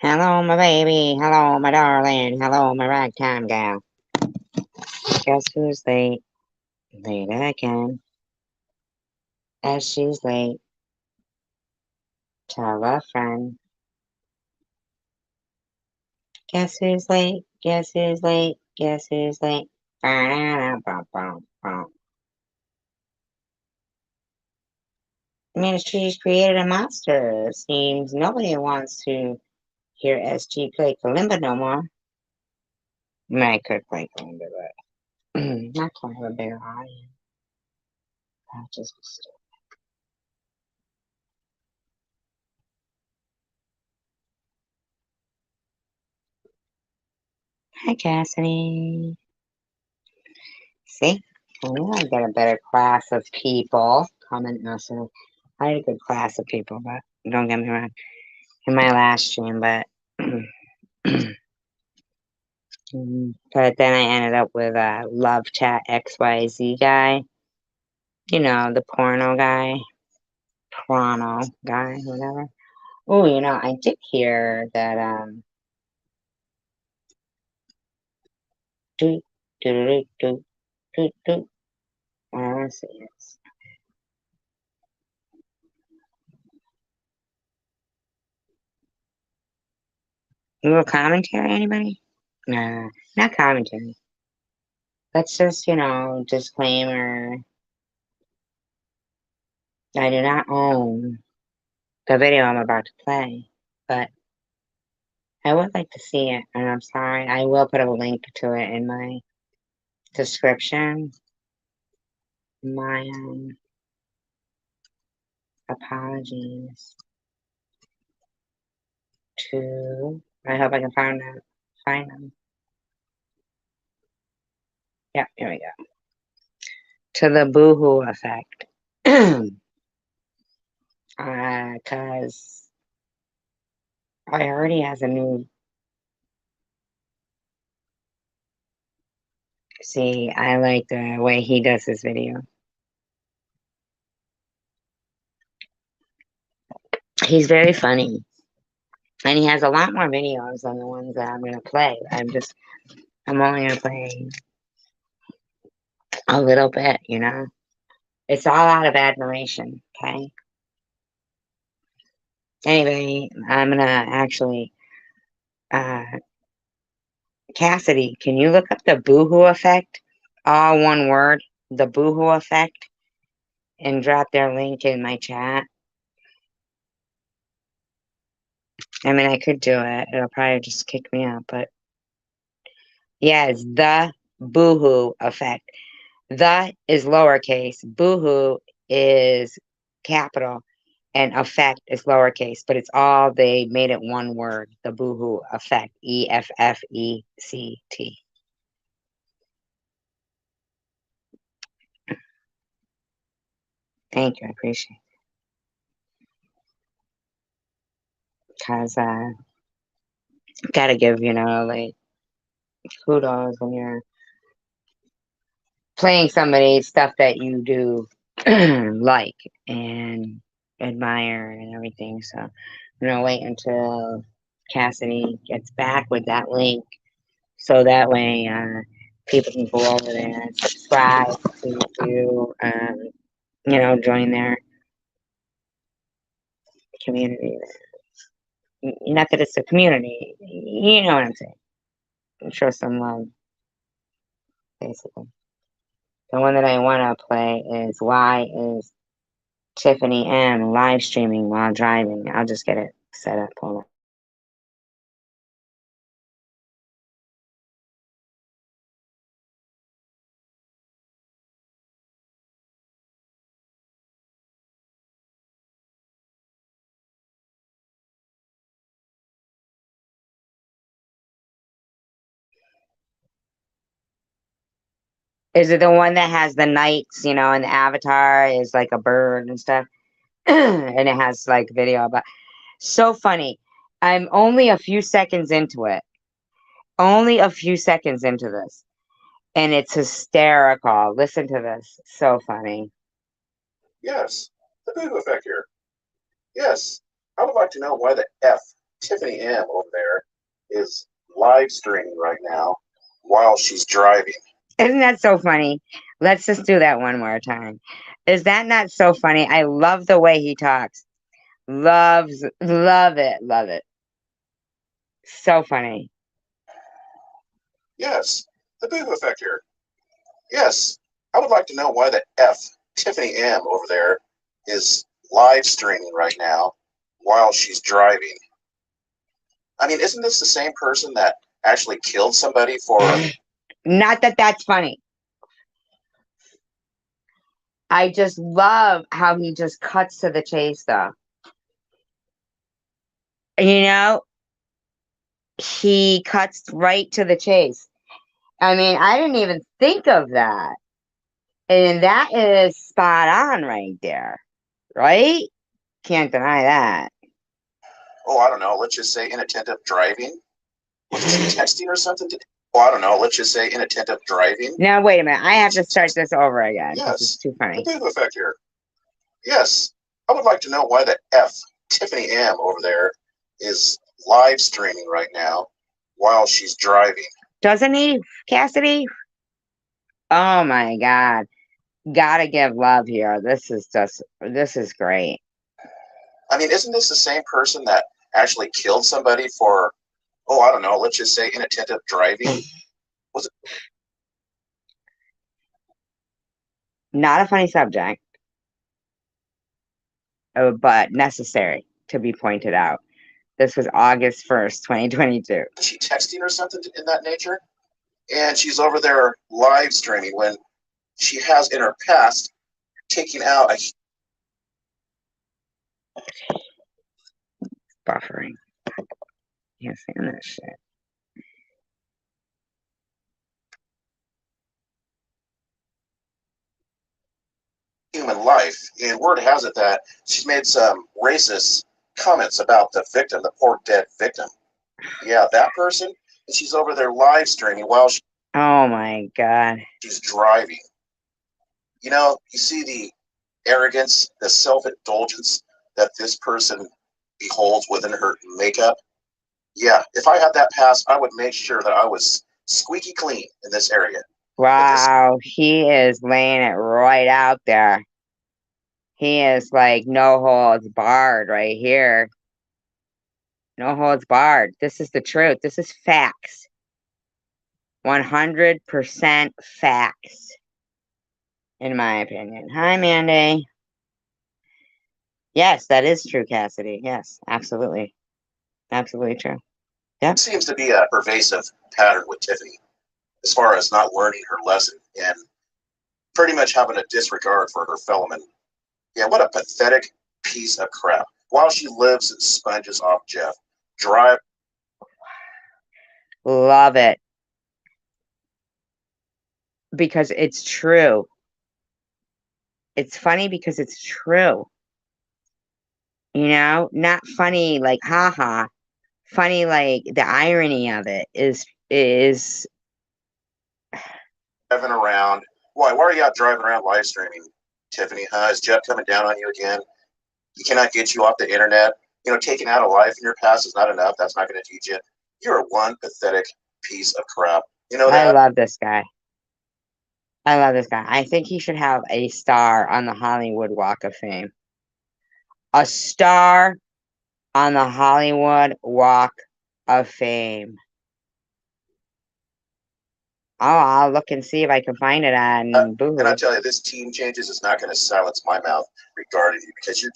Hello, my baby. Hello, my darling. Hello, my ragtime gal. Guess who's late? Late again. As she's late, tell a friend. Guess who's late? Guess who's late? Guess who's late? Ba-da-da-bum-bum-bum. Ministry's created a monster. Seems nobody wants to hear SG play Kalimba no more. I mean, I could play Kalimba, but not to have a bigger audience. That just be stupid. Hi, Cassidy. See? I knew I'd get a better class of people coming. Also, I had a good class of people, but don't get me wrong. In my last stream, but but then I ended up with a Love Chat XYZ guy. You know, the porno guy, whatever. Oh, I did hear that do do do do do. I want to say this. A little commentary, anybody? Nah, not commentary. Let's just, disclaimer. I do not own the video I'm about to play, but I would like to see it, and I'm sorry. I will put a link to it in my description. My apologies to. I hope I can find them. Yeah, here we go. To the boohoo effect, because I already has a new. See, I like the way he does his video. He's very funny. And he has a lot more videos than the ones that I'm gonna play. I'm only gonna play a little bit, It's all out of admiration, okay? Anyway, I'm gonna actually Cassidy, can you look up the boohoo effect? All one word, the boohoo effect, and drop their link in my chat. I mean, I could do it. It'll probably just kick me out, but yeah, it's the boohoo effect. The is lowercase, boohoo is capital, and effect is lowercase, but they made it one word, the boohoo effect, EFFECT. Thank you, I appreciate it. Because gotta give, like kudos when you're playing somebody stuff that you do like and admire and everything. So I'm gonna wait until Cassidy gets back with that link, so that way people can go over there and subscribe to join their community. Not that it's a community, you know what I'm saying. Show some love, basically. The one that I want to play is why is Tiffany M live streaming while driving. I'll just get it set up. Hold on. Is it the one that has the knights, and the avatar is like a bird and stuff? And it has like video about so funny. I'm only a few seconds into it. Only a few seconds into this. And it's hysterical. Listen to this. So funny. Yes, the boo effect here. Yes, I would like to know why the F Tiffany M over there is live streaming right now while she's driving. Isn't that so funny? Let's just do that one more time. Is that not so funny? I love the way he talks. Love it, love it. So funny. Yes, the boo effect here. Yes, I would like to know why the F Tiffany M over there is live streaming right now while she's driving. I mean, isn't this the same person that actually killed somebody for? Not that that's funny. I just love how he just cuts to the chase, though. You know, he cuts right to the chase. I mean, I didn't even think of that. And that is spot on right there, right? Can't deny that. Oh, I don't know. Let's just say inattentive driving. Was she texting or something? Oh, I don't know. Let's just say inattentive driving. Now, wait a minute. I have to start this over again because it's Yes, too the funny. boo effect here. Yes, I would like to know why the F Tiffany M over there is live streaming right now while she's driving. Doesn't he, Cassidy? Oh my God. Gotta give love here. This is great. I mean, isn't this the same person that actually killed somebody for, oh, I don't know, let's just say inattentive driving? Was it? Not a funny subject, but necessary to be pointed out. This was August 1st, 2022. She texting or something in that nature? And she's over there live streaming when she has in her past taken out a Buffering. Can't stand that shit. human life. And word has it that she's made some racist comments about the victim, the poor dead victim. Yeah, that person. And she's over there live streaming while Oh my God. she's driving. You know, you see the arrogance, the self indulgence that this person beholds within her makeup. Yeah, if I had that past, I would make sure that I was squeaky clean in this area. Wow. He is laying it right out there. He is like no holds barred right here. No holds barred. This is the truth. This is facts. 100% facts, in my opinion. Hi, Mandy. Yes, that is true, Cassidy. Yes, absolutely. Absolutely true. Yep. Seems to be a pervasive pattern with Tiffany as far as not learning her lesson and pretty much having a disregard for her fellow men. Yeah, what a pathetic piece of crap. While she lives and sponges off Jeff, drive. Love it. Because it's true. It's funny because it's true. You know, not funny like haha. Funny like the irony of it is Driving around. Why are you out driving around live streaming, Tiffany? Huh? Is Jeff coming down on you again? He cannot get you off the internet. You know, taking out a life in your past is not enough. That's not going to teach you. You're one pathetic piece of crap. You know I that? love this guy. I love this guy. I think he should have a star on the Hollywood Walk of Fame. A star on the Hollywood Walk of Fame. Oh, I'll look and see if I can find it on And I Boohoo. tell you, this team changes is not going to silence my mouth regarding you because you're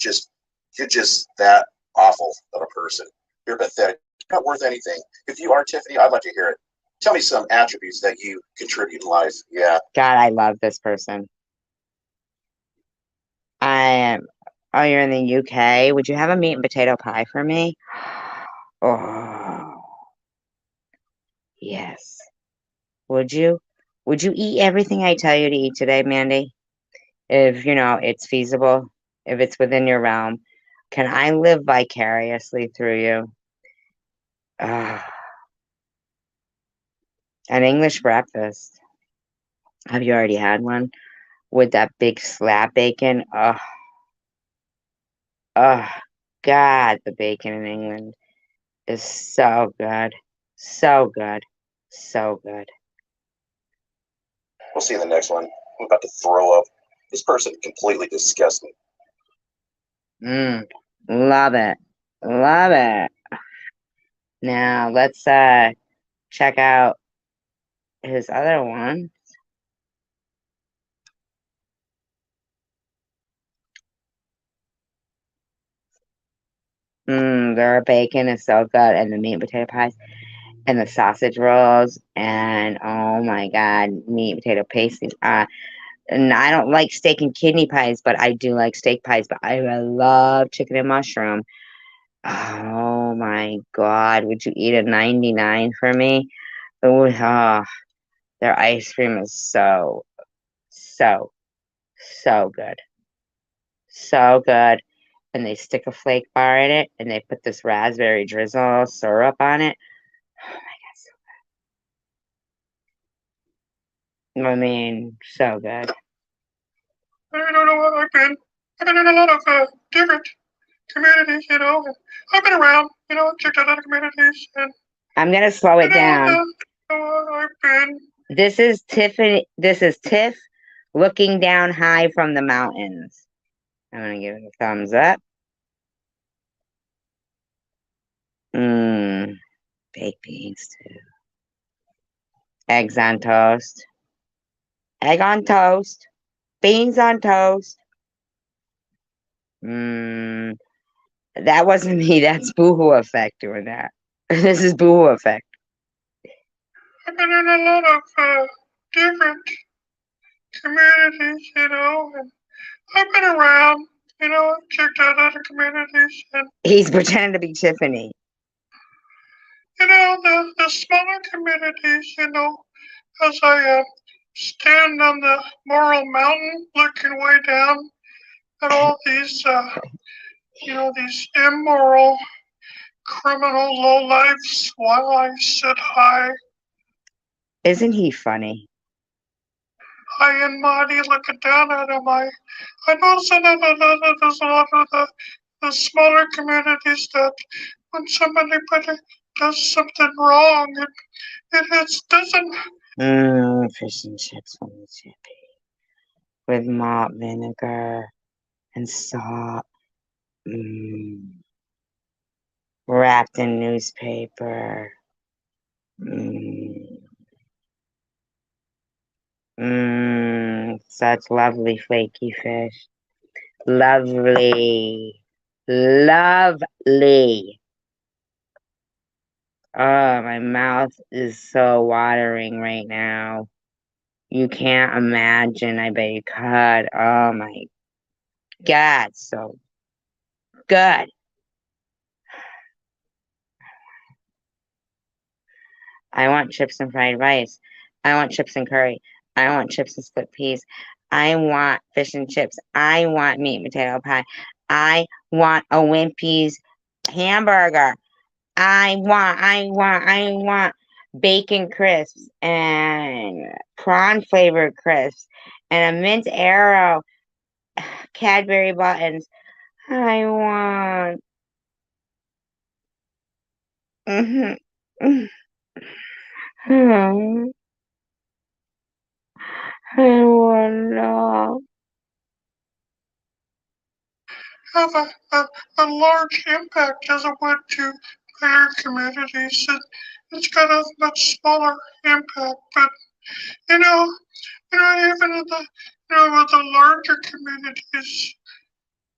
just that awful of a person. You're pathetic. You're not worth anything. If you are Tiffany, I'd like to hear it. Tell me some attributes that you contribute in life. Yeah. God, I love this person. I am. Oh, you're in the UK. Would you have a meat and potato pie for me? Oh, yes. Would you? Would you eat everything I tell you to eat today, Mandy? If you know it's feasible, if it's within your realm, can I live vicariously through you? Ah, an English breakfast. Have you already had one with that big slab bacon? Oh, God, the bacon in England. is so good. So good. So good. We'll see you in the next one. I'm about to throw up. This person completely disgusts me. Mm, love it. Love it. Now let's check out his other one. Their bacon is so good, and the meat and potato pies, and the sausage rolls, and oh my god, meat and potato pasties. And I don't like steak and kidney pies, but I do like steak pies. But I love chicken and mushroom. Oh my god, would you eat a 99 for me? Oh, their ice cream is so good. So good. And they stick a flake bar in it and they put this raspberry drizzle syrup on it. Oh my god. I mean, so good. I don't know what I've been in a lot of different communities, I've been around, checked out other communities, and I'm gonna slow it down. I've been. This is Tiff looking down high from the mountains. I'm gonna give it a thumbs up. Mmm, baked beans too. Eggs on toast. Egg on toast. Beans on toast. Mmm, that wasn't me. That's Boohoo Effect doing that. This is Boohoo Effect. I've been in a lot of different communities, and I've been around, checked out other communities, and He's pretending to be Tiffany. the smaller communities, as I stand on the Moral Mountain, looking way down at all these, these immoral, criminal lowlifes, while I sit Isn't he funny? high and mighty, looking down at them. I notice that there's a lot of the smaller communities that when somebody does something wrong, it doesn't. Fish and chips from the chippy with malt vinegar and salt. Mmm, wrapped in newspaper. Mmm, such lovely flaky fish. Lovely. Lovely. Oh, my mouth is so watering right now. You can't imagine. I bet you could. Oh my God, so good. I want chips and fried rice. I want chips and curry. I want chips and split peas. I want fish and chips. I want meat and potato pie. I want a Wimpy's hamburger. I want bacon crisps and prawn flavored crisps and a mint arrow, Cadbury buttons. I want. Mhm. Mhm. I want. Have a large impact as it would to bigger communities. It's got a much smaller impact, but you know, even in with the larger communities,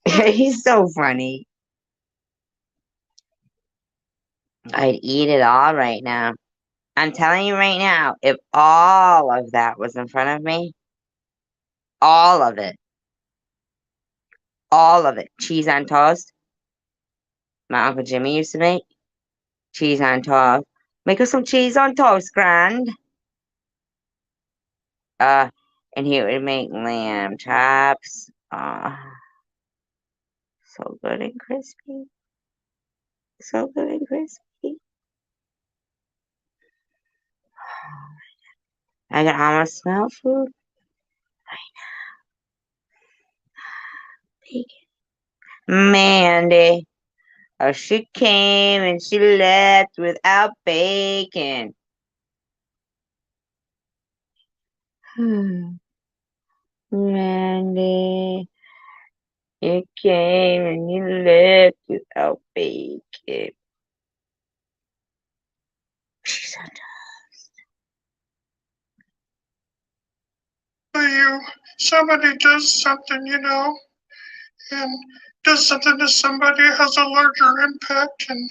He's so funny. I'd eat it all right now. I'm telling you right now, if all of that was in front of me, all of it, cheese on toast, my Uncle Jimmy used to make cheese on toast. Make us some cheese on toast, grand. Uh, and he would make lamb chops. So good and crispy. So good and crispy. I can almost smell food. Bacon. Mandy. Oh, she came and she left without bacon. Randy, you came and you left without bacon. She's so You, somebody does something, and does something to somebody has a larger impact. And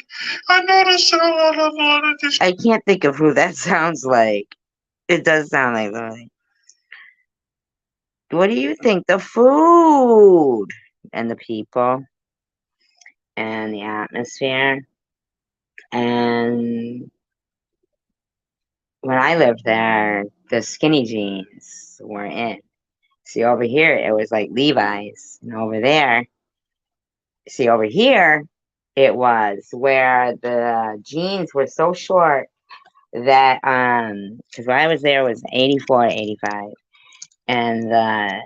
I noticed that a lot of these. I can't think of who that sounds like. It does sound like that. What do you think? The food and the people and the atmosphere. And when I lived there, the skinny jeans were in. See, over here, it was like Levi's. And over there, see, over here, it was where the jeans were so short that, because when I was there, it was 84, 85. And the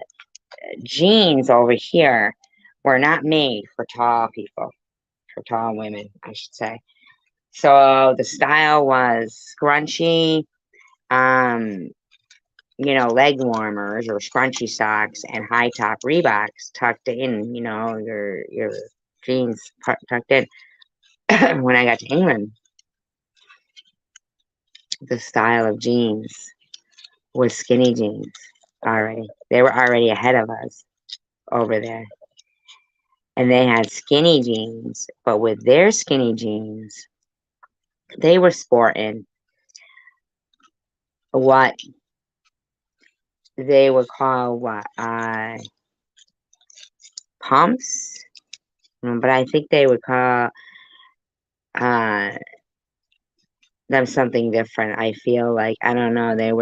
jeans over here were not made for tall people, for tall women, I should say. So the style was scrunchy, um, leg warmers or scrunchy socks and high top Reeboks tucked in, your jeans tucked in. When I got to England, the style of jeans was skinny jeans already. They were already ahead of us over there. And they had skinny jeans, but with their skinny jeans, they were sporting what they would call pumps, but I think they would call uh them something different. I feel like I don't know. They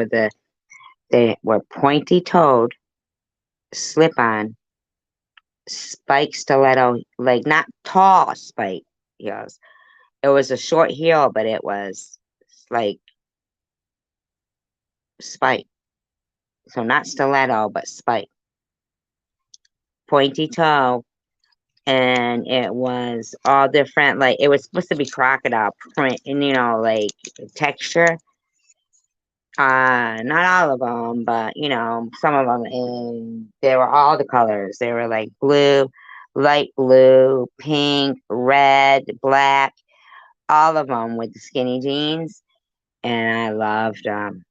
were pointy toed, slip on, spike stiletto, like not tall spike heels. It was a short heel, but it was like spike. So not stiletto, but spike. Pointy toe. And it was all different. Like it was supposed to be crocodile print and like texture. Not all of them, but some of them, and they were all the colors. They were like blue, light blue, pink, red, black, all of them with the skinny jeans, and I loved them.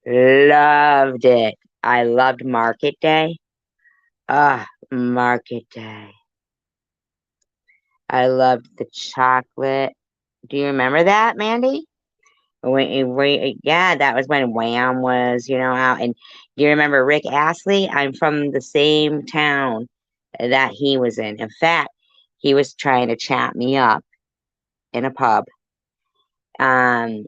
Loved it. I loved Market Day. Ah, Market Day. I loved the chocolate. Do you remember that, Mandy? Yeah, that was when Wham was, out. And do you remember Rick Astley? I'm from the same town that he was in. In fact, he was trying to chat me up in a pub, and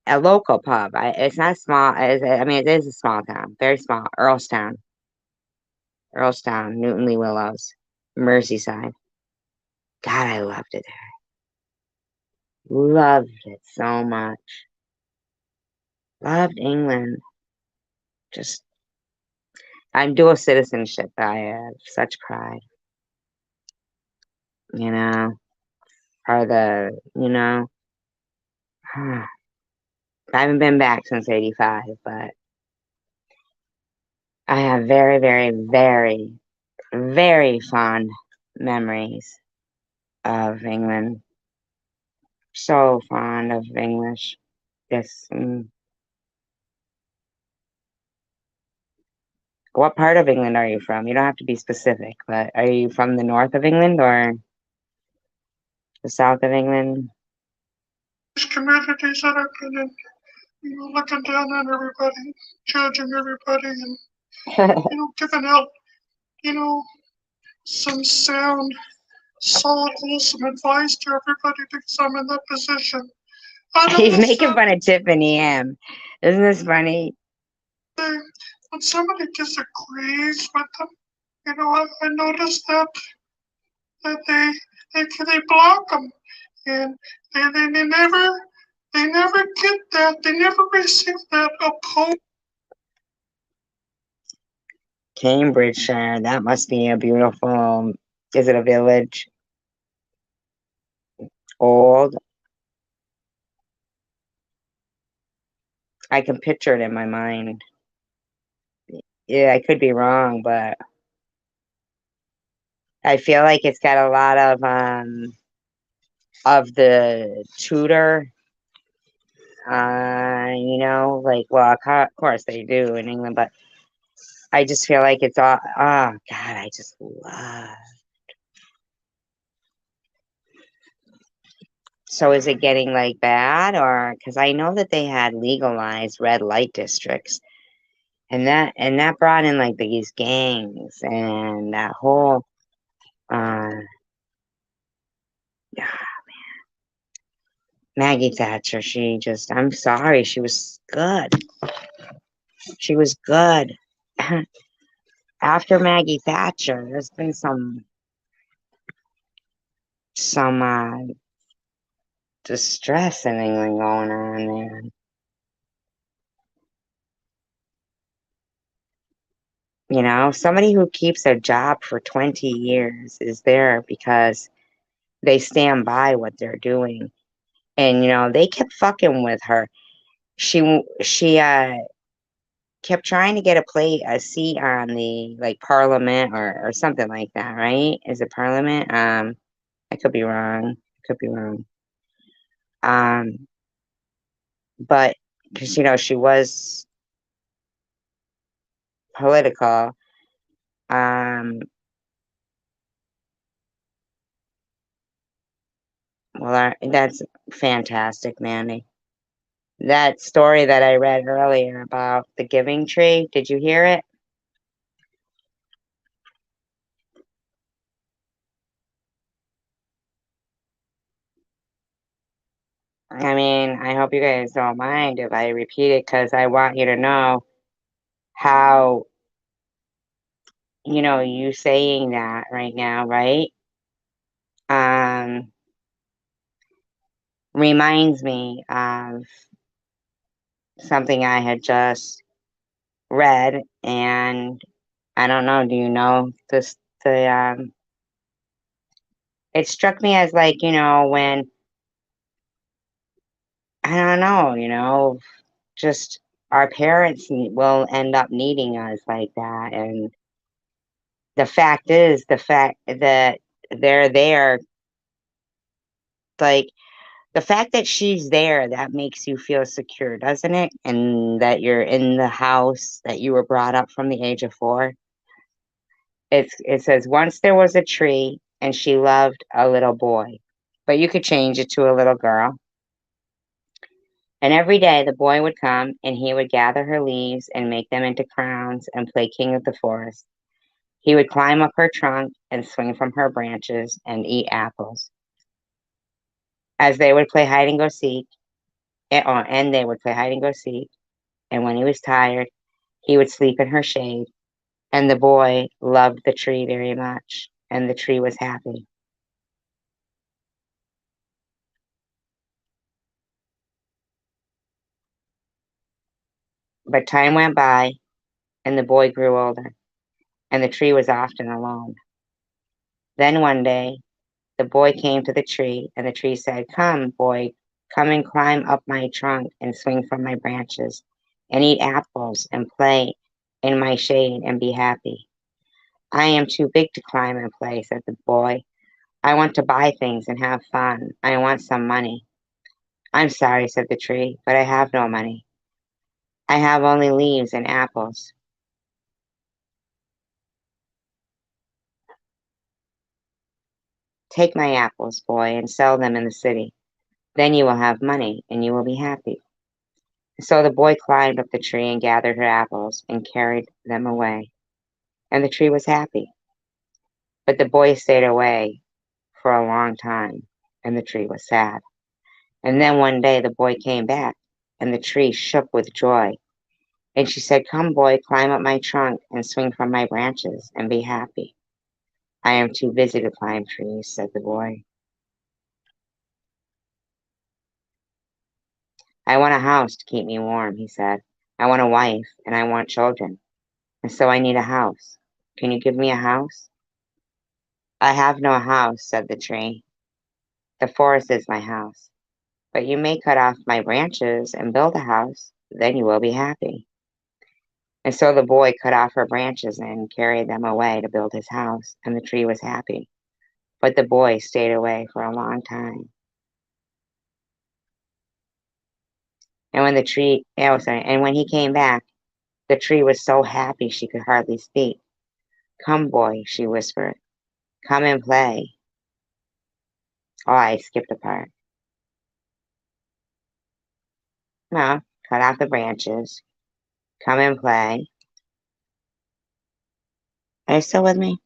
a local pub. It's not small. I mean, it is a small town, very small. Earlstown, Newton Lee Willows, Merseyside. God, I loved it there. Loved it so much. Loved England. Just I'm dual citizenship. I have such pride, you know, for I haven't been back since 85, but I have very, very, very, very fond memories of England. So fond of English. Yes. What part of England are you from? You don't have to be specific, but are you from the north of England or the south of England? Communities that I've been in, looking down on everybody, judging everybody, and giving out, you know, some sound, solid, wholesome advice to everybody because I'm in that position. He's making fun of Tiffany M. Isn't this funny? When somebody disagrees with them, I noticed that they block them, and they never get that. They never receive that opposed. Cambridgeshire, that must be a beautiful. Is it a village? Old. I can picture it in my mind. Yeah, I could be wrong, but I feel like it's got a lot of the Tudor, like, well, of course they do in England, but I just feel like it's all, oh God, I just love. So is it getting like bad, or because I know that they had legalized red light districts, and that brought in like these gangs and that whole uh Maggie Thatcher, I'm sorry, she was good. She was good. After Maggie Thatcher, there's been some distress in England going on there. Somebody who keeps a job for 20 years is there because they stand by what they're doing. And they kept fucking with her. She kept trying to get a seat on the like parliament or something like that, right? Is it parliament? I could be wrong. Could be wrong. Um, but because she was political. Um, well, that's fantastic, Mandy. That story that I read earlier about the giving tree, did you hear it? I mean, I hope you guys don't mind if I repeat it because I want you to know how, you saying that right now, right? Um, Reminds me of something I had just read, and I don't know, do you know this? It struck me as like, when, I don't know, just our parents will end up needing us like that. And the fact that they're there, like the fact that she's there, that makes you feel secure, doesn't it? And that you're in the house that you were brought up from the age of 4. It says once there was a tree and she loved a little boy, but you could change it to a little girl. And every day the boy would come and he would gather her leaves and make them into crowns and play king of the forest. He would climb up her trunk and swing from her branches and eat apples. As they would play hide and go seek, and they would play hide and go seek, and when he was tired, he would sleep in her shade. And the boy loved the tree very much, and the tree was happy. But time went by, and the boy grew older, and the tree was often alone. Then one day, the boy came to the tree, and the tree said, "Come, boy, come and climb up my trunk and swing from my branches, and eat apples and play in my shade and be happy." "I am too big to climb and play," said the boy. "I want to buy things and have fun. I want some money." "I'm sorry," said the tree, "but I have no money. I have only leaves and apples." "Take my apples, boy, and sell them in the city. Then you will have money and you will be happy." So the boy climbed up the tree and gathered her apples and carried them away, and the tree was happy. But the boy stayed away for a long time, and the tree was sad. And then one day the boy came back, and the tree shook with joy. And she said, "Come, boy, climb up my trunk and swing from my branches and be happy." "I am too busy to climb trees," said the boy. "I want a house to keep me warm," he said. "I want a wife and I want children, and so I need a house. Can you give me a house?" "I have no house," said the tree. The forest is my house, but you may cut off my branches and build a house. Then you will be happy. And so the boy cut off her branches and carried them away to build his house, and the tree was happy. But the boy stayed away for a long time. And when the tree, oh, sorry, and when he came back, the tree was so happy she could hardly speak. Come, boy, she whispered. Come and play. Oh, I skipped a part. No, cut off the branches. Come and play. Are you still with me?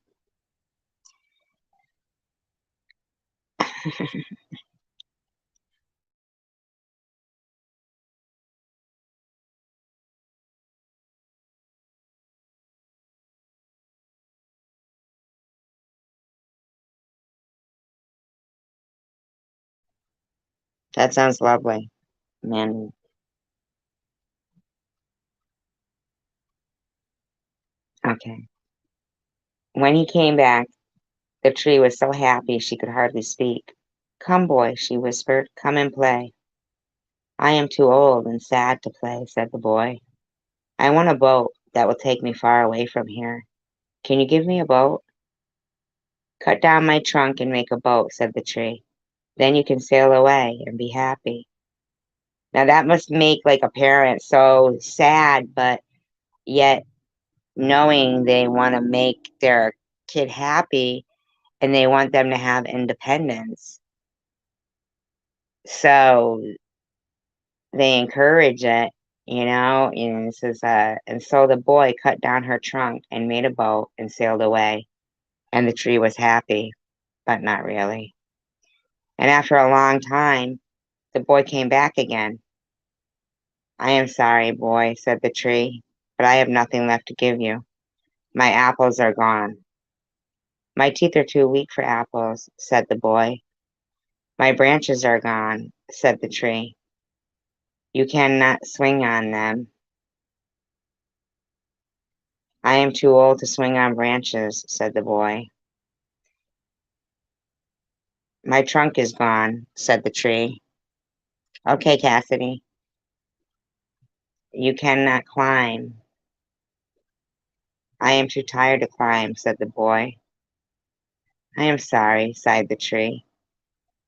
That sounds lovely, man. Okay. When he came back, the tree was so happy she could hardly speak. Come, boy, she whispered. Come and play. I am too old and sad to play, said the boy. I want a boat that will take me far away from here. Can you give me a boat? Cut down my trunk and make a boat, said the tree. Then you can sail away and be happy. Now that must make like a parent so sad, but yet knowing they want to make their kid happy and they want them to have independence. So they encourage it, and it says, and so the boy cut down her trunk and made a boat and sailed away. And the tree was happy, but not really. And after a long time, the boy came back again. I am sorry, boy, said the tree, but I have nothing left to give you. My apples are gone. My teeth are too weak for apples, said the boy. My branches are gone, said the tree. You cannot swing on them. I am too old to swing on branches, said the boy. My trunk is gone, said the tree. Okay, Cassidy, you cannot climb. I am too tired to climb, said the boy. I am sorry, sighed the tree.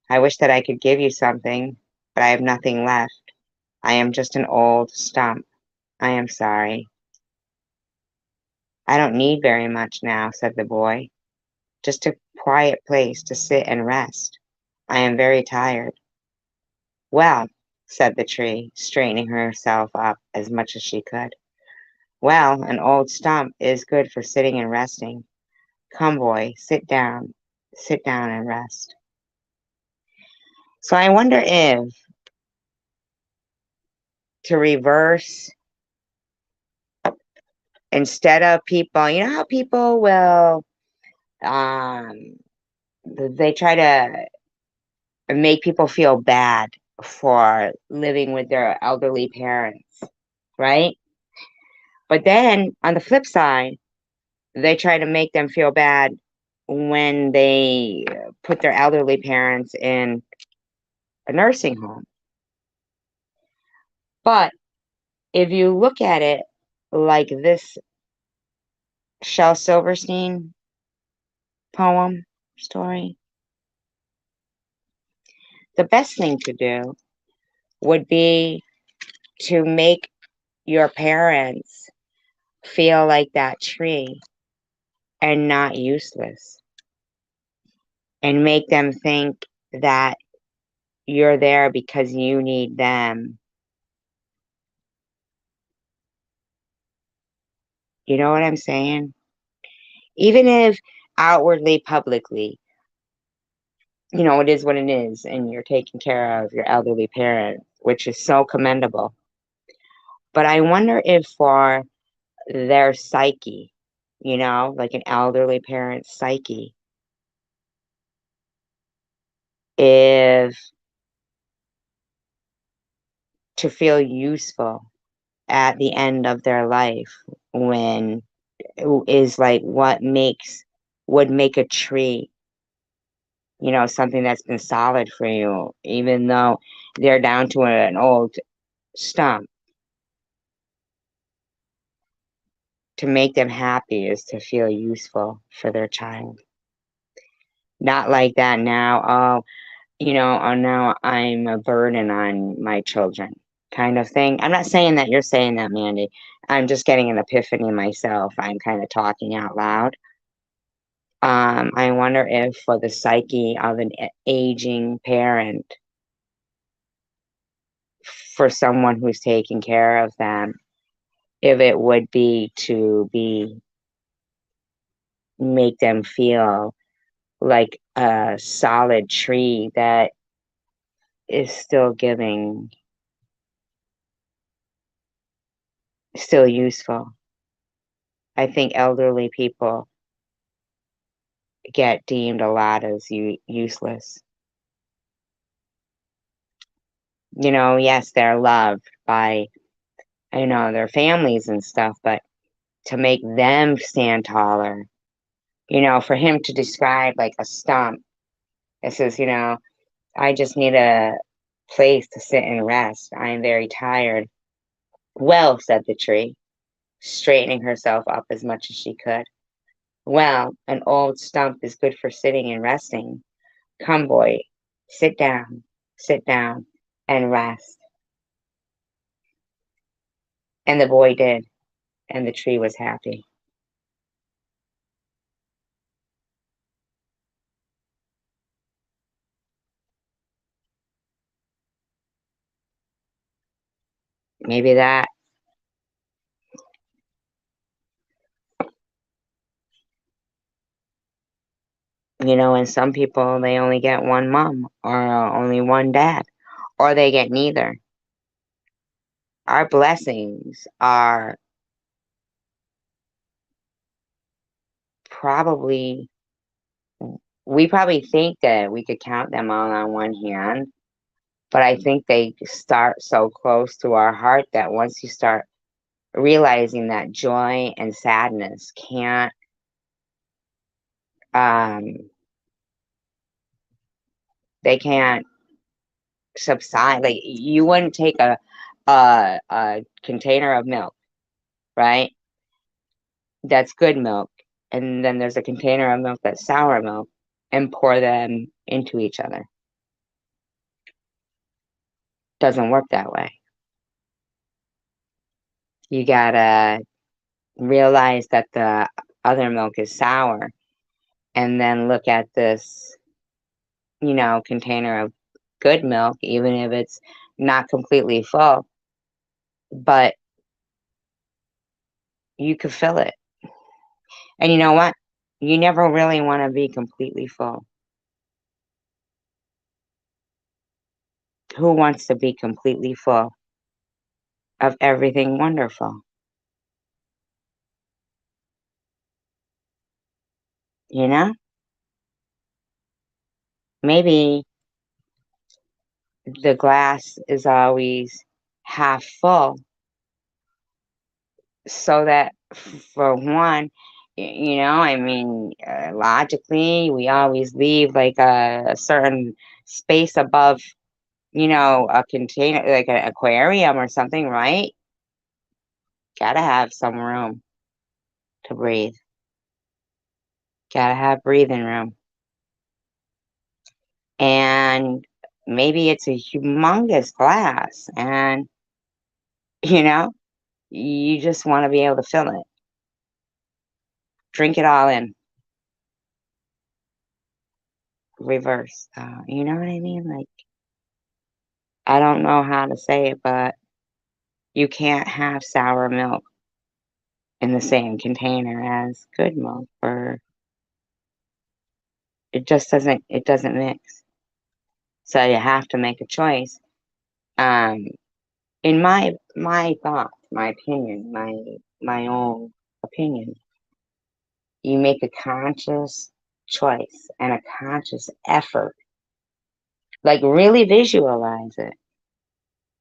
I wish that I could give you something, but I have nothing left. I am just an old stump. I am sorry. I don't need very much now, said the boy. Just a quiet place to sit and rest. I am very tired. Well, said the tree, straightening herself up as much as she could. Well, an old stump is good for sitting and resting. Come, boy, sit down and rest. So I wonder if to reverse, instead of people, you know how people will, um, they try to make people feel bad for living with their elderly parents, right? But then on the flip side, they try to make them feel bad when they put their elderly parents in a nursing home. But if you look at it like this Shel Silverstein poem story, the best thing to do would be to make your parents feel like that tree and not useless, and make them think that you're there because you need them. You know what I'm saying? Even if outwardly, publicly, it is what it is, and you're taking care of your elderly parent, which is so commendable. But I wonder if for their psyche, like an elderly parent's psyche, if to feel useful at the end of their life, when is like what would make a tree something that's been solid for you, even though they're down to an old stump. To make them happy is to feel useful for their child. Not like that now, oh, oh, now I'm a burden on my children kind of thing. I'm not saying that you're saying that, Mandy. I'm just getting an epiphany myself. I'm kind of talking out loud. I wonder if for the psyche of an aging parent, for someone who's taking care of them, if it would be to be make them feel like a solid tree that is still giving, still useful. I think elderly people get deemed a lot as useless. Yes, they're loved by, their families and stuff, but to make them stand taller, for him to describe like a stump, it says, I just need a place to sit and rest. I am very tired. Well, said the tree, straightening herself up as much as she could. Well, an old stump is good for sitting and resting. Come, boy, sit down, and rest. And the boy did, and the tree was happy. Maybe that, and some people, they only get one mom or only one dad, or they get neither. Our blessings are probably, we probably think that we could count them all on one hand, but I think they start so close to our heart that once you start realizing that joy and sadness can't um they can't subside. Like you wouldn't take a container of milk, right? That's good milk, and then there's a container of milk that's sour milk, and pour them into each other. Doesn't work that way. You gotta realize that the other milk is sour, and then look at this, container of good milk, even if it's not completely full, but you could fill it. And you know what? You never really want to be completely full. Who wants to be completely full of everything wonderful? You know? Maybe the glass is always half full so that for one, I mean, logically, we always leave like a certain space above, a container, like an aquarium or something, right? Gotta have some room to breathe. Gotta have breathing room. And maybe it's a humongous glass, and, you know, you just want to be able to fill it. Drink it all in. Reverse. You know what I mean? Like, I don't know how to say it, but you can't have sour milk in the same container as good milk, or it doesn't mix. So you have to make a choice. Um, in my thought, my opinion, my own opinion, you make a conscious choice and a conscious effort. Like really visualize it.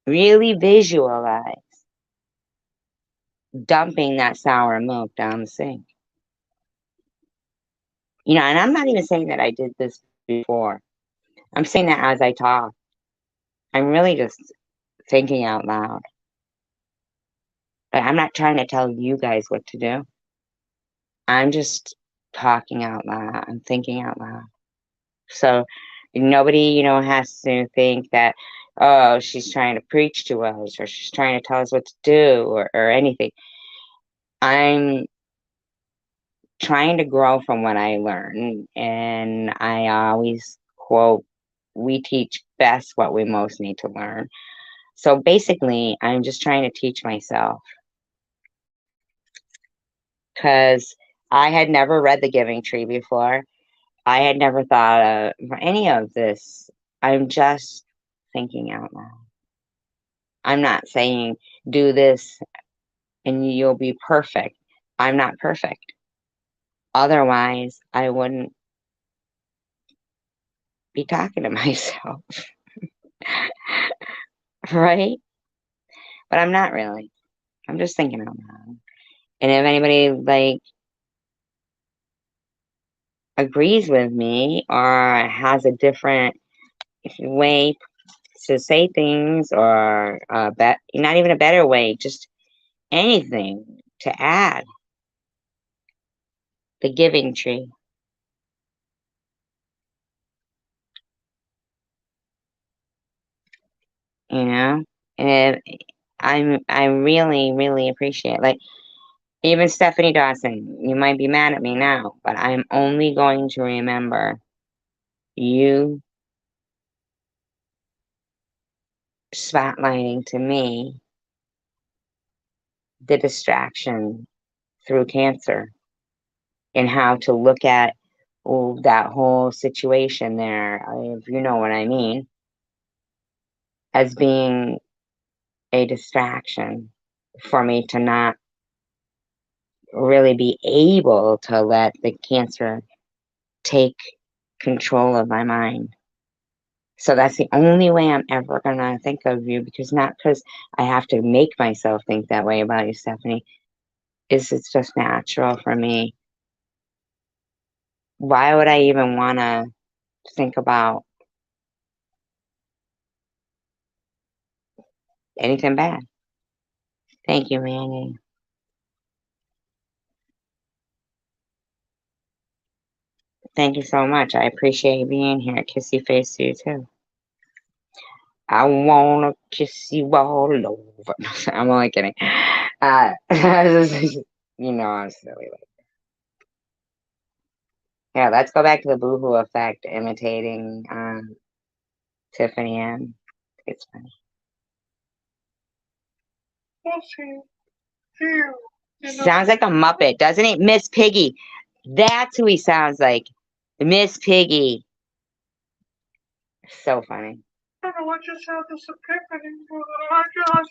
Really visualize dumping that sour milk down the sink. And I'm not even saying that I did this before. I'm saying that as I talk. I'm really just thinking out loud. But I'm not trying to tell you guys what to do. I'm just talking out loud. I'm thinking out loud. So nobody, has to think that, oh, she's trying to preach to us or she's trying to tell us what to do or anything. I'm trying to grow from what I learn. And I always quote, we teach best what we most need to learn. So basically, I'm just trying to teach myself because I had never read The Giving Tree before. I had never thought of any of this. I'm just thinking out loud. I'm not saying do this and you'll be perfect. I'm not perfect. Otherwise, I wouldn't be talking to myself, right? But I'm not really. I'm just thinking out loud. And if anybody agrees with me or has a different way to say things or not even a better way, just anything to add, the giving tree, you know? And I really, really appreciate it. Like even Stephanie Dawson, you might be mad at me now, but I'm only going to remember you spotlighting to me the distraction through cancer and how to look at that whole situation there, if you know what I mean, as being a distraction for me to not really be able to let the cancer take control of my mind. So that's the only way I'm ever going to think of you, because not because I have to make myself think that way about you, Stephanie. It's just natural for me. Why would I even want to think about anything bad? Thank you, Manny. Thank you so much. I appreciate you being here. Kissy face to you too. I wanna kiss you all over. I'm only kidding. I'm silly. Yeah, let's go back to the boohoo effect, imitating Tiffany M. It's funny. Sounds like a Muppet, doesn't it? Miss Piggy. That's who he sounds like. Miss Piggy. So funny. I don't know, I just had this epiphany. I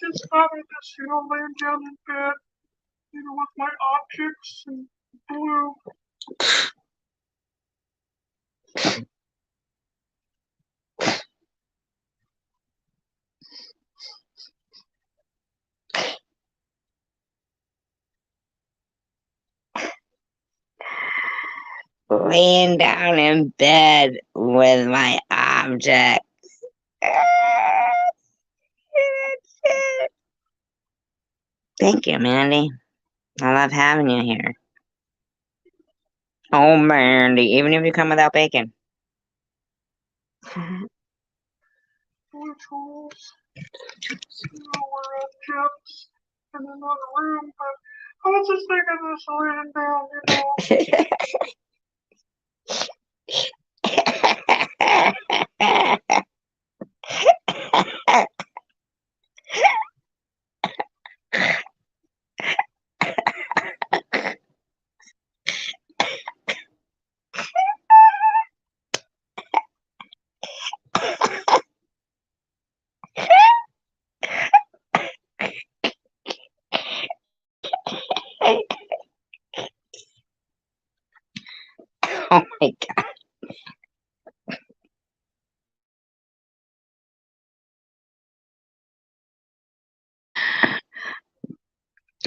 just probably just, laying down in bed, with my objects and blue. Laying down in bed with my object. Thank you, Mandy. I love having you here. Oh, Mandy, even if you come without bacon. Blue tools. We're at Jeff's in another room, but I was just thinking this laying down, Oh my God.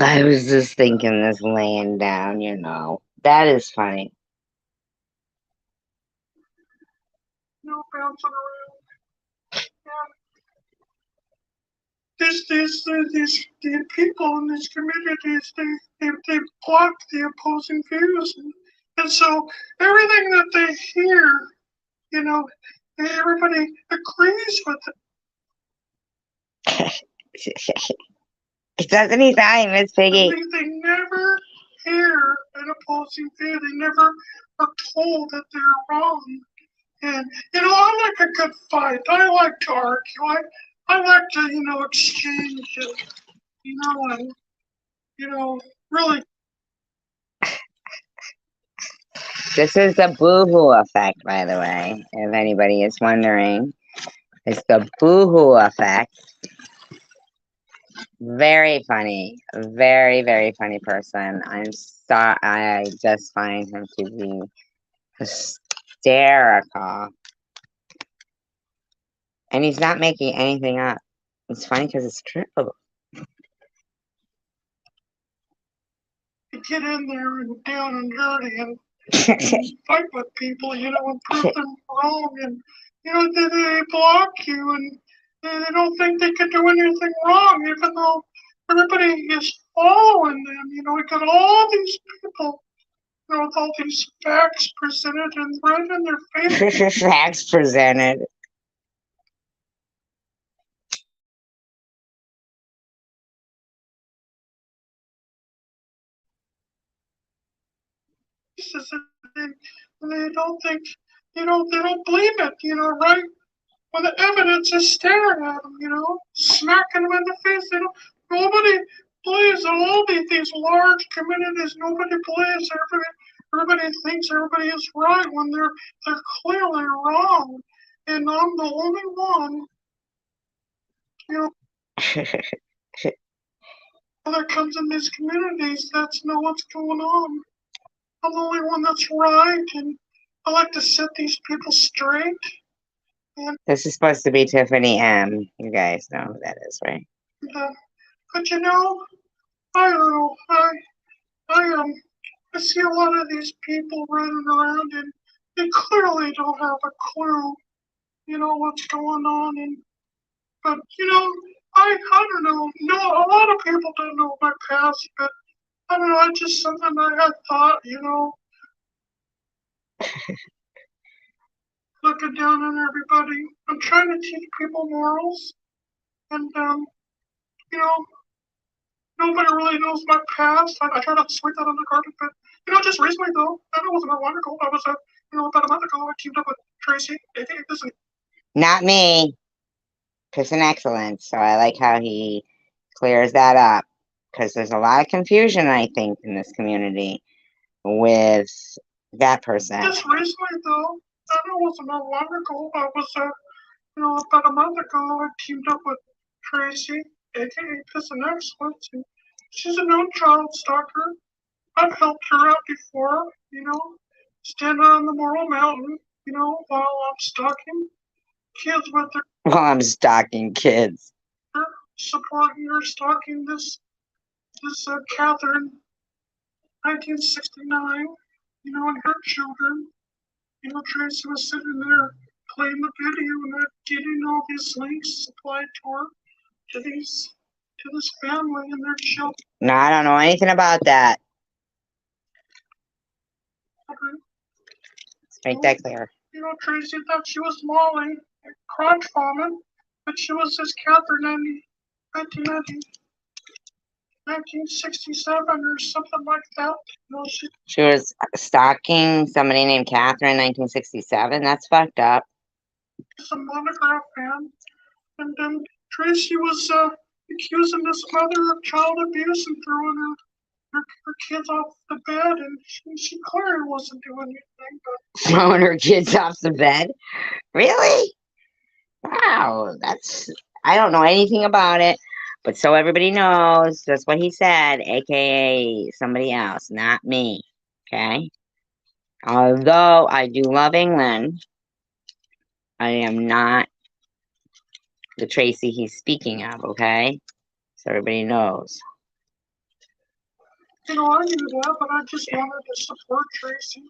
I was just thinking this laying down, That is funny. bouncing around. And these people in these communities, they block the opposing views, and so everything that they hear, you know, everybody agrees with Doesn't he sound Miss Piggy? they never hear an opposing view. They never are told that they're wrong. And I like a good fight. I like to argue. I like to exchange it. And really. This is the boohoo effect, by the way, if anybody is wondering. It's the boohoo effect. Very funny. Very, very funny person. I just find him to be hysterical. And he's not making anything up. It's funny because it's true. Get in there and down and dirty and fight with people, and prove them wrong. And, they block you and they don't think they can do anything wrong, even though everybody is following them. We got all these people, with all these facts presented and right in their face. Facts presented. And they don't think, they don't believe it, right? When the evidence is staring at them, smacking them in the face. Nobody believes all these large communities. Nobody believes everybody thinks everybody is right when they're clearly wrong. And I'm the only one, that comes in these communities that's know what's going on. I'm the only one that's right, and I like to set these people straight. And This is supposed to be Tiffany M. You guys know who that is, right? but I don't know. I see a lot of these people running around, and they clearly don't have a clue, what's going on. But I don't know. No, a lot of people don't know my past, but I don't know. It's just something I had thought, looking down on everybody. I'm trying to teach people morals, and you know, nobody really knows my past. I try not to sweep that on the carpet, but just recently though, and it wasn't that long ago. I was about a month ago. I teamed up with Tracy, aka Listen. Not me. Person excellence. So I like how he clears that up because there's a lot of confusion, I think, in this community with that person. Just recently though, and it wasn't that long ago. I was about a month ago. I teamed up with Tracy, aka Person Excellence. And she's a known child stalker. I've helped her out before, standing on the Moral Mountain, while I'm stalking kids with her. While I'm stalking kids. Supporting her, stalking this Catherine, 1969, and her children. Tracy was sitting there playing the video and getting all these links supplied to her, to this family and their children. No, I don't know anything about that. Let's make that clear. Tracy thought she was Molly, crotch vomit, but she was this Catherine 1967 or something like that. She was stalking somebody named Catherine 1967. That's fucked up. She's a monograph fan. And then Tracy was accusing this mother of child abuse and throwing her kids off the bed, and she clearly wasn't doing anything. But throwing her kids off the bed? Really? Wow, I don't know anything about it, but so everybody knows, that's what he said, aka somebody else, not me. Okay? Although I do love England, I am not the Tracy he's speaking of, okay? So everybody knows. I knew that, but I just wanted to support Tracy,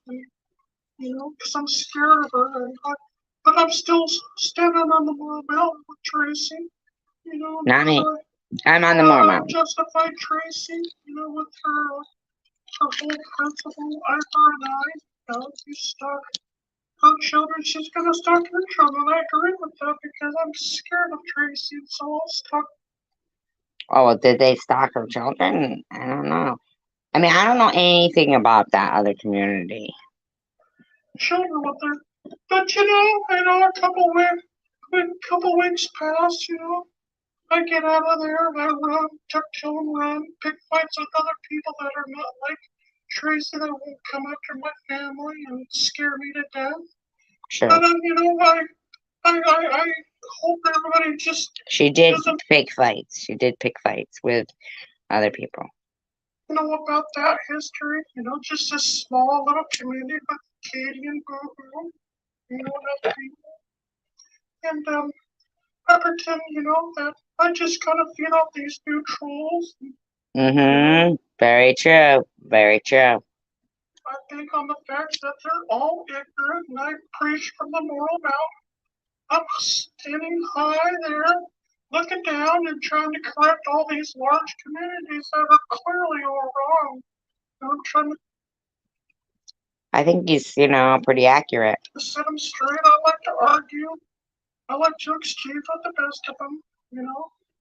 because I'm scared of her. But but I'm still standing on the Moral Mountain with Tracy. Not me. Trying I'm on the Moore to Mountain. justify Tracy, with her whole principle, eye for an eye. You stuck her children, she's gonna stalk your children. I agree with that because I'm scared of Tracy, so I'll stalk Oh, well, did they stalk her children? I don't know. I mean, I don't know anything about that other community. children with her. But a couple weeks pass, I get out of there and I run, tuck tail and run, pick fights with other people that are not like Tracy that won't come after my family and scare me to death. Sure. And then, I hope everybody just She did doesn't pick fights. She did pick fights with other people. know about that history. Just a small little community with Katie and Boo Boo, and other people. And I pretend, that I just kind of feed off these new trolls. Mm-hmm. Very true. Very true. I think on the fact that they're all ignorant, and I preach from the moral mountain. I'm standing high there, looking down and trying to correct all these large communities that are clearly all wrong. I'm trying I think he's, pretty accurate. to set them straight. I like to argue. I like to exchange with the best of them.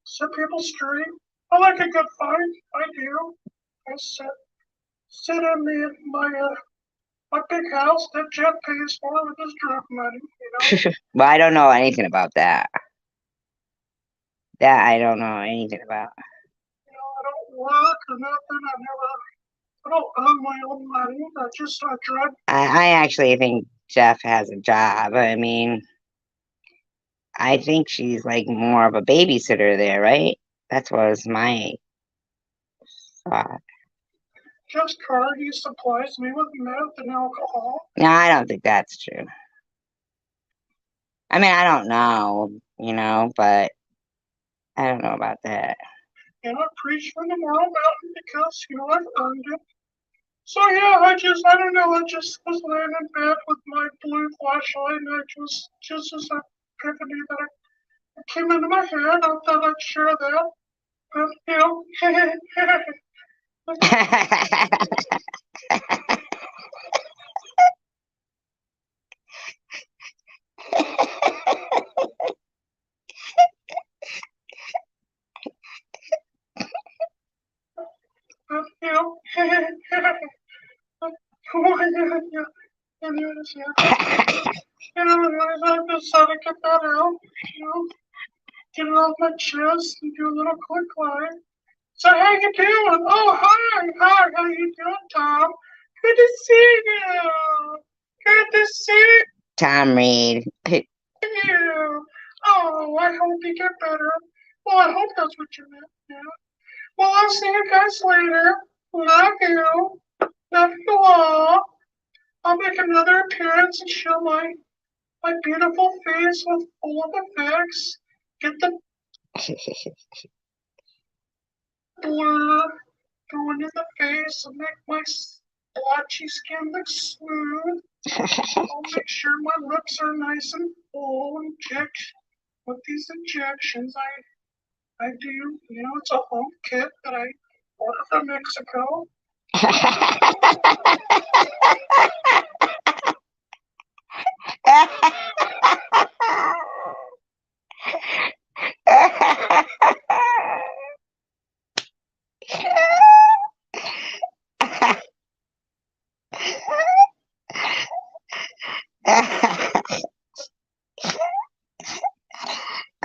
Set people straight. I like a good fight. I do. I sit in my big house that Jeff pays for with his drug money. Well, I don't know anything about that. That I don't know anything about. I don't work or nothing. I don't earn my own money. I drive. I actually think Jeff has a job. I mean, I think she's like more of a babysitter there, right? That was my thought. Jeff's car, he supplies me with meth and alcohol. No, I don't think that's true. I mean, I don't know, but I don't know about that. And I preach from the moral mountain because, I've earned it. So yeah, I don't know, I just was laying in bed with my blue flashlight and just as a epiphany that came into my head, I thought I'd share that. But, but, anyways, I decided to get that out, get it off my chest and do a little quick line. So how you doing? Oh, hi, how you doing, Tom? Good to see you. Good to see Tom Reed. you. Oh, I hope you get better. Well, I hope that's what you meant. Yeah. Well, I'll see you guys later. Love you. Love you all. I'll make another appearance and show my beautiful face with full of effects. Get the blur going in the face and make my blotchy skin look smooth. I'll make sure my lips are nice and full and inject with these injections. I do, it's a home kit that I ordered from Mexico.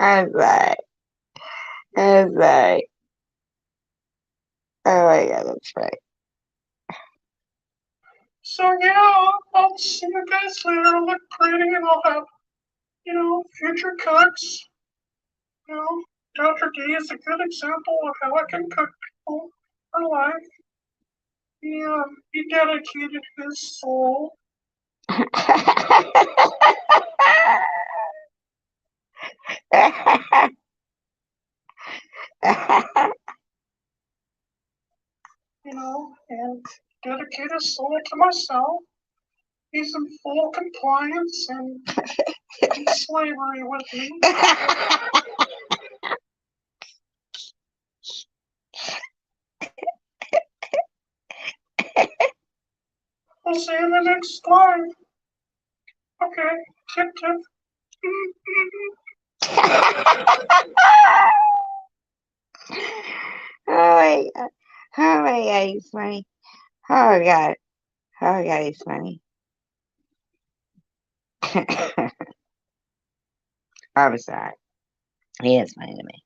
I'm sorry. I'm sorry. Oh my god, that's right. So yeah, I'll see you guys later. I'll look pretty and I'll have, future cooks. You know, Dr. D is a good example of how I can cook people for life. He dedicated his soul. And dedicate his soul to myself. He's in full compliance and slavery with me. We'll see you in the next live. Okay, tip tip. my god. Oh my god, he's funny. Oh god. Oh god, he's funny. I'm sorry. He is funny to me.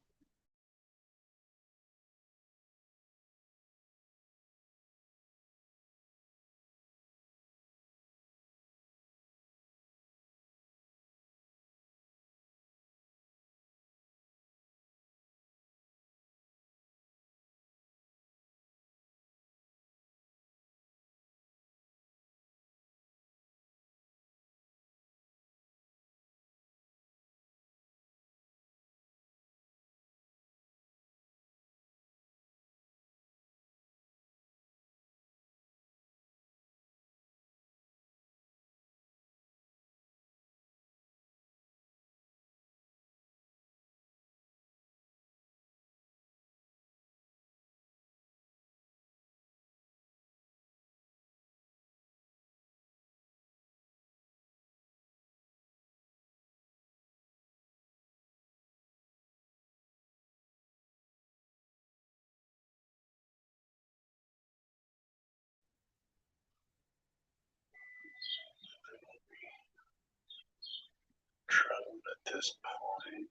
At this point,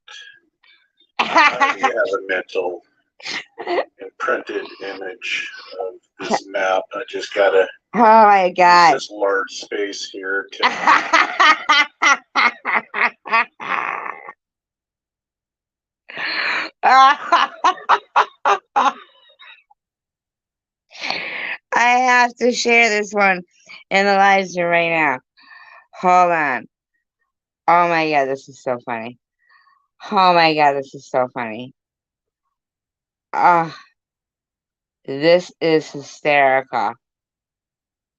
I have a mental imprinted image of this map. I just gotta Oh my use god. this large space here to I have to share this one in the live stream right now. Hold on. Oh my god, this is so funny. Oh my god, this is so funny. Ah, this is hysterical.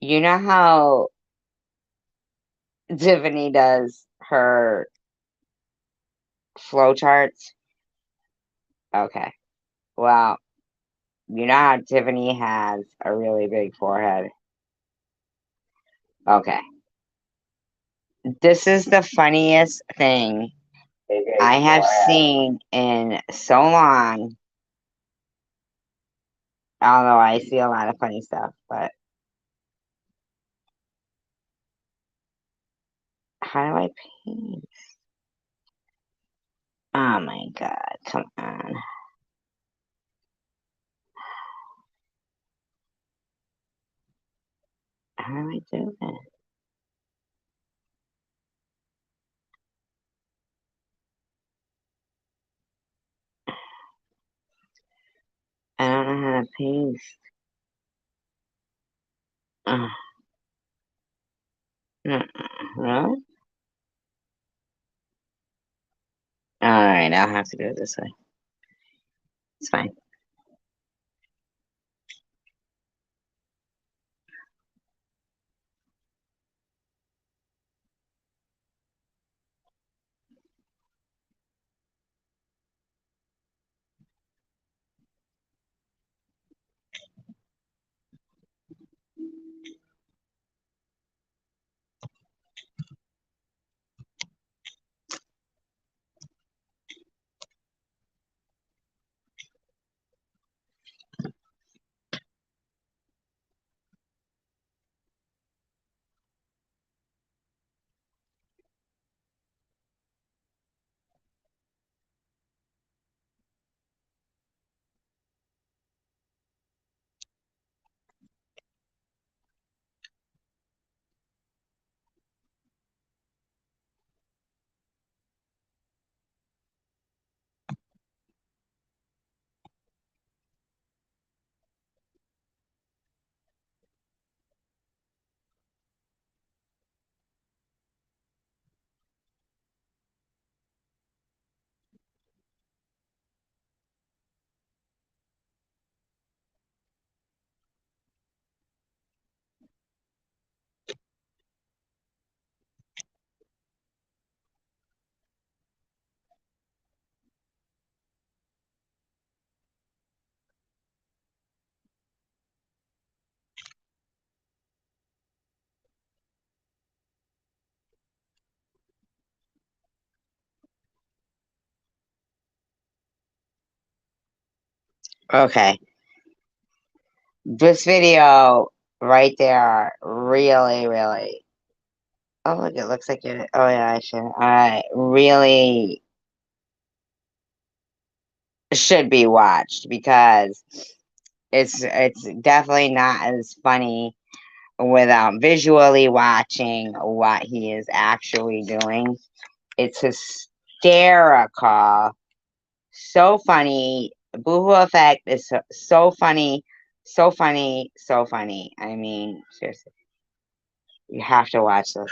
You know how Tiffany does her flowcharts? Okay. Well, you know how Tiffany has a really big forehead? Okay. This is the funniest thing I have seen in so long. Although I see a lot of funny stuff, but how do I paint? Oh my god, come on. How do I do that? I don't know how to paste. Uh, really? Alright, I'll have to do it this way. It's fine. Okay. This video right there really, really. Oh, look, it looks like it. Oh, yeah, I should. Really should be watched because it's definitely not as funny without visually watching what he is actually doing. It's hysterical. So funny. Boohoo Effect is so funny. So funny. So funny. I mean, seriously. You have to watch this.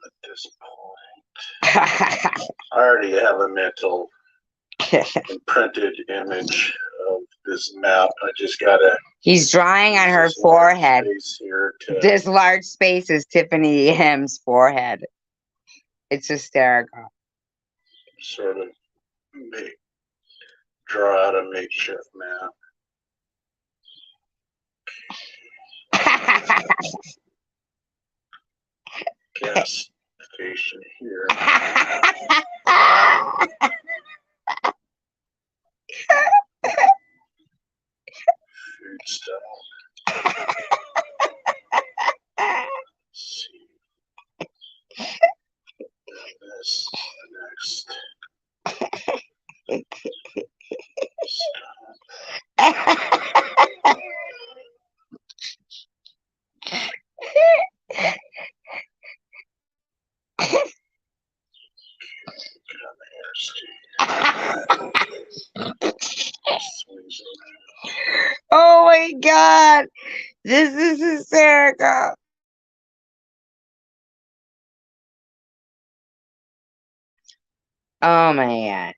At this point, I already have a mental imprinted image of this map. I just gotta. He's drawing on her forehead. This large space is Tiffany M's forehead. It's hysterical. Sort of draw out a makeshift map. Gas station here. Food stall. See. This next. Oh my god, this is hysterical. Oh my god.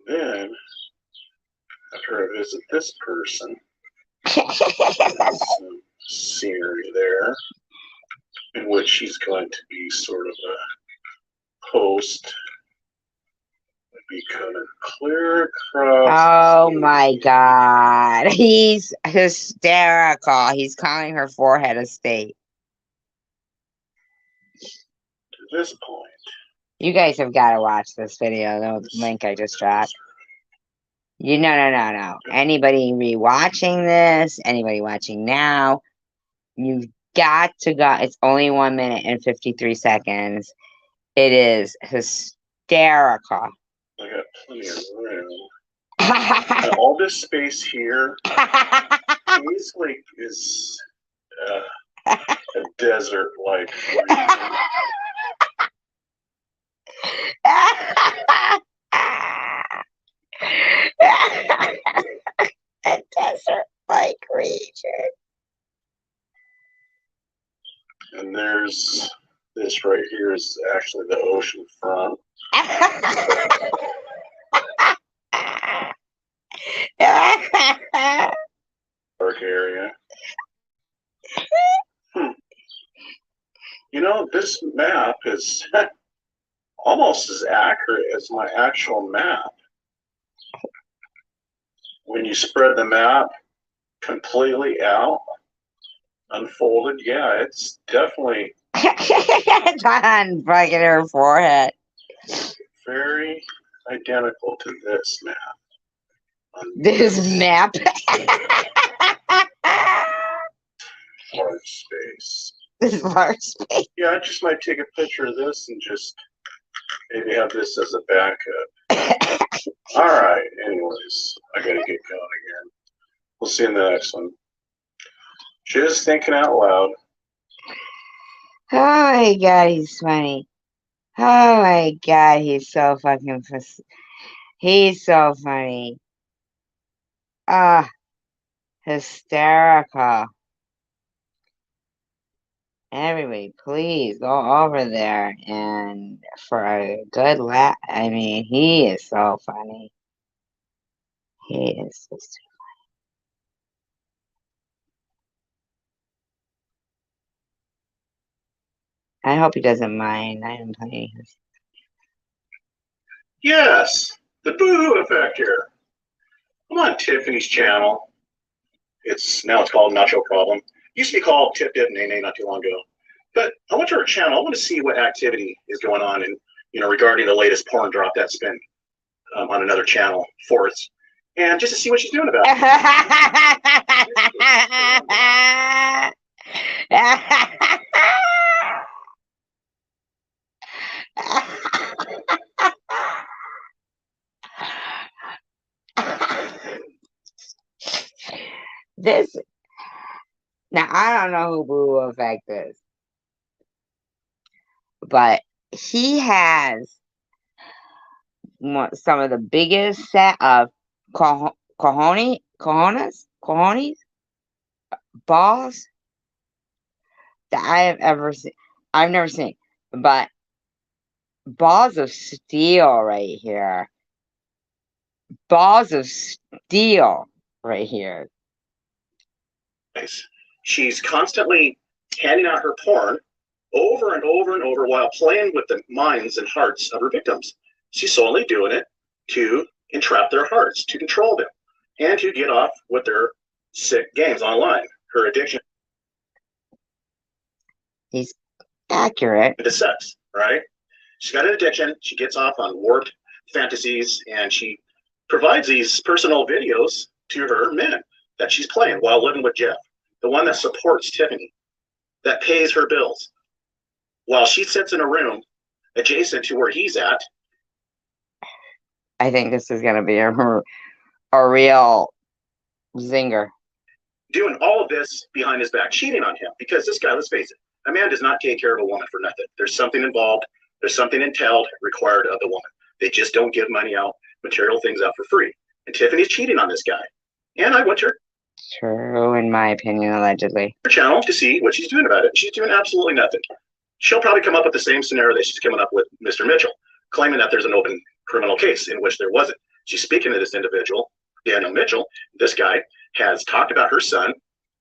Then, after I visit this person, some scenery there, in which she's going to be sort of a host, be kind of clear across. Oh my god, he's hysterical. He's calling her forehead a state. To this point. You guys have got to watch this video. The link I just dropped. No. Anybody rewatching this, anybody watching now, you've got to go. It's only 1 minute and 53 seconds. It is hysterical. I got plenty of room. And all this space here basically is a desert-like region. A desert-like region. And there's this right here is actually the ocean front. Park area. You know, this map is almost as accurate as my actual map. When you spread the map completely out, unfolded, yeah, it's definitely on fucking her forehead. very identical to this map. This map. Large space. This large space. Yeah, I just might take a picture of this and just maybe have this as a backup. All right. Anyways, I gotta get going again. We'll see you in the next one. Just thinking out loud. Oh my god, he's funny. Oh my god, he's so fucking. He's so funny. Hysterical. Everybody, please go over there and for a good laugh. I mean, he is so funny. He is just. I hope he doesn't mind. I am playing his. Yes, the Boohoo Effect here. I'm on Tiffany's channel. It's called Nacho Problem. Used to be called Tip Dip Nay Nay not too long ago. But I went to her channel. I want to see what activity is going on, and regarding the latest porn drop that's been on another channel for us, and just to see what she's doing about This now I don't know who Boo Effect is, but he has some of the biggest set of cojones, balls that I have ever seen. I've never seen, but balls of steel right here. Balls of steel right here. She's constantly handing out her porn over and over and over while playing with the minds and hearts of her victims. She's solely doing it to entrap their hearts, to control them, and to get off with their sick games online. Her addiction He's accurate. to sex, right? She's got an addiction. She gets off on warped fantasies, and she provides these personal videos to her men that she's playing while living with Jeff, the one that supports Tiffany, that pays her bills, while she sits in a room adjacent to where he's at. I think this is going to be a real zinger. Doing all of this behind his back, cheating on him, because this guy, let's face it, a man does not take care of a woman for nothing. There's something involved. There's something entailed required of the woman. They just don't give money out, material things out for free. And Tiffany's cheating on this guy. And I went to True, in my opinion, allegedly. her channel to see what she's doing about it. She's doing absolutely nothing. She'll probably come up with the same scenario that she's coming up with Mr. Mitchell, claiming that there's an open criminal case in which there wasn't. She's speaking to this individual, Daniel Mitchell. This guy has talked about her son,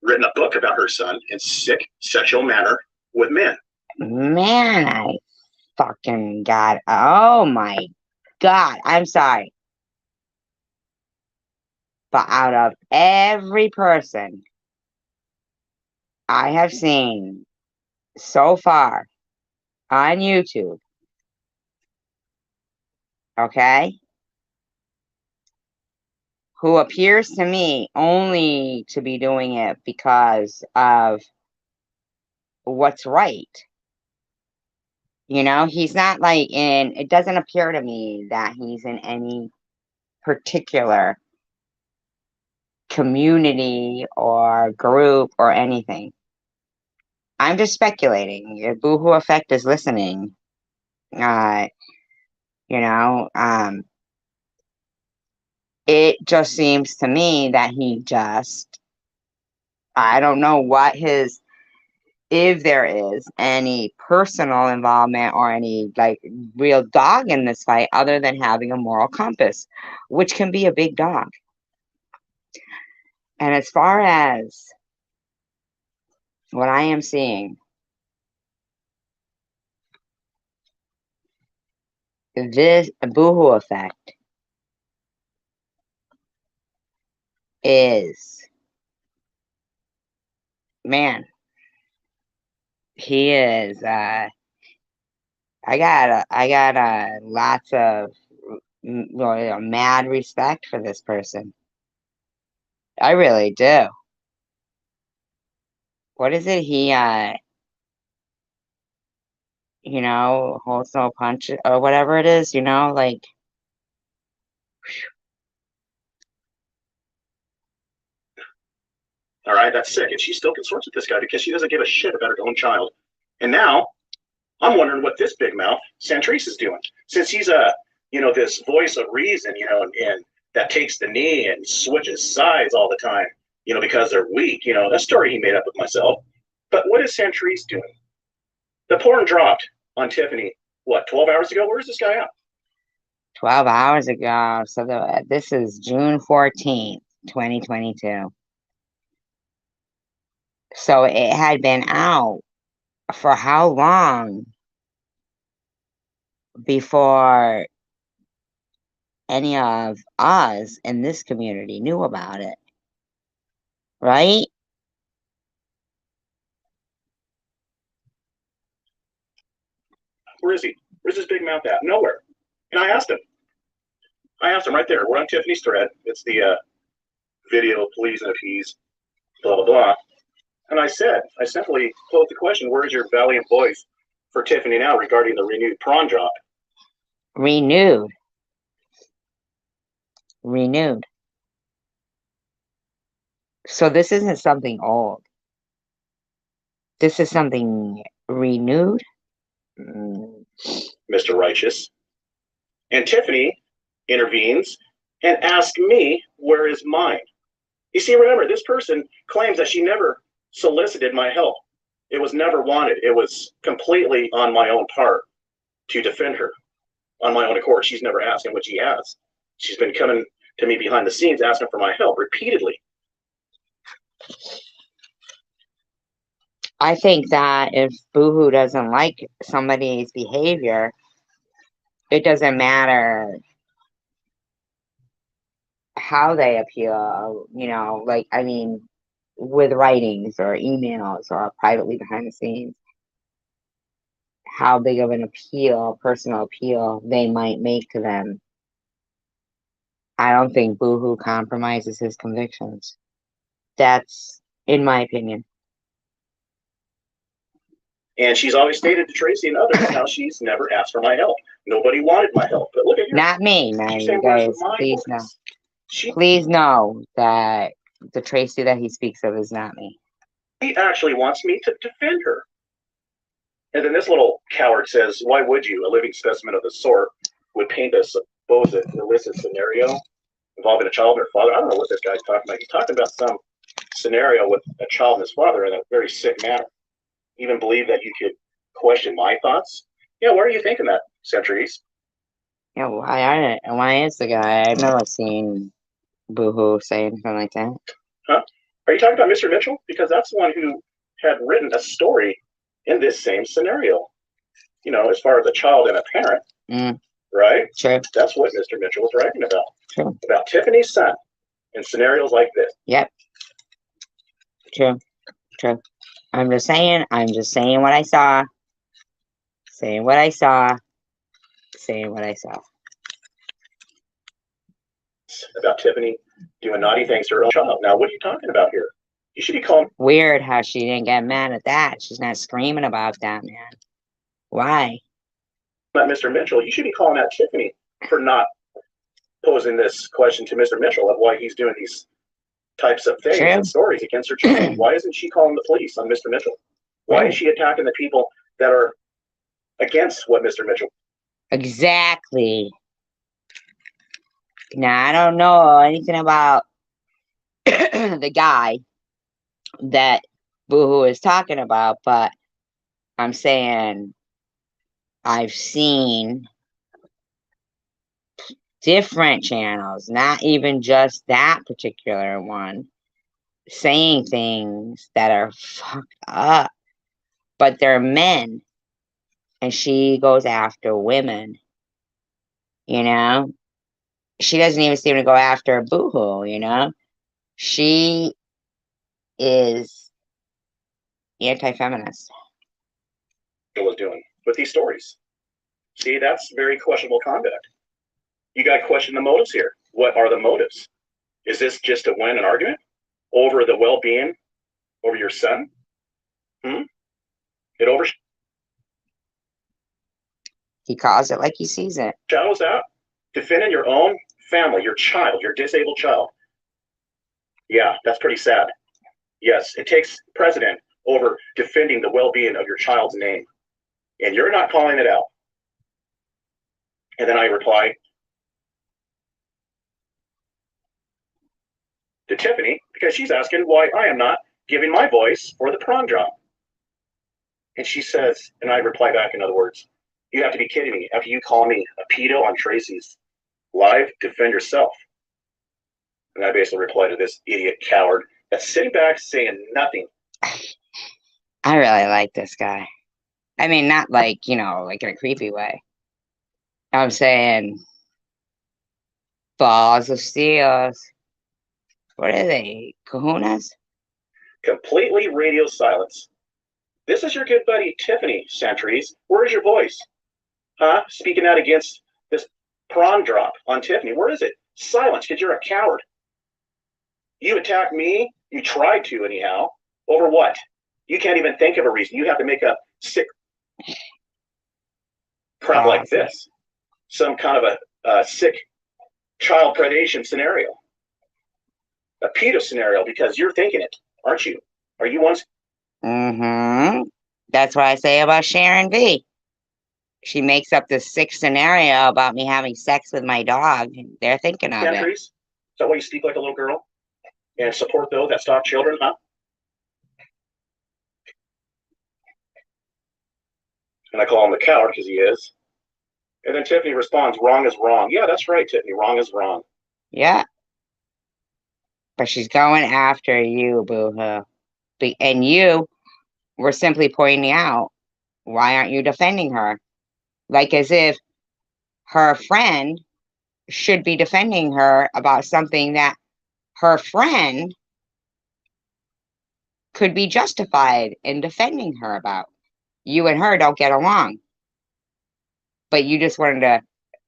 written a book about her son in sick sexual manner with men. Man, I fucking got. Oh my God. I'm sorry. But out of every person I have seen so far on YouTube, okay, who appears to me only to be doing it because of what's right. He's not like it doesn't appear to me that he's in any particular community or group or anything. I'm just speculating. If Boohoo Effect is listening, uh, it just seems to me that I don't know if there is any personal involvement or any like real dog in this fight other than having a moral compass, which can be a big dog. And as far as what I am seeing, this Boohoo Effect is, man, he is, I got lots of mad respect for this person. I really do. What is it? He, holds no punch or whatever it is, like. All right, that's sick. And she still consorts with this guy because she doesn't give a shit about her own child. And now I'm wondering what this big mouth Santrice is doing, since he's this voice of reason, and that takes the knee and switches sides all the time, because they're weak. That story he made up with myself. But what is Santrice doing? The porn dropped on Tiffany, what, 12 hours ago? Where's this guy at? 12 hours ago. So this is June 14th, 2022. So it had been out for how long before any of us in this community knew about it? Right? Where is he? Where's his big mouth at? Nowhere. And I asked him. Right there. We're on Tiffany's thread. It's the video, please and appease, blah, blah, blah. And I simply posed the question, where is your valiant voice for Tiffany now regarding the renewed prawn drop? Renewed. So this isn't something old. This is something renewed. Mr. Righteous. And Tiffany intervenes and asks me, where is mine? You see, remember, this person claims that she never solicited my help. It was never wanted. It was completely on my own part to defend her. On my own accord. She's never asked, and what she has. She's been coming to me behind the scenes asking for my help repeatedly. I think that if Boohoo doesn't like somebody's behavior, it doesn't matter how they appeal, like, I mean, with writings or emails or privately behind the scenes, how big of an appeal, personal appeal they might make to them. I don't think Boohoo compromises his convictions. That's in my opinion. And she's always stated to Tracy and others how she's never asked for my help. Nobody wanted my help. But look at her. Not me, man. You guys, please know. Please know that the Tracy that he speaks of is not me. He actually wants me to defend her. And then this little coward says, why would you? A living specimen of the sort would paint a supposed illicit scenario involving a child and her father. I don't know what this guy's talking about. He's talking about some scenario with a child and his father in a very sick manner. Even believe that you could question my thoughts? Yeah, why are you thinking that, Centuries? Yeah, why is the guy? I've never seen Boohoo say anything like that. Huh? Are you talking about Mr. Mitchell? Because that's the one who had written a story in this same scenario. As far as a child and a parent. Right? Sure. That's what Mr. Mitchell was writing about. Sure. About Tiffany's son in scenarios like this. Yep. True. I'm just saying what I saw. Saying what I saw. About Tiffany doing naughty things to her own child. Now, what are you talking about here? You should be calling. Weird how she didn't get mad at that. She's not screaming about that, man. Why? Not Mr. Mitchell. You should be calling out Tiffany for not posing this question to Mr. Mitchell of why he's doing these types of things and stories against her child. Why isn't she calling the police on Mr. Mitchell? Why is she attacking the people that are against what Mr. Mitchell? Exactly. Now, I don't know anything about the guy that Boohoo is talking about, but I'm saying I've seen different channels, not even just that particular one, saying things that are fucked up, but they're men, and she goes after women, She doesn't even seem to go after Boohoo, She is anti-feminist. Was doing with these stories. See, that's very questionable conduct. You got to question the motives here. What are the motives? Is this just to win an argument over the well-being over your son? He calls it like he sees it. Shadows out. Defending your own family, your child, your disabled child. Yeah, that's pretty sad. Yes, it takes precedent over defending the well-being of your child's name. And you're not calling it out. And then I reply to Tiffany because she's asking why I am not giving my voice for the prawn drop. And she says, and I reply back in other words, you have to be kidding me. After you call me a pedo on Tracy's live, defend yourself. And I basically reply to this idiot coward that's sitting back saying nothing. I really like this guy. I mean, not like, like in a creepy way. I'm saying balls of steel. What are they? Kahunas? Completely radio silence. This is your good buddy, Tiffany Centuries. Where's your voice? Huh? Speaking out against this prawn drop on Tiffany. Where is it? Silence, because you're a coward. You attacked me. You tried to, anyhow. Over what? You can't even think of a reason. You have to make up sick crap like this. Some kind of a sick child predation scenario. A PETA scenario, because you're thinking it, aren't you? Are you once? Mm-hmm. That's what I say about Sharon V. She makes up this sick scenario about me having sex with my dog. They're thinking of it. Is that why you speak like a little girl? And support those that stalk children, huh? And I call him the coward because he is. And then Tiffany responds, wrong is wrong. Yeah, that's right, Tiffany. Wrong is wrong. Yeah. But she's going after you, boo-hoo. And you were simply pointing out, why aren't you defending her? Like as if her friend should be defending her about something that her friend could be justified in defending her about. You and her don't get along. But you just wanted to,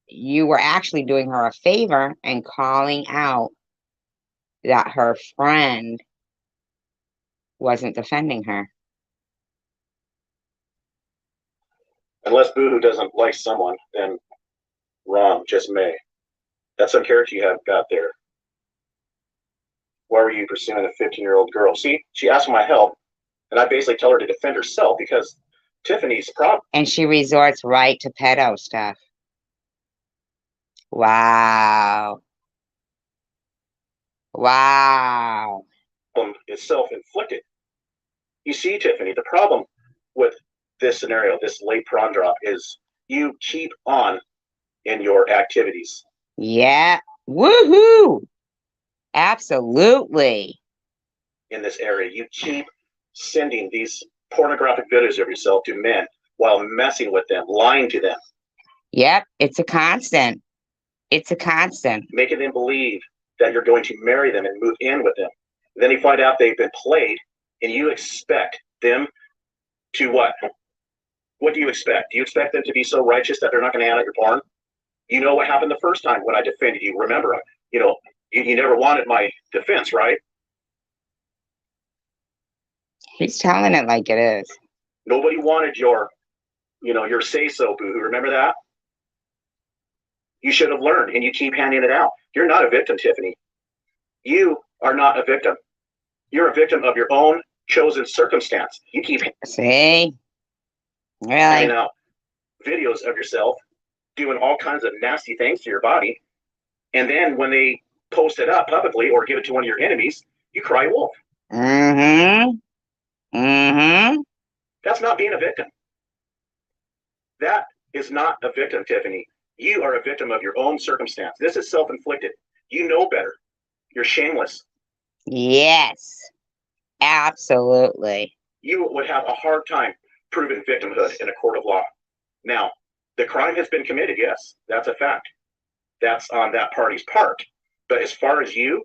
you were actually doing her a favor and calling out that her friend wasn't defending her. Unless Boohoo doesn't like someone, then wrong, just may. That's some character you have got there. Why were you pursuing a 15-year-old girl? See, she asked for my help, and I basically tell her to defend herself because Tiffany's problem. And she resorts right to pedo stuff. Wow. Wow. Is self-inflicted. You see, Tiffany, the problem with this scenario, this late prawn drop, is you keep on in your activities. Yeah. Woohoo! Absolutely. In this area, you keep sending these pornographic videos of yourself to men while messing with them, lying to them. Yep, it's a constant. It's a constant. Making them believe that you're going to marry them and move in with them. And then you find out they've been played, and you expect them to what? What do you expect? Do you expect them to be so righteous that they're not going to out your porn? You know what happened the first time when I defended you. Remember, you never wanted my defense, right? He's telling it like it is. Nobody wanted your say-so, Boo. Remember that? You should have learned, and you keep handing it out. You're not a victim, Tiffany. You are not a victim. You're a victim of your own chosen circumstance. You keep See? Really? handing out videos of yourself doing all kinds of nasty things to your body, and then when they post it up publicly or give it to one of your enemies, you cry wolf. Mm-hmm. Mm-hmm. That's not being a victim. That is not a victim, Tiffany. You are a victim of your own circumstance. This is self-inflicted. You know better. You're shameless. Yes. Absolutely. You would have a hard time proving victimhood in a court of law. Now, the crime has been committed, yes, that's a fact. That's on that party's part. But as far as you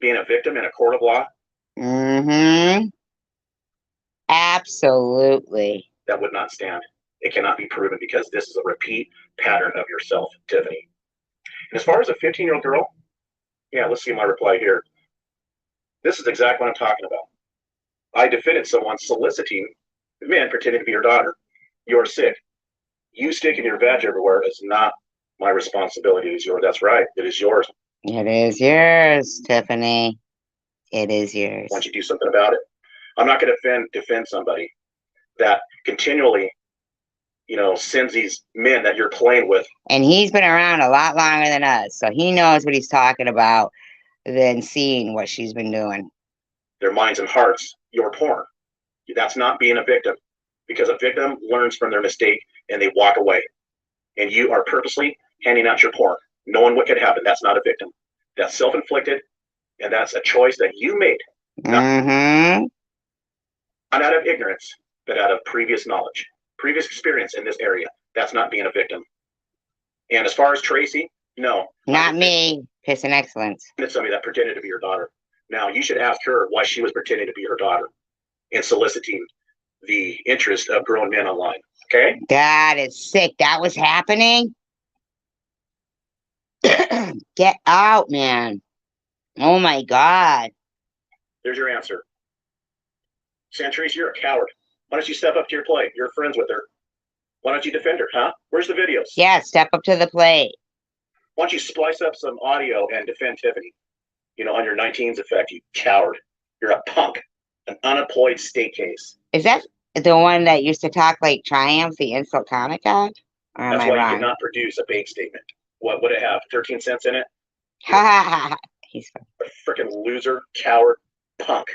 being a victim in a court of law, mm-hmm. Absolutely. That would not stand. It cannot be proven because this is a repeat pattern of yourself, Tiffany. And as far as a 15-year-old girl, yeah, let's see my reply here. This is exactly what I'm talking about. I defended someone soliciting men pretending to be your daughter. You're sick. You sticking your vag everywhere is not my responsibility. It is yours. That's right. It is yours. It is yours, Tiffany. It is yours. Why don't you do something about it? I'm not going to defend somebody that continually, sends these men that you're playing with. And he's been around a lot longer than us, so he knows what he's talking about than seeing what she's been doing. Their minds and hearts, your porn. That's not being a victim, because a victim learns from their mistake and they walk away. And you are purposely handing out your porn, knowing what could happen. That's not a victim. That's self-inflicted, and that's a choice that you made. Mm-hmm. Not out of ignorance, but out of previous knowledge, previous experience in this area. That's not being a victim. And as far as Tracy, no. Not me. Piss and excellence. It's somebody that pretended to be your daughter. Now, you should ask her why she was pretending to be her daughter and soliciting the interest of grown men online. Okay? That is sick. That was happening? Get out, man. Oh my God. There's your answer. Santrice, you're a coward. Why don't you step up to your plate? You're friends with her. Why don't you defend her, huh? Where's the videos? Yeah, step up to the plate. Why don't you splice up some audio and defend Tiffany? On your 19s effect, you coward. You're a punk. An unemployed state case. Is that the one that used to talk like Triumph, the insult comic god? Or am That's I why wrong? you did not produce a bank statement. What would it have? 13 cents in it? Ha ha ha ha. He's fun. A freaking loser, coward, punk,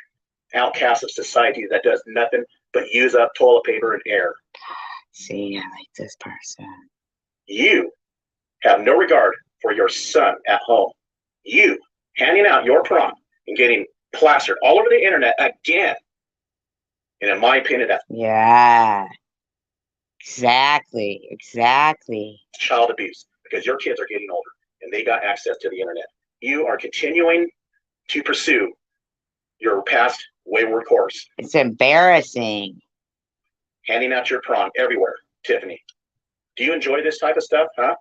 outcast of society that does nothing but use up toilet paper and air. See, I like this person. You have no regard for your son at home. You handing out your prom and getting plastered all over the internet again. And in my opinion, that's Yeah. Exactly. child abuse because your kids are getting older and they got access to the internet. You are continuing to pursue your past wayward course. It's embarrassing. Handing out your prom everywhere, Tiffany. Do you enjoy this type of stuff, huh?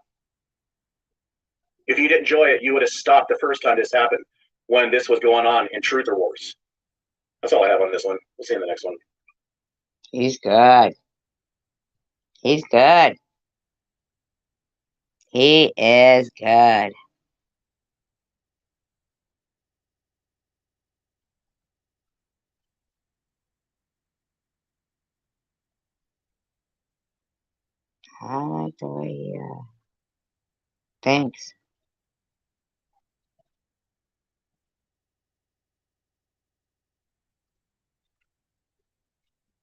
If you didn't enjoy it, you would have stopped the first time this happened when this was going on in Truther Wars. That's all I have on this one. We'll see you in the next one. He's good. He's good. He is good. I like the way he thinks.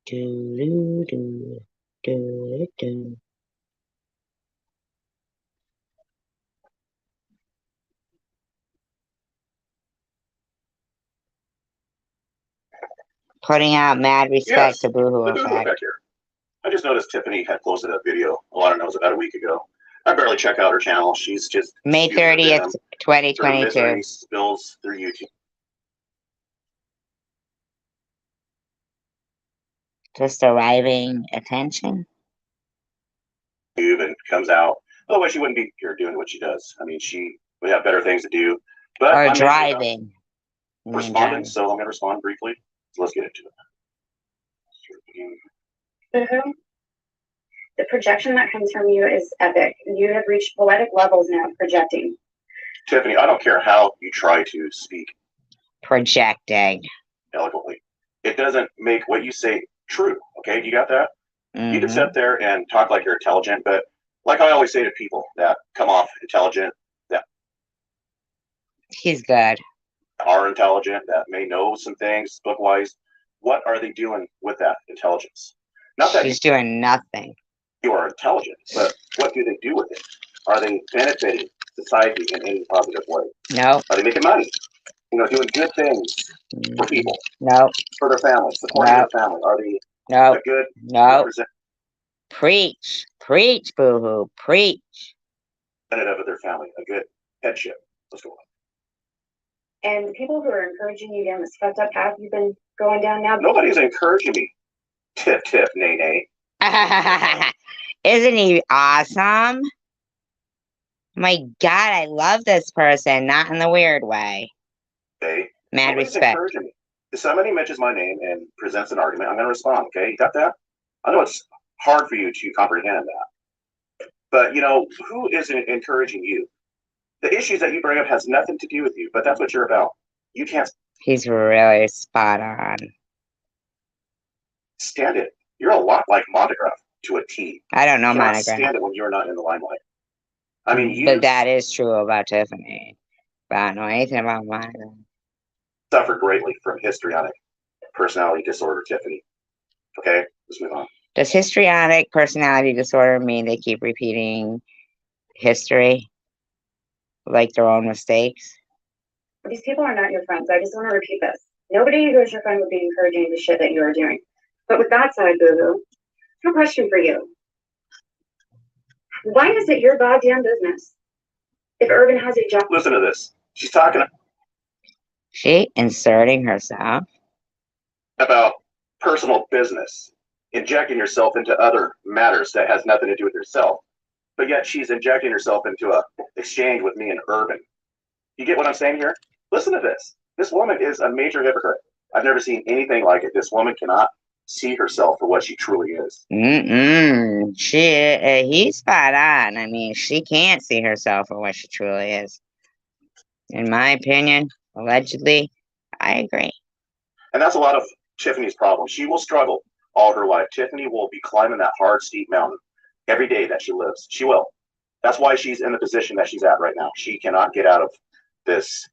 Do do do do. Putting out mad respect Yes, to Boohoo the Boohoo Effect. Effect here. I just noticed Tiffany had posted a video, I don't know, it was about a week ago. I barely check out her channel. She's just May spewing her 30th, venom, her 2022. misery spills through YouTube. Just arriving attention. And comes out. Otherwise, she wouldn't be here doing what she does. I mean, she would have better things to do. But Or I'm driving. responding, so I'm going to respond briefly. So let's get into it. Mm-hmm. The projection that comes from you is epic. You have reached poetic levels now of projecting. Tiffany, I don't care how you try to speak Projecting. eloquently. It doesn't make what you say true. Okay, you got that? You can Mhm. sit there and talk like you're intelligent, but like I always say to people that come off intelligent, that He's good. are intelligent, that may know some things book-wise, what are they doing with that intelligence? Not that She's doing nothing. you are intelligent, but what do they do with it? Are they benefiting society in any positive way? No. Are they making money? Doing good things for people, No. for their family, supporting No. their family? Are they No. a good No. Preach. Preach, Boohoo. Preach. representative of their family? A good headship? Let's go on. And the people who are encouraging you down this fucked up path you've been going down now. Nobody's encouraging me. Tip, tip, nay, nay. Isn't he awesome? My God, I love this person. Not in the weird way. Okay. Mad Nobody's respect. encouraging me. If somebody mentions my name and presents an argument, I'm going to respond. Okay, you got that? I know it's hard for you to comprehend that, but who isn't encouraging you? The issues that you bring up has nothing to do with you, but that's what you're about. You can't He's really spot on. stand it. You're a lot like Monograph to a T. I don't know You cannot Monogram. stand it when you're not in the limelight. I mean, you But that is true about Tiffany. But I don't know anything about Monogram. suffer greatly from histrionic personality disorder, Tiffany. Okay, let's move on. Does histrionic personality disorder mean they keep repeating history? Like their own mistakes? These people are not your friends. I just want to repeat this. Nobody who is your friend would be encouraging the shit that you are doing. But with that said, Boo-Boo, I have a question for you. Why is it your goddamn business if Urban has a job? Listen to this. She's talking She inserting herself? about personal business. injecting herself into other matters that has nothing to do with herself. But yet she's injecting herself into a exchange with me and Urban. You get what I'm saying here? Listen to this. This woman is a major hypocrite. I've never seen anything like it. This woman cannot see herself for what she truly is. He's spot on. I mean, she can't see herself for what she truly is. In my opinion, allegedly, I agree. And that's a lot of Tiffany's problem. She will struggle all her life. Tiffany will be climbing that hard, steep mountain every day that she lives. She will. That's why she's in the position that she's at right now. She cannot get out of this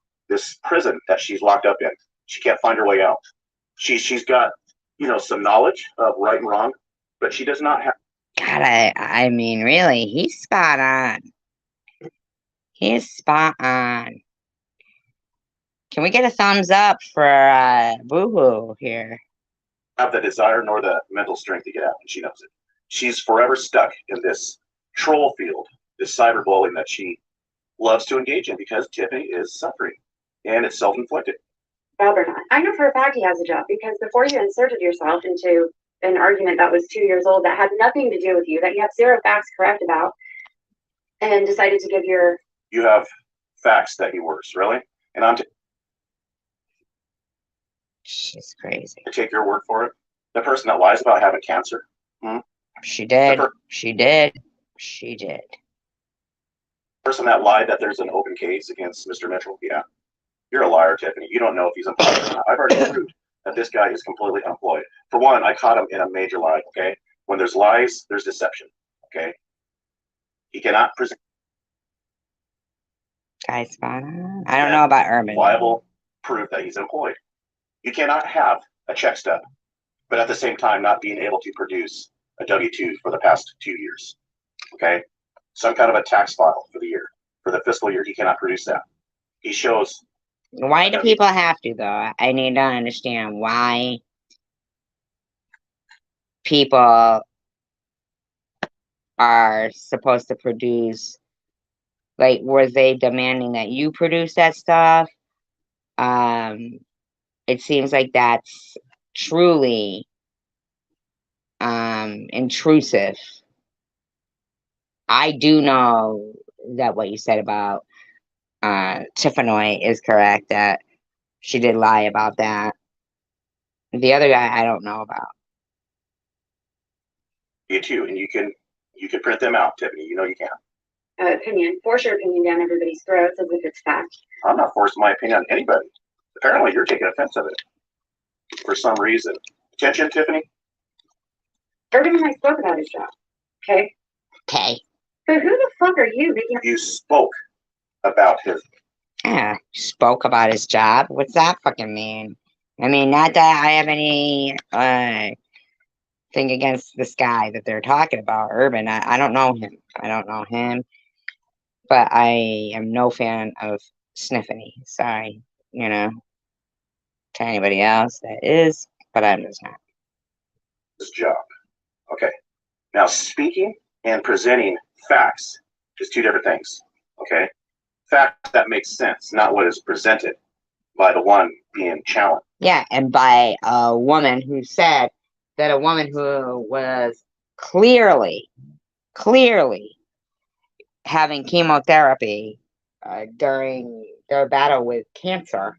prison that she's locked up in. She can't find her way out. She's got, some knowledge of right and wrong, but she does not have. God, I mean, really, he's spot on. He's spot on. Can we get a thumbs up for Boo-Hoo here? Have the desire nor the mental strength to get out, and she knows it. She's forever stuck in this troll field, this cyberbullying that she loves to engage in because Tiffany is suffering, and it's self-inflicted. Job or not. I know for a fact he has a job because before you inserted yourself into an argument that was 2 years old that had nothing to do with you, that you have zero facts correct about, and decided to give your... You have facts that he works, really? And I'm She's crazy. to take your word for it? The person that lies about having cancer? She did. She did. She did. The person that lied that there's an open case against Mr. Mitchell? Yeah. You're a liar, Tiffany. You don't know if he's employed or not. I've already proved that this guy is completely unemployed. For one, I caught him in a major lie, okay? When there's lies, there's deception, okay? He cannot present Guy spot on. I don't know about Urban. reliable proof that he's employed. You cannot have a check stub, but at the same time not being able to produce a W-2 for the past 2 years, okay? Some kind of a tax file for the year. For the fiscal year, he cannot produce that. He shows... Why do people have to, though? I need to understand why people are supposed to produce. Like, were they demanding that you produce that stuff? It seems like that's truly intrusive. I do know that what you said about Tiffany is correct, that she did lie about that. The other guy I don't know about. You too, and you can print them out, Tiffany. You know you can. Opinion. Force your opinion down everybody's throats as if it's fact. I'm not forcing my opinion on anybody. Apparently, you're taking offense of it for some reason. Attention, Tiffany. Urban and I spoke about his job. Okay. Okay. But who the fuck are you? You spoke about his. Yeah, spoke about his job. What's that fucking mean? I mean, not that I have any thing against this guy that they're talking about, Urban. I don't know him. I don't know him. But I am no fan of Sniffany. Sorry, to anybody else that is, but I'm just not. His job. Okay. Now, speaking and presenting facts is two different things. Okay. Fact that makes sense, not what is presented by the one being challenged. Yeah, and by a woman who said that a woman who was clearly having chemotherapy during their battle with cancer,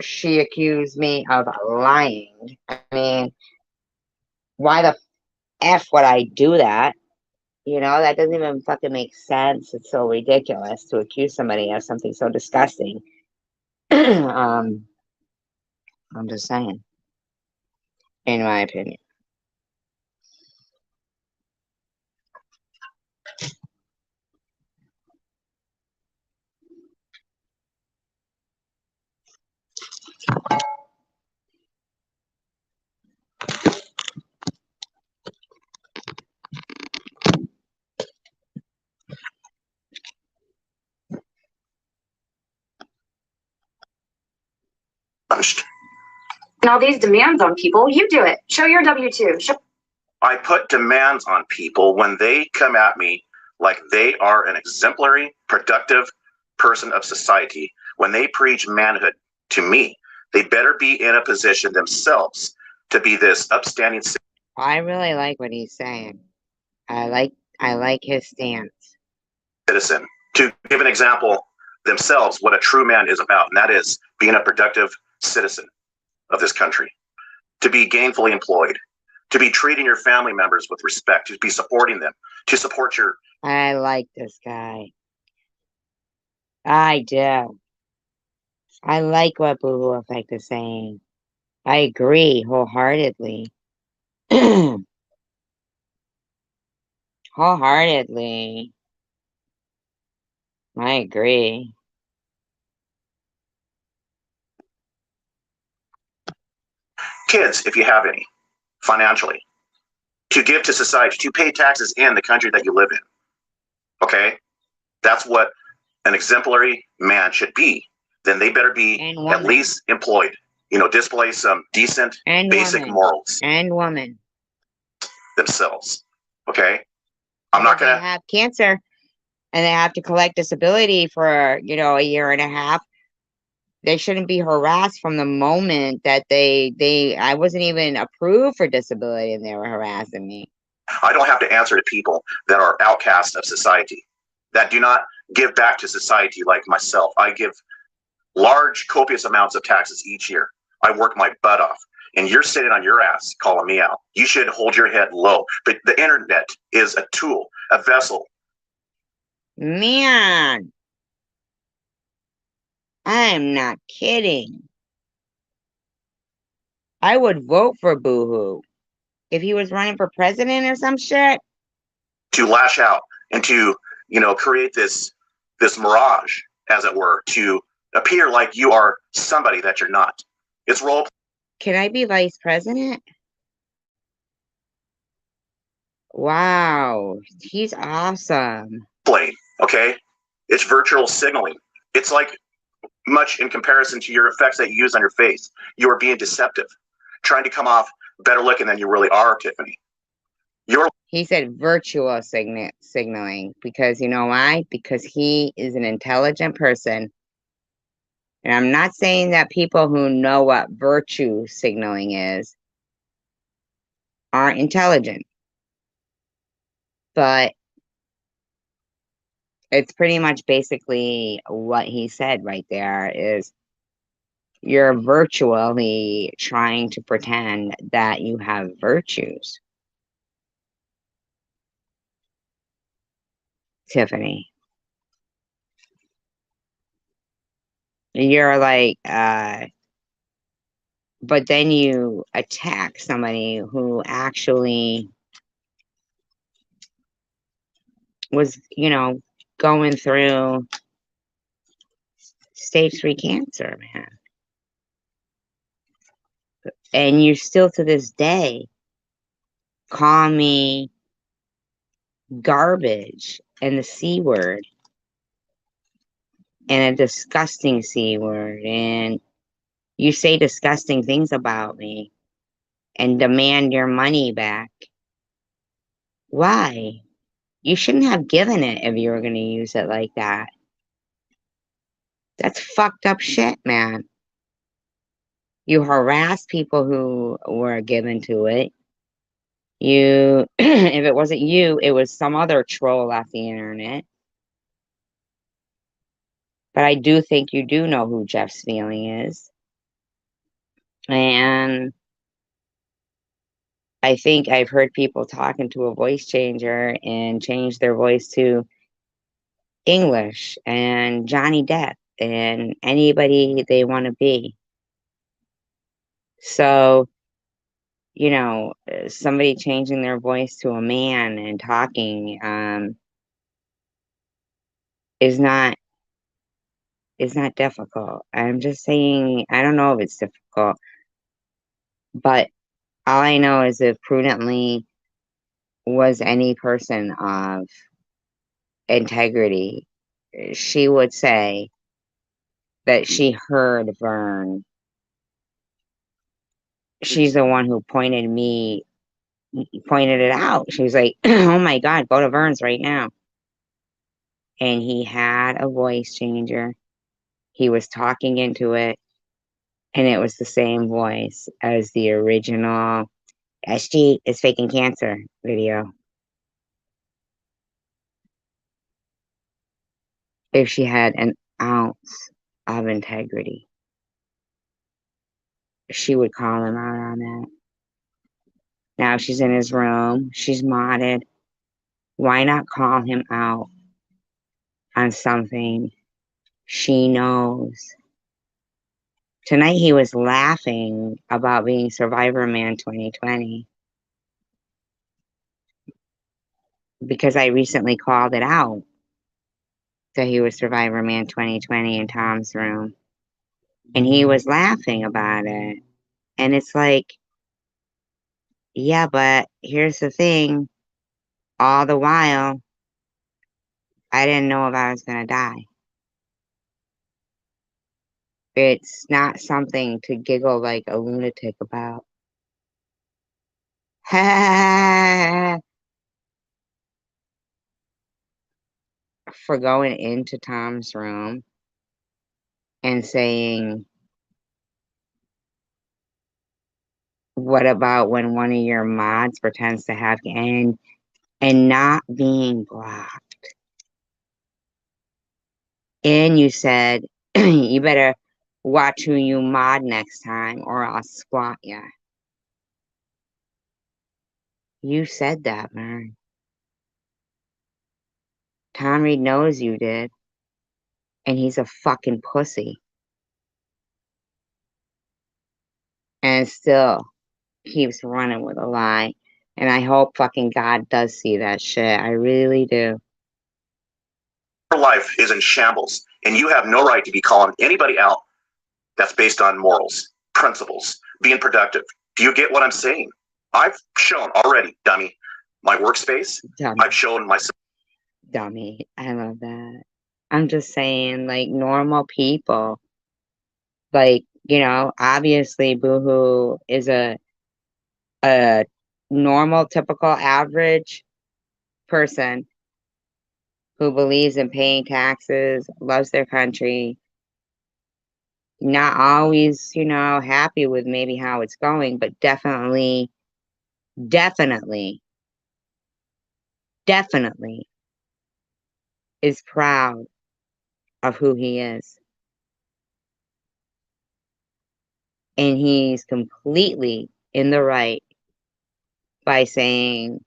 she accused me of lying. I mean, why the F would I do that? That doesn't even fucking make sense. It's so ridiculous to accuse somebody of something so disgusting. I'm just saying, in my opinion. And all these demands on people, you do it. Show your W-2. I put demands on people when they come at me like they are an exemplary, productive person of society. When they preach manhood to me, they better be in a position themselves to be this upstanding I really like what he's saying. I like his stance. citizen, to give an example themselves what a true man is about, and that is being a productive citizen of this country, to be gainfully employed, to be treating your family members with respect, to be supporting them, to support your. I like this guy. I do. I like what Boo Hoo Effect is saying. I agree wholeheartedly. Wholeheartedly. I agree. Kids, if you have any, financially, to give to society, to pay taxes in the country that you live in. Okay? That's what an exemplary man should be. Then they better be at least employed, display some decent basic morals and woman themselves. Okay? I'm not going to have cancer and they have to collect disability for, a year and a half. They shouldn't be harassed from the moment that I wasn't even approved for disability and they were harassing me. I don't have to answer to people that are outcasts of society, that do not give back to society like myself. I give large, copious amounts of taxes each year. I work my butt off. And you're sitting on your ass calling me out. You should hold your head low. But the internet is a tool, a vessel. Man, I'm not kidding. I would vote for Boo Hoo if he was running for president or some shit. To lash out and to, create this mirage, as it were, to appear like you are somebody that you're not. It's role. Can I be vice president? Wow, he's awesome. Play, okay? It's virtual signaling. It's like much in comparison to your effects that you use on your face. You are being deceptive, trying to come off better looking than you really are, Tiffany. He said virtual signaling because you know why? Because he is an intelligent person. And I'm not saying that people who know what virtue signaling is aren't intelligent. But it's pretty much basically what he said right there is you're virtually trying to pretend that you have virtues. Tiffany. You're like, but then you attack somebody who actually was, going through stage 3 cancer, man. And you still to this day call me garbage and the C word and a disgusting C word. And you say disgusting things about me and demand your money back. Why? You shouldn't have given it if you were going to use it like that. That's fucked up shit, man. You harass people who were given to it. You, if it wasn't you, it was some other troll off the internet. But I do think you do know who Jeff's feeling is. And I think I've heard people talking to a voice changer and change their voice to English and Johnny Depp and anybody they want to be. So, somebody changing their voice to a man and talking is not difficult. I'm just saying, I don't know if it's difficult, but all I know is if prudently was any person of integrity, she would say that she heard Vern. She's the one who pointed it out. She was like, oh my God, go to Vern's right now. And he had a voice changer. He was talking into it. And it was the same voice as the original SG is faking cancer video. If she had an ounce of integrity, she would call him out on that. Now she's in his room, she's modded. Why not call him out on something she knows? Tonight he was laughing about being Survivor Man 2020 because I recently called it out that he was Survivor Man 2020 in Tom's room. And he was laughing about it. And it's like, yeah, but here's the thing. All the while, I didn't know if I was going to die. It's not something to giggle like a lunatic about. For going into Tom's room and saying, what about when one of your mods pretends to have and not being blocked? And you said, you better watch who you mod next time or I'll squat ya. You said that, man. Tom Reed knows you did. And he's a fucking pussy. And still keeps running with a lie. And I hope fucking God does see that shit. I really do. Your life is in shambles, and you have no right to be calling anybody out that's based on morals, principles, being productive. Do you get what I'm saying? I've shown already, dummy, my workspace. Dummy. I've shown my... Dummy. I love that. I'm just saying, like, normal people. Like, you know, obviously Boohoo is a normal, typical, average person who believes in paying taxes, loves their country, not always, you know, happy with maybe how it's going, but definitely is proud of who he is. And he's completely in the right by saying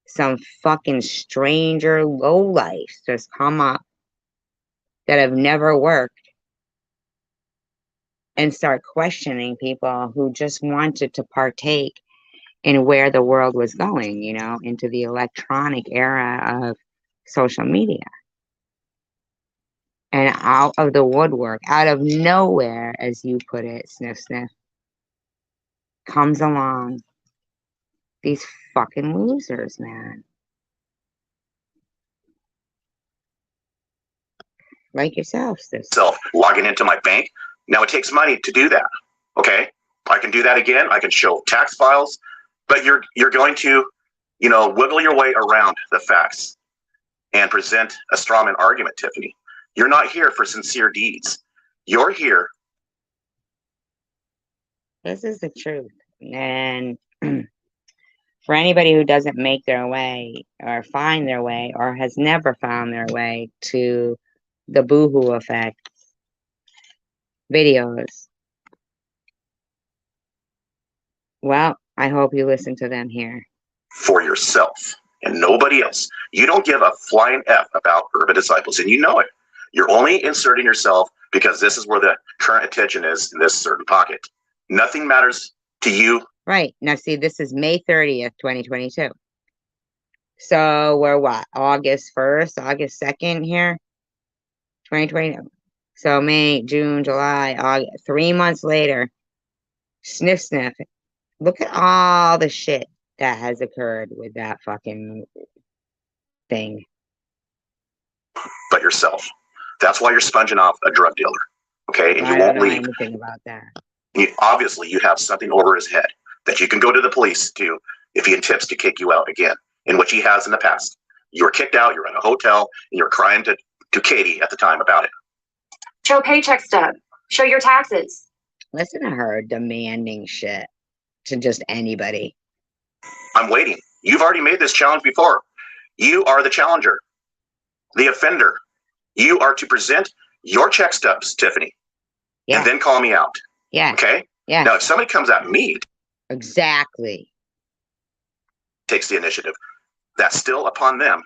some fucking stranger lowlifes just come up that have never worked and start questioning people who just wanted to partake in where the world was going, you know, into the electronic era of social media. And out of the woodwork, out of nowhere, as you put it, sniff, sniff, comes along these fucking losers, man. Like yourself, sis. Logging into my bank. Now it takes money to do that. Okay, I can do that again. I can show tax files, but you're going to, you know, wiggle your way around the facts and present a strawman argument, Tiffany. You're not here for sincere deeds. You're here. This is the truth. And for anybody who doesn't make their way or find their way or has never found their way to the Boohoo Effect videos, well, I hope you listen to them here. For yourself and nobody else. You don't give a flying F about Urban Disciples, and you know it. You're only inserting yourself because this is where the current attention is in this certain pocket. Nothing matters to you. Right. Now, see, this is May 30th, 2022. So we're what? August 1st, August 2nd here? 2022. So May, June, July, August. 3 months later, sniff, sniff. Look at all the shit that has occurred with that fucking thing. But yourself. That's why you're sponging off a drug dealer. Okay? And you won't leave. Anything about that. Obviously, you have something over his head that you can go to the police to if he intends to kick you out again, in which he has in the past. You were kicked out, you're in a hotel, and you're crying to Katie at the time about it. Show paycheck stub. Show your taxes. Listen to her demanding shit to just anybody. I'm waiting. You've already made this challenge before. You are the challenger, the offender. You are to present your check stubs, Tiffany, Yeah. and then call me out. Yeah. Okay? Yeah. Now, if somebody comes at me, Exactly. takes the initiative, that's still upon them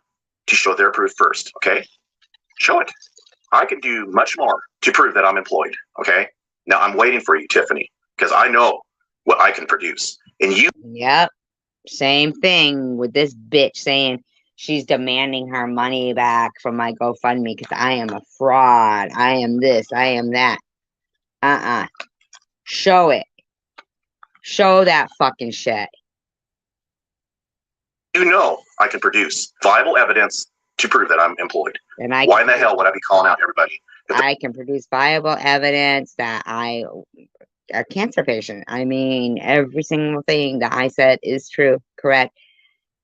to show their proof first. Okay? Show it. I can do much more to prove that I'm employed. Okay? Now, I'm waiting for you, Tiffany, because I know what I can produce. And you. Yep. Same thing with this bitch saying she's demanding her money back from my GoFundMe because I am a fraud. I am this. I am that. Show it. Show that fucking shit. You know I can produce viable evidence to prove that I'm employed. And I Why in the hell would I be calling out everybody? I can produce viable evidence that I a cancer patient. I mean, every single thing that I said is true, correct.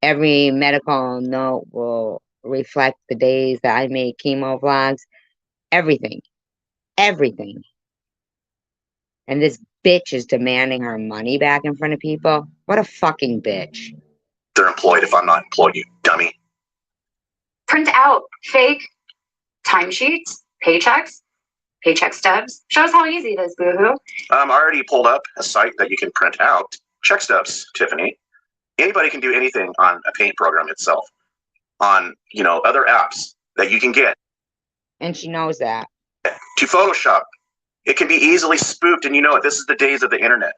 Every medical note will reflect the days that I made chemo vlogs. Everything. Everything. And this bitch is demanding her money back in front of people. What a fucking bitch. They're employed if I'm not employed, you dummy. Print out fake timesheets, paycheck stubs. Shows how easy it is, boohoo. I already pulled up a site that you can print out check stubs, Tiffany. Anybody can do anything on a paint program itself, on other apps that you can get. And she knows that. To Photoshop, it can be easily spoofed, and you know it. This is the days of the internet.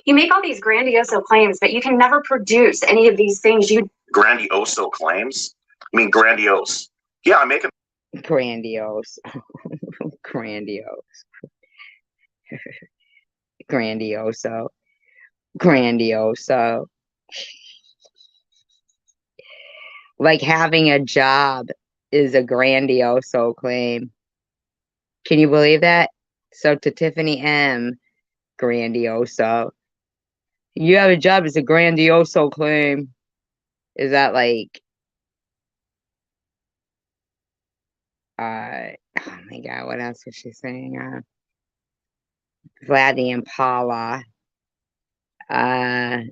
You make all these grandiose claims, but you can never produce any of these things. Grandioso claims? I mean grandiose. Yeah, I make them. Grandiose. Grandiose. Grandioso. Grandioso. Like having a job is a grandioso claim. Can you believe that? So to Tiffany M, grandioso. You have a job is a grandioso claim. Is that like oh my god, what else was she saying? Vlad the Impala. Oh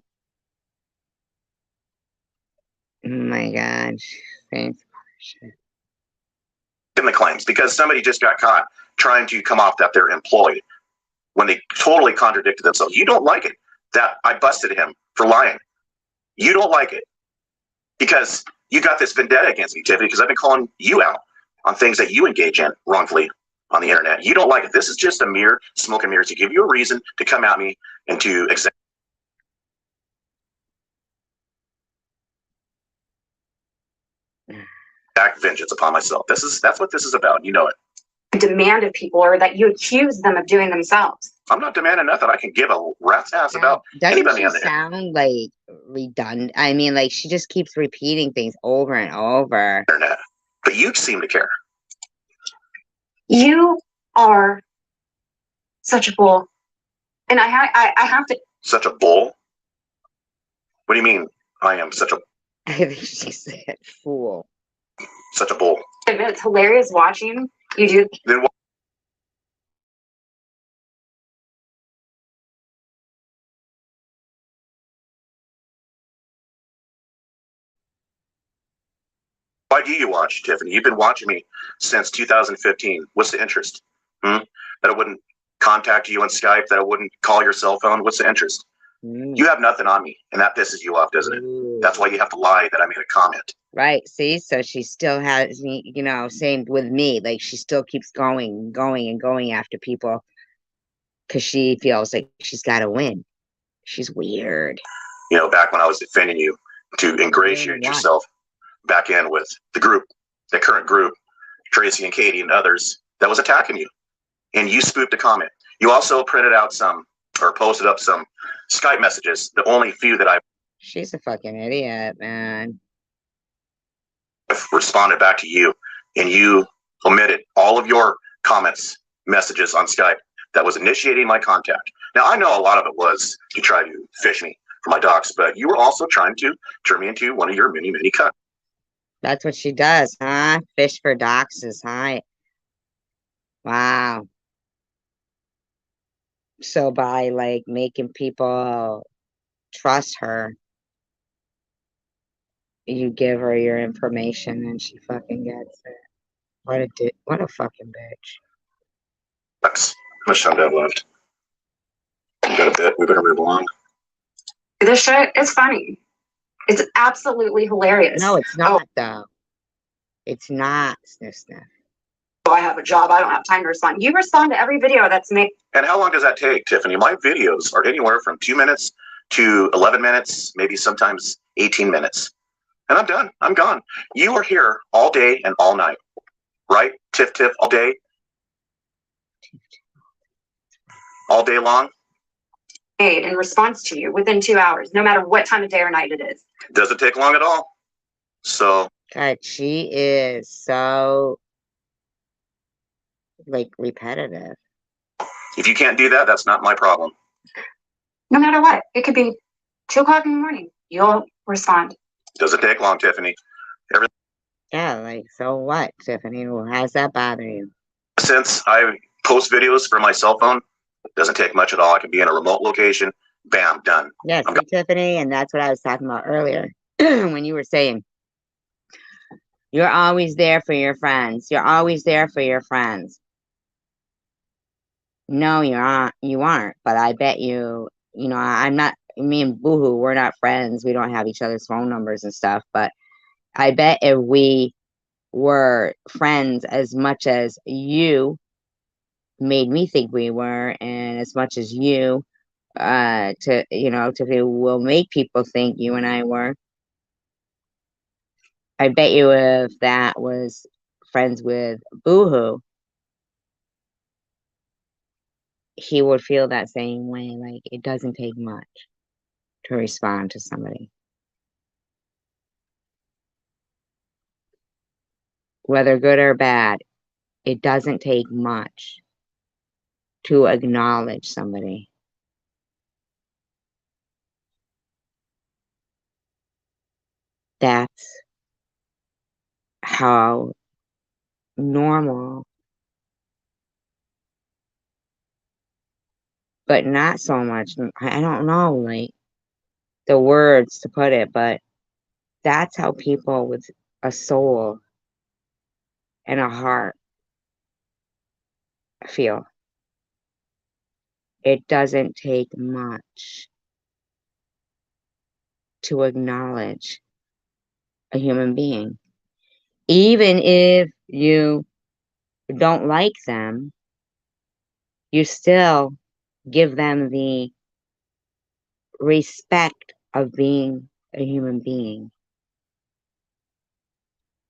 my god. Thanks. In the claims because somebody just got caught trying to come off that they're employed when they totally contradicted themselves. You don't like it that I busted him for lying. You don't like it because you got this vendetta against me, Tiffany, because I've been calling you out on things that you engage in wrongfully on the internet. You don't like it. This is just a mere smoke and mirrors to give you a reason to come at me and to exact vengeance upon myself. That's what this is about. You know it. Demand of people or that you accuse them of doing themselves. I'm not demanding nothing. I can give a rat's ass about anybody on there. Doesn't she sound like redundant? I mean, like she just keeps repeating things over and over. Internet. But you seem to care. You are such a bull. And I have to. Such a bull? What do you mean I am such a... I think she said fool. Such a bull. It's hilarious watching you do. Then what? Why do you watch, Tiffany? You've been watching me since 2015. What's the interest? That I wouldn't contact you on Skype, that I wouldn't call your cell phone? What's the interest? You have nothing on me, and that pisses you off, doesn't it? That's why you have to lie that I made a comment. Right. See, so she still has me, same with me. Like she still keeps going after people because she feels like she's got to win. She's weird. Back when I was defending you to ingratiate yourself back in with the group, the current group, Tracy and Katie and others that was attacking you, and you spoofed a comment. You also printed out some or posted up some Skype messages, the only few that I... She's a fucking idiot, man. Responded back to you, and you omitted all of your comments, messages on Skype that was initiating my contact. Now, I know a lot of it was to try to fish me for my docs, but you were also trying to turn me into one of your many, many cuts. That's what she does, huh? Fish for doxes, huh? Wow. So by like making people trust her, you give her your information and she fucking gets it. What a fucking bitch. That's how much time do I have left? We got a bit. We better move along. This shit is funny. It's absolutely hilarious. No, it's not though. It's not, Sniff Sniff. Oh, I have a job. I don't have time to respond. You respond to every video that's made. And how long does that take, Tiffany? My videos are anywhere from 2 minutes to 11 minutes, maybe sometimes 18 minutes. And I'm done. I'm gone. You are here all day and all night, right? Tiff, tiff, all day? All day long? Made in response to you within 2 hours, no matter what time of day or night it is. Doesn't take long at all. So. God, she is so like repetitive. If you can't do that, that's not my problem. No matter what. It could be 2 o'clock in the morning. You'll respond. Doesn't take long, Tiffany. Yeah, like, so what, Tiffany? How's that bother you? Since I post videos for my cell phone, it doesn't take much at all. I can be in a remote location. Bam, done. Yeah, see, Tiffany, and that's what I was talking about earlier when you were saying you're always there for your friends. You're always there for your friends. No, you aren't, but I bet you, I'm not, me and Boohoo, we're not friends. We don't have each other's phone numbers and stuff, but I bet if we were friends as much as you made me think we were, and as much as you, will make people think you and I were, I bet you if that was friends with Boohoo, he would feel that same way. Like, it doesn't take much to respond to somebody. Whether good or bad, it doesn't take much to acknowledge somebody. That's how normal, but not so much. I don't know, like, the words to put it, but that's how people with a soul and a heart feel. It doesn't take much to acknowledge a human being. Even if you don't like them, you still give them the respect of being a human being.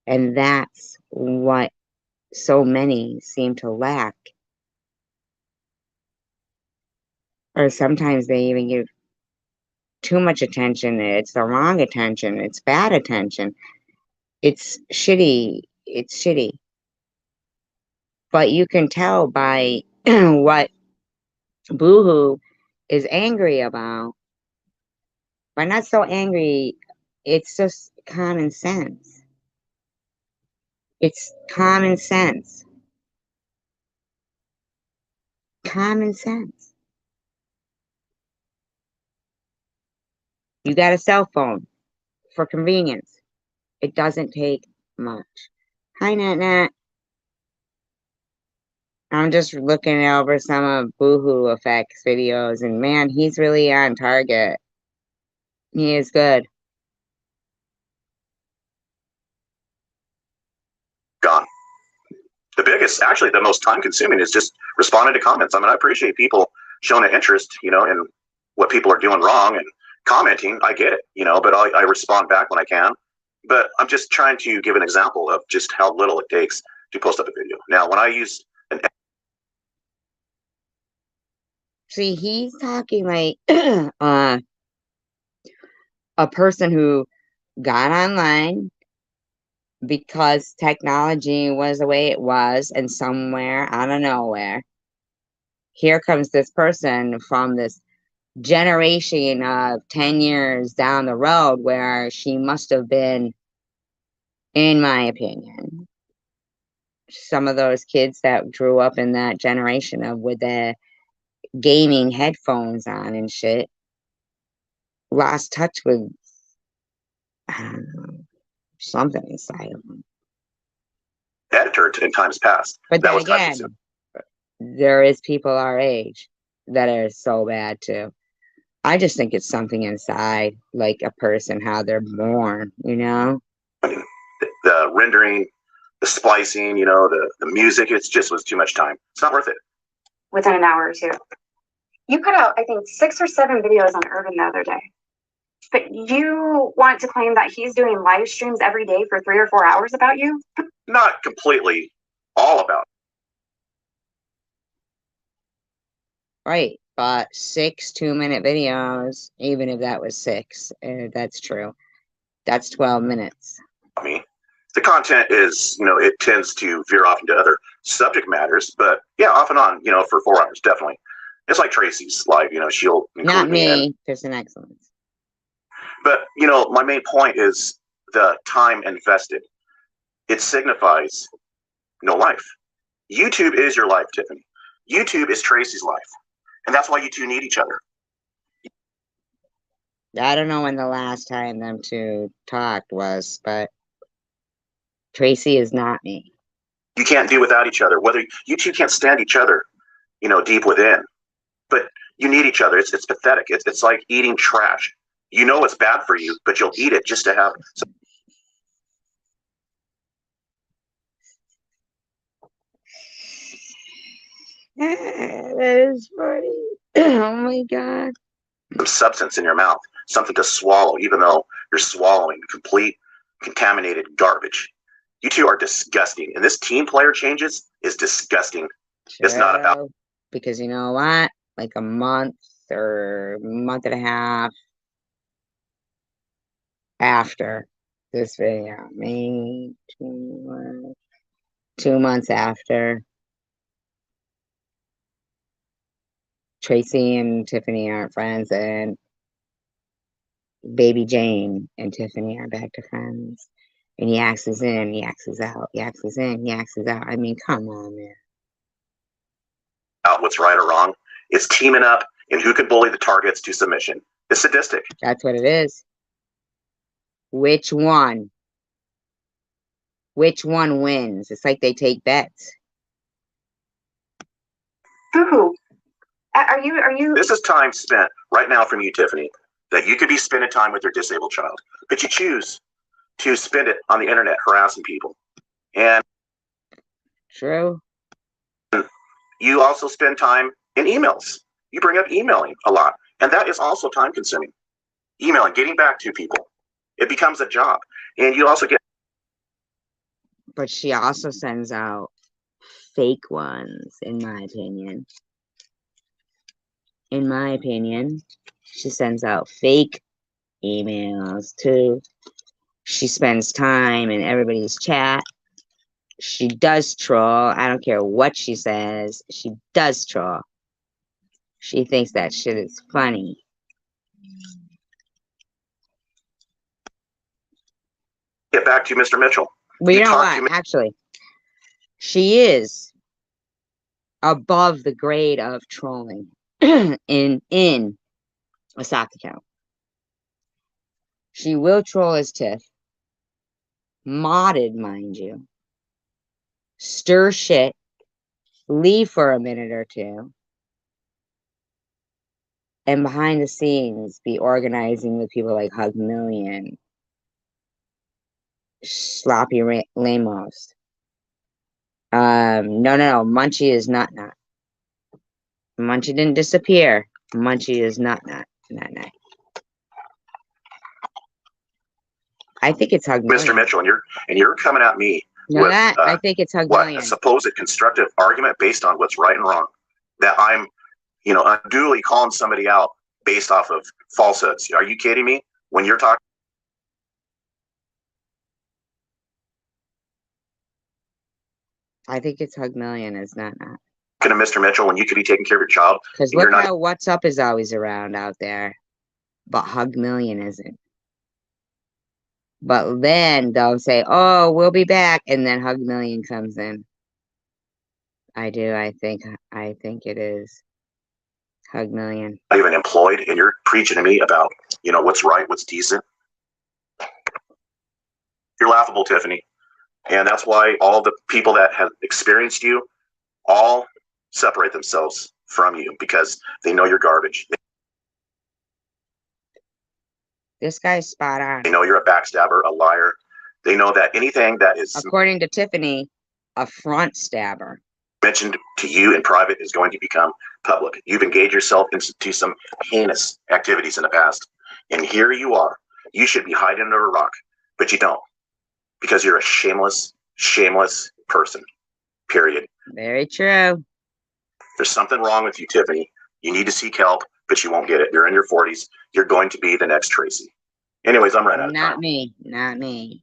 And that's what so many seem to lack. Or sometimes they even give too much attention. It's the wrong attention. It's bad attention. It's shitty. It's shitty. But you can tell by what Boohoo is angry about. But not so angry. It's just common sense. It's common sense. Common sense. You got a cell phone for convenience. It doesn't take much. Hi, Nat Nat. I'm just looking over some of Boohoo Effects videos, and man, he's really on target. He is good. Gone. The biggest, actually, the most time consuming is just responding to comments. I mean, I appreciate people showing an interest, in what people are doing wrong and commenting. I get it, but I respond back when I can. But I'm just trying to give an example of just how little it takes to post up a video. Now, when I use an See, he's talking like a person who got online because technology was the way it was, and somewhere out of nowhere, here comes this person from this generation of 10 years down the road where she must have been, in my opinion, some of those kids that grew up in that generation of with the gaming headphones on and shit. Lost touch with, I don't know, something inside of them. Editor in times past. But That then was time again, consuming. there is people our age that are so bad too. I just think it's something inside, like a person, how they're born, you know? I mean, the rendering, the splicing, the music, it just was too much time. It's not worth it. Within an hour or two. You put out, I think, 6 or 7 videos on Urban the other day. But you want to claim that he's doing live streams every day for 3 or 4 hours about you? Not completely all about it. Right. But 6 2-minute videos, even if that was 6, that's true. That's 12 minutes. I mean, the content is, it tends to veer off into other subject matters, but yeah, off and on, for 4 hours, definitely. It's like Tracy's live, she'll include Not me in. me, just an excellence. But, my main point is the time invested. It signifies no life. YouTube is your life, Tiffany. YouTube is Tracy's life. And that's why you two need each other. I don't know when the last time them two talked was, but Tracy is not me. You can't do without each other. Whether you two can't stand each other, deep within. But you need each other. It's pathetic. It's like eating trash. You know it's bad for you, but you'll eat it just to have some. That is funny. Oh my God. Some substance in your mouth, something to swallow, even though you're swallowing complete contaminated garbage. You two are disgusting. And this team player changes is disgusting. It's not about. Because you know what? Like a month or month and a half after this video, maybe 2 months after, Tracy and Tiffany aren't friends, and baby Jane and Tiffany are back to friends. And he axes in, he axes out, he axes in, he axes out. I mean, come on, man. Out what's right or wrong. It's teaming up and who can bully the targets to submission. It's sadistic. That's what it is. Which one? Which one wins? It's like they take bets. Boo-hoo. Are you? This is time spent right now from you, Tiffany, that you could be spending time with your disabled child, but you choose to spend it on the internet harassing people. And True. you also spend time in emails. You bring up emailing a lot, and that is also time consuming. Emailing, getting back to people. It becomes a job. And you also get. But she also sends out fake ones, in my opinion. In my opinion, she sends out fake emails too. She spends time in everybody's chat. She does troll. I don't care what she says. She does troll. She thinks that shit is funny. Get back to Mr. Mitchell. But you know what? Actually, she is above the grade of trolling in a sock account. She will troll as Tiff. Modded, mind you. Stir shit. Leave for a minute or two. And behind the scenes, be organizing with people like Hug Million, Sloppy Lamos. No. Munchie is not. Munchie didn't disappear. Munchie is not. I think it's Hug Million. Mr. Mitchell, and you're coming at me with I think it's Hug Million. A supposed constructive argument based on what's right and wrong. That I'm, unduly calling somebody out based off of falsehoods. Are you kidding me? When you're talking. I think it's Hug Million is not. To Mr. Mitchell, when you could be taking care of your child. Because look how What's Up is always around out there, but Hug Million isn't. But then they'll say, "Oh, we'll be back," and then Hug Million comes in. I do. I think it is. Hug million. Not even employed, and you're preaching to me about, what's right, what's decent. You're laughable, Tiffany. And that's why all the people that have experienced you all separate themselves from you, because they know you're garbage. This guy's spot on. They know you're a backstabber, a liar. They know that anything that is, according to Tiffany, a front stabber, mentioned to you in private is going to become public. You've engaged yourself into some heinous activities in the past. And here you are. You should be hiding under a rock, but you don't, because you're a shameless person, period. Very true. There's something wrong with you, Tiffany. You need to seek help, but you won't get it. You're in your 40s. You're going to be the next Tracy. Anyways, I'm running out of time. Not me. Not me.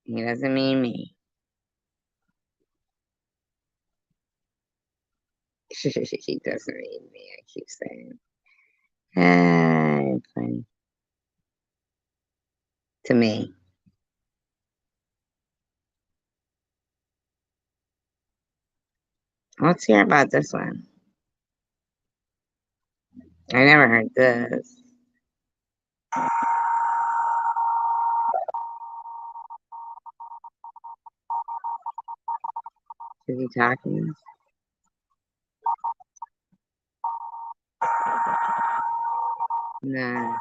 He doesn't mean me. He doesn't mean me, I keep saying. Funny. To me. Let's hear about this one. I never heard this. Is he talking? No.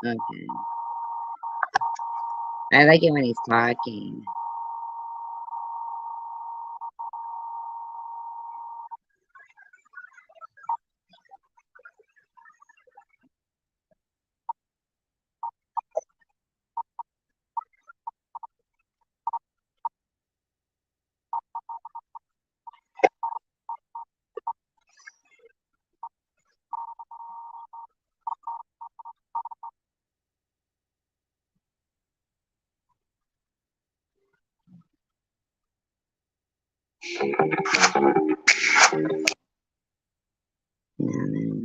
Okay. I like it when he's talking. No.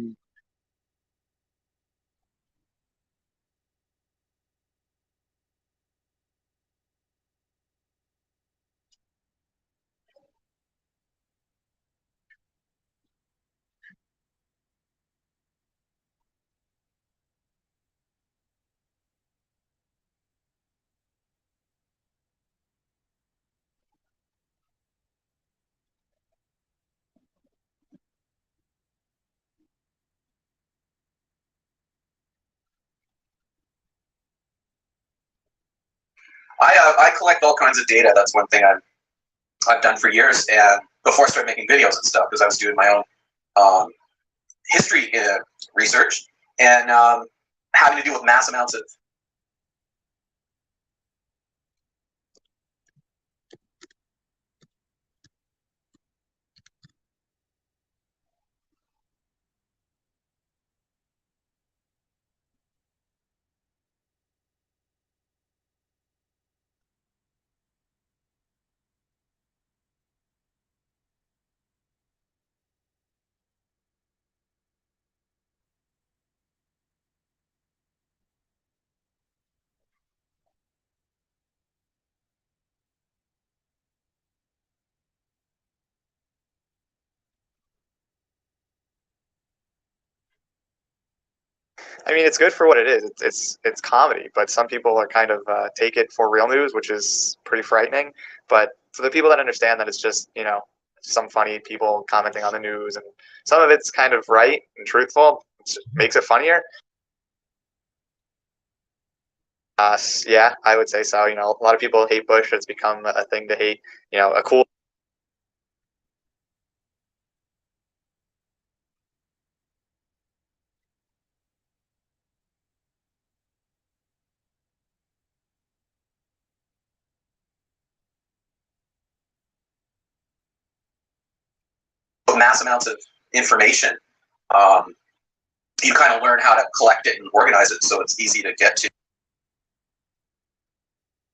I collect all kinds of data. That's one thing I've done for years, and before I started making videos and stuff, because I was doing my own history research and having to do with mass amounts of I mean, it's good for what it is. It's comedy, but some people are kind of take it for real news, which is pretty frightening. But for the people that understand that it's just some funny people commenting on the news, and some of it's kind of right and truthful, which makes it funnier. Yeah, I would say so. A lot of people hate Bush. It's become a thing to hate. A cool. mass amounts of information. You kind of learn how to collect it and organize it, so it's easy to get to.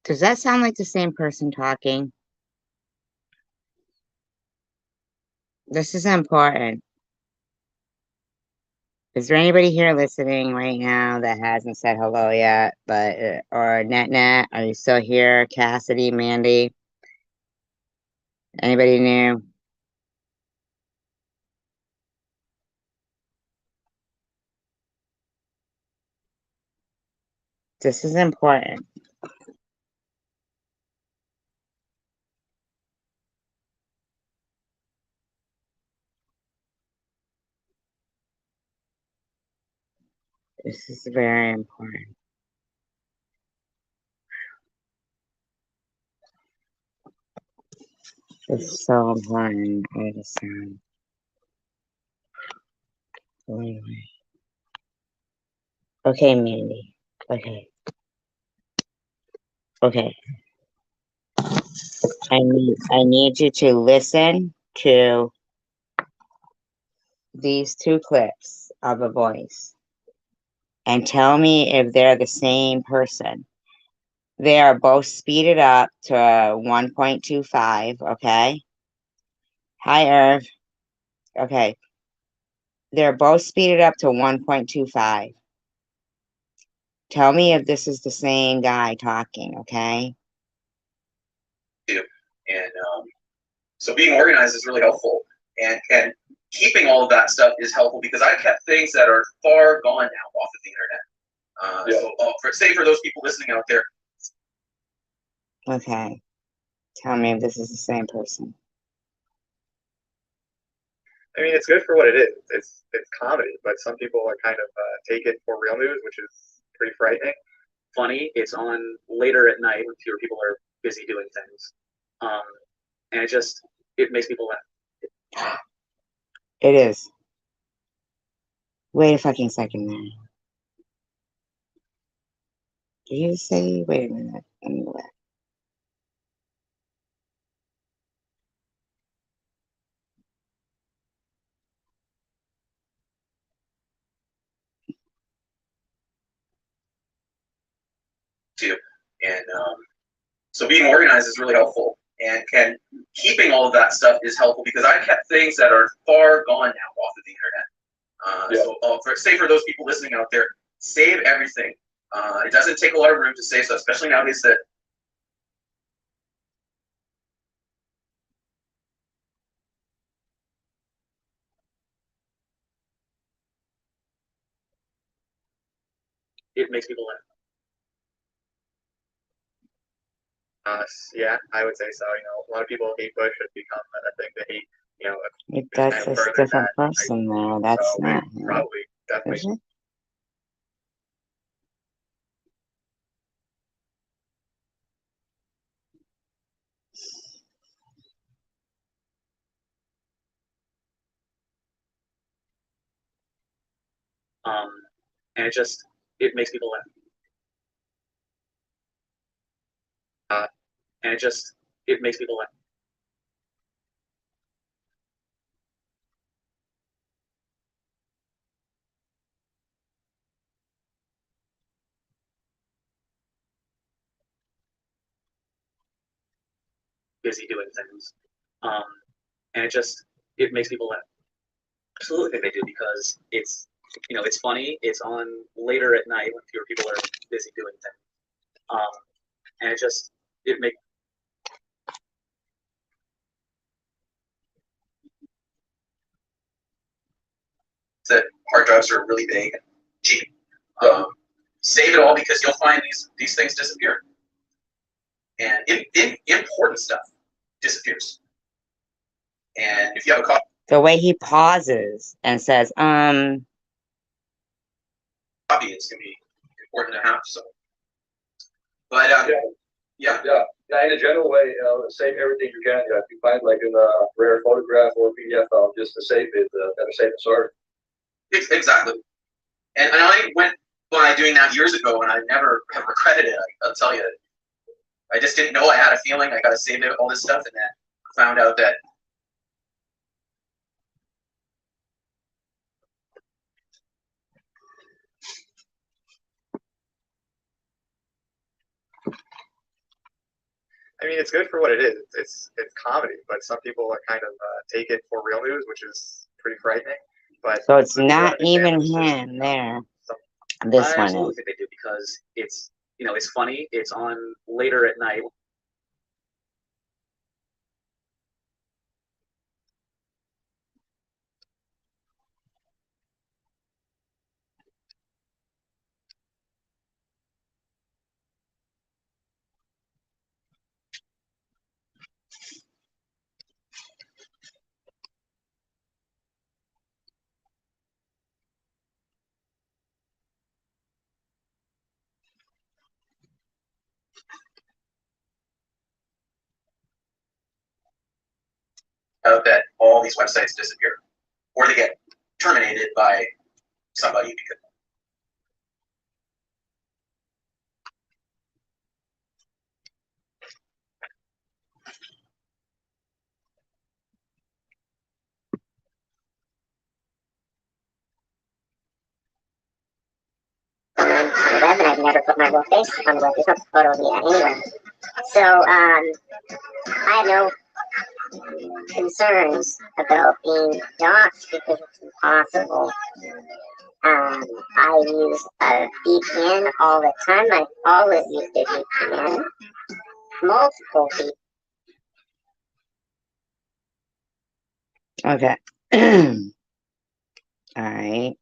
Does that sound like the same person talking? This is important. Is there anybody here listening right now that hasn't said hello yet? Or Net, are you still here? Cassidy, Mandy, anybody new? This is important. This is very important. It's so important. I understand. Anyway. Okay, Mandy. Okay. Okay. I need you to listen to these two clips of a voice and tell me if they're the same person. They are both speeded up to 1.25, okay? Hi, Irv. Okay. They're both speeded up to 1.25. Tell me if this is the same guy talking, okay? And so being organized is really helpful, and keeping all of that stuff is helpful because I kept things that are far gone now off of the internet. So for those people listening out there. Okay. Tell me if this is the same person. I mean, it's good for what it is. It's comedy, but some people are kind of take it for real news, which is pretty frightening. Funny. It's on later at night when fewer people are busy doing things, and it makes people laugh. It is. Wait a fucking second there. Did you say, wait a minute, let me go back. Too. And so being organized is really helpful, and keeping all of that stuff is helpful because I kept things that are far gone now off of the internet. So for those people listening out there, save everything. It doesn't take a lot of room to save stuff, especially nowadays that It makes people laugh. Yeah, I would say so. You know, a lot of people hate Bush. It's become a thing to hate. You know, That's kind of a further different that. person there. That's So not it him, probably definitely. is it? And it makes people laugh. And it makes people laugh. Busy doing things, and it makes people laugh. Absolutely, they do because it's funny. It's on later at night when fewer people are busy doing things, and it makes that hard drives are really big and cheap. Save it all because you'll find these things disappear, and important stuff disappears. And if you have a copy, The way he pauses and says, it's gonna be important to have. So, but yeah. In a general way, save everything you can. If you find like a rare photograph or PDF file, just to save it, better safe than sorry. Exactly. And I went by doing that years ago, and I never have regretted it. I'll tell you, I just didn't know I had a feeling. I got to save all this stuff, and then found out that I mean, it's good for what it is. It's comedy, but some people are kind of take it for real news, which is pretty frightening. But so it's some people not understand even it's just, him there. some, This I one absolutely is. think they do because it's funny. It's on later at night. that all these websites disappear, or they get terminated by somebody because. On the web, and I've never put my real face on the web. There's no photos yet anywhere. So I have no concerns about being doxxed because it's impossible. I use a VPN all the time. I've always used a VPN. Multiple VPNs. Okay. All right.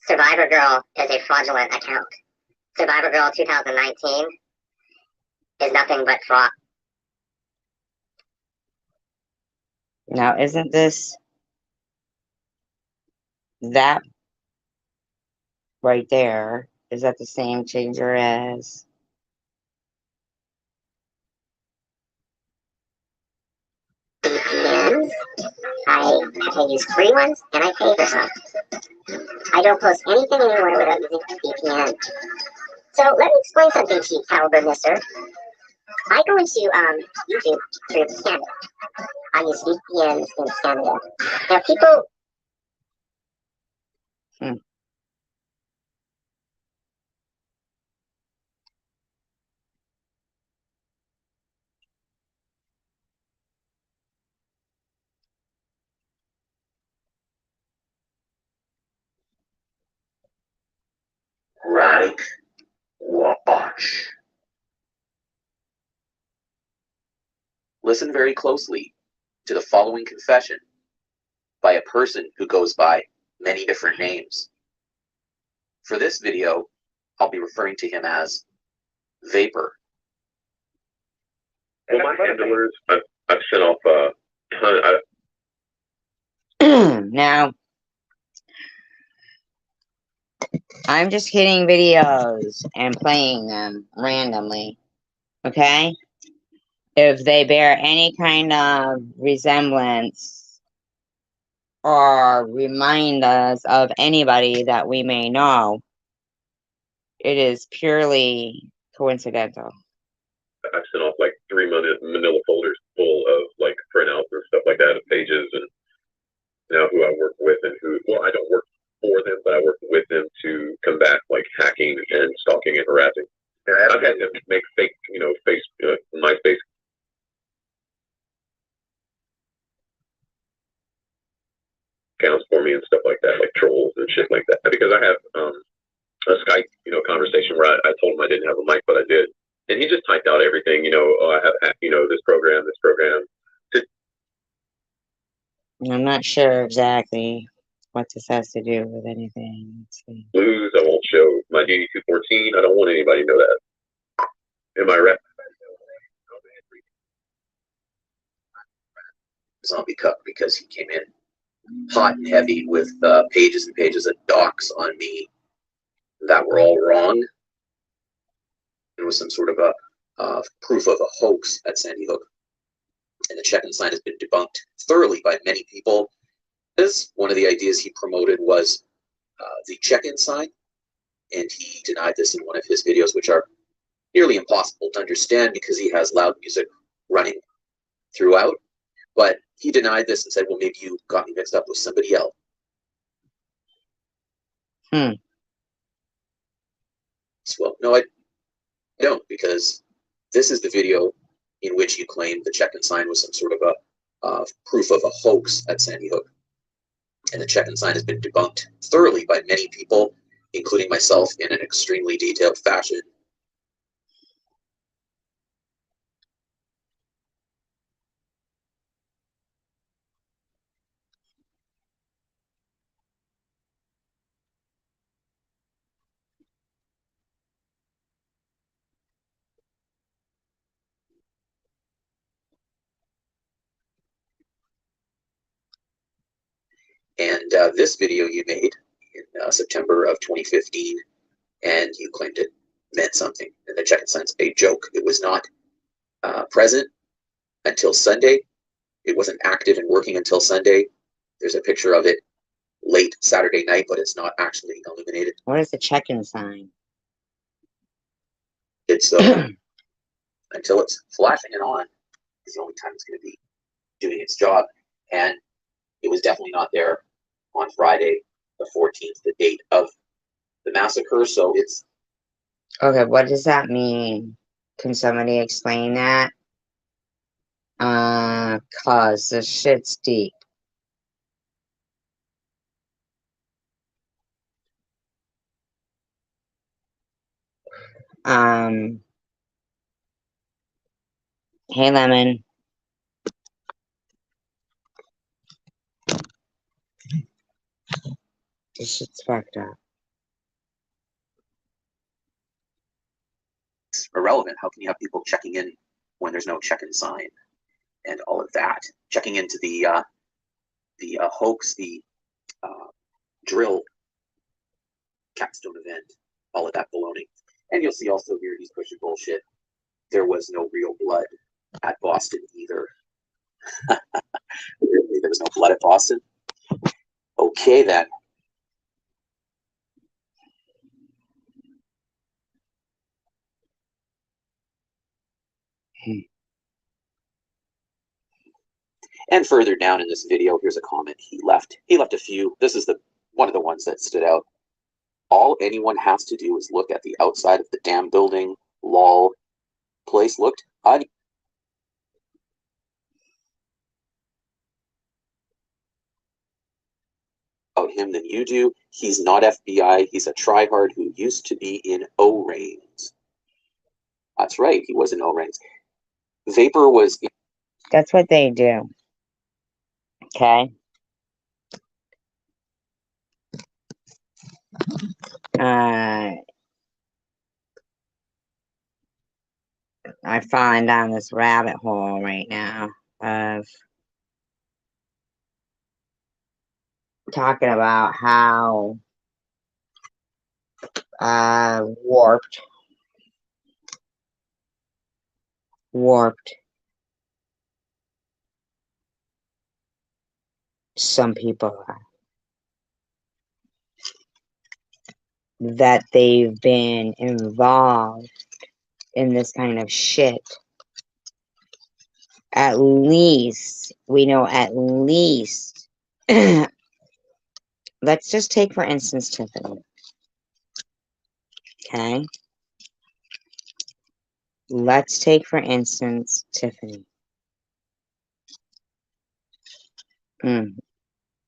Survivor Girl is a fraudulent account. Survivor Girl 2019 is nothing but fraud. Now, isn't this that right there? Is that the same changer as? VPNs. I use free ones and I pay for some. I don't post anything anywhere without using a VPN. So let me explain something to you, Caliber Mister. I go into YouTube through Canada. I use VPNs in Canada. Now people. Radic Watch. Listen very closely to the following confession by a person who goes by many different names. For this video, I'll be referring to him as Vapor. Well, my handlers, I've sent off a ton. Now, I'm just hitting videos and playing them randomly. Okay? If they bear any kind of resemblance or remind us of anybody that we may know, it is purely coincidental. I've sent off like 3 manila folders full of like printouts and stuff like that of pages, and now who I work with and who, well, I don't work for them, but I work with them to combat like hacking and stalking and harassing. I've had them make fake, MySpace accounts for me and stuff like that, like trolls and shit like that, because I have a Skype, conversation where I told him I didn't have a mic, but I did. And he just typed out everything, I have, this program. I'm not sure exactly what this has to do with anything. Let's see. Blues, I won't show my DD214. I don't want anybody to know that. Am I right? Zombie Cup, because he came in hot and heavy with pages and pages of docs on me that were all wrong. It was some sort of a proof of a hoax at Sandy Hook. And the check-in sign has been debunked thoroughly by many people. As one of the ideas he promoted was the check-in sign, and he denied this in one of his videos, which are nearly impossible to understand because he has loud music running throughout. But he denied this and said, well, maybe you got me mixed up with somebody else. Well, no, I don't, because this is the video in which you claim the check-in sign was some sort of a proof of a hoax at Sandy Hook. And the check-in sign has been debunked thoroughly by many people, including myself, in an extremely detailed fashion. And this video you made in September of 2015, and you claimed it meant something. And the check-in sign's a joke. It was not present until Sunday. It wasn't active and working until Sunday. There's a picture of it late Saturday night, but it's not actually illuminated. What is the check-in sign? It's until it's flashing and on is the only time it's going to be doing its job. And it was definitely not there on Friday, the 14th, the date of the massacre. So it's Okay, what does that mean? Can somebody explain that? Cause this shit's deep. Hey, Lemon. This shit's fucked up. irrelevant. How can you have people checking in when there's no check-in sign and all of that? Checking into the hoax, the drill capstone event, all of that baloney. And you'll see also here he's pushing bullshit. There was no real blood at Boston either. Really, there was no blood at Boston? Okay, then. And further down in this video, here's a comment he left. He left a few. This is one of the ones that stood out. All anyone has to do is look at the outside of the damn building. Lol. Place looked about him than you do. He's not FBI. He's a tryhard who used to be in O-Rings. That's right. He was in O-Rings. Vapor was... That's what they do. Okay? I've fallen down this rabbit hole right now of talking about how warped some people are. That they've been involved in this kind of shit. At least, we know at least. Let's just take, for instance, Tiffany. Okay? Let's take, for instance, Tiffany.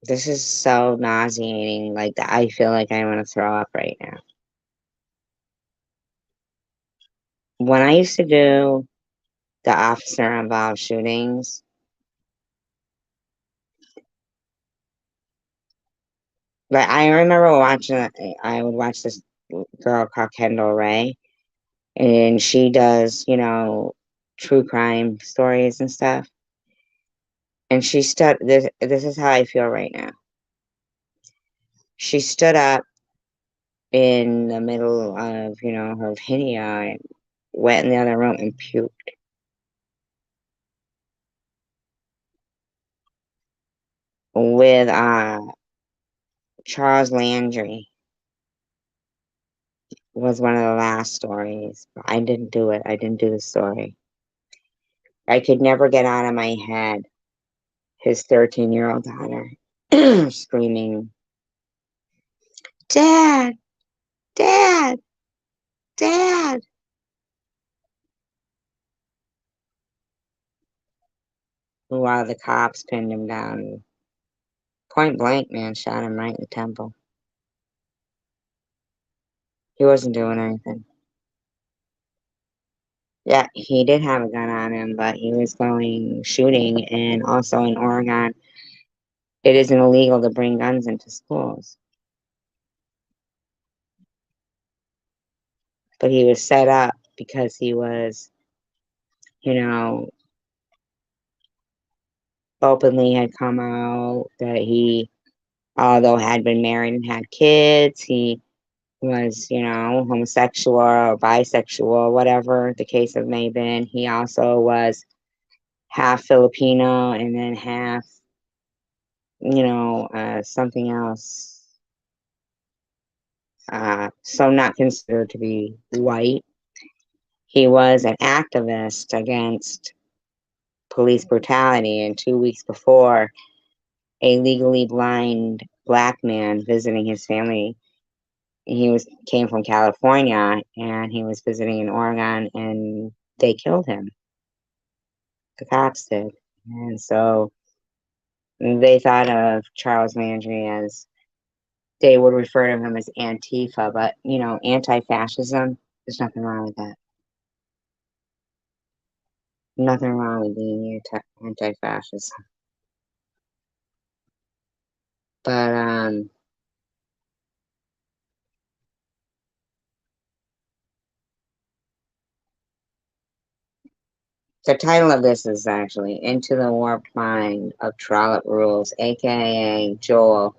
This is so nauseating. Like, I feel like I want to throw up right now. When I used to do the officer-involved shootings, but I remember I would watch this girl called Kendall Ray, and she does, true crime stories and stuff. And she this is how I feel right now. She stood up in the middle of, her video and went in the other room and puked. With Charles Landry was one of the last stories. But I didn't do it. I didn't do the story. I could never get out of my head his 13-year-old daughter screaming, "Dad! Dad! Dad!" While the cops pinned him down. Point blank, man, shot him right in the temple. He wasn't doing anything. Yeah, he did have a gun on him, but he was going shooting, and also in Oregon, it isn't illegal to bring guns into schools. But he was set up because he was, openly had come out that he although had been married and had kids. He was, homosexual or bisexual, whatever the case of may have been. He also was half Filipino and then half, something else. So not considered to be white. He was an activist against police brutality, and 2 weeks before, a legally blind black man visiting his family. He came from California, and he was visiting in Oregon, and they killed him. The cops did. And so they thought of Charles Landry as, they would refer to him as Antifa, but, anti-fascism, there's nothing wrong with that. Nothing wrong with being anti-fascist. But, the title of this is actually Into the Warped Mind of Trollop Rules, aka Joel,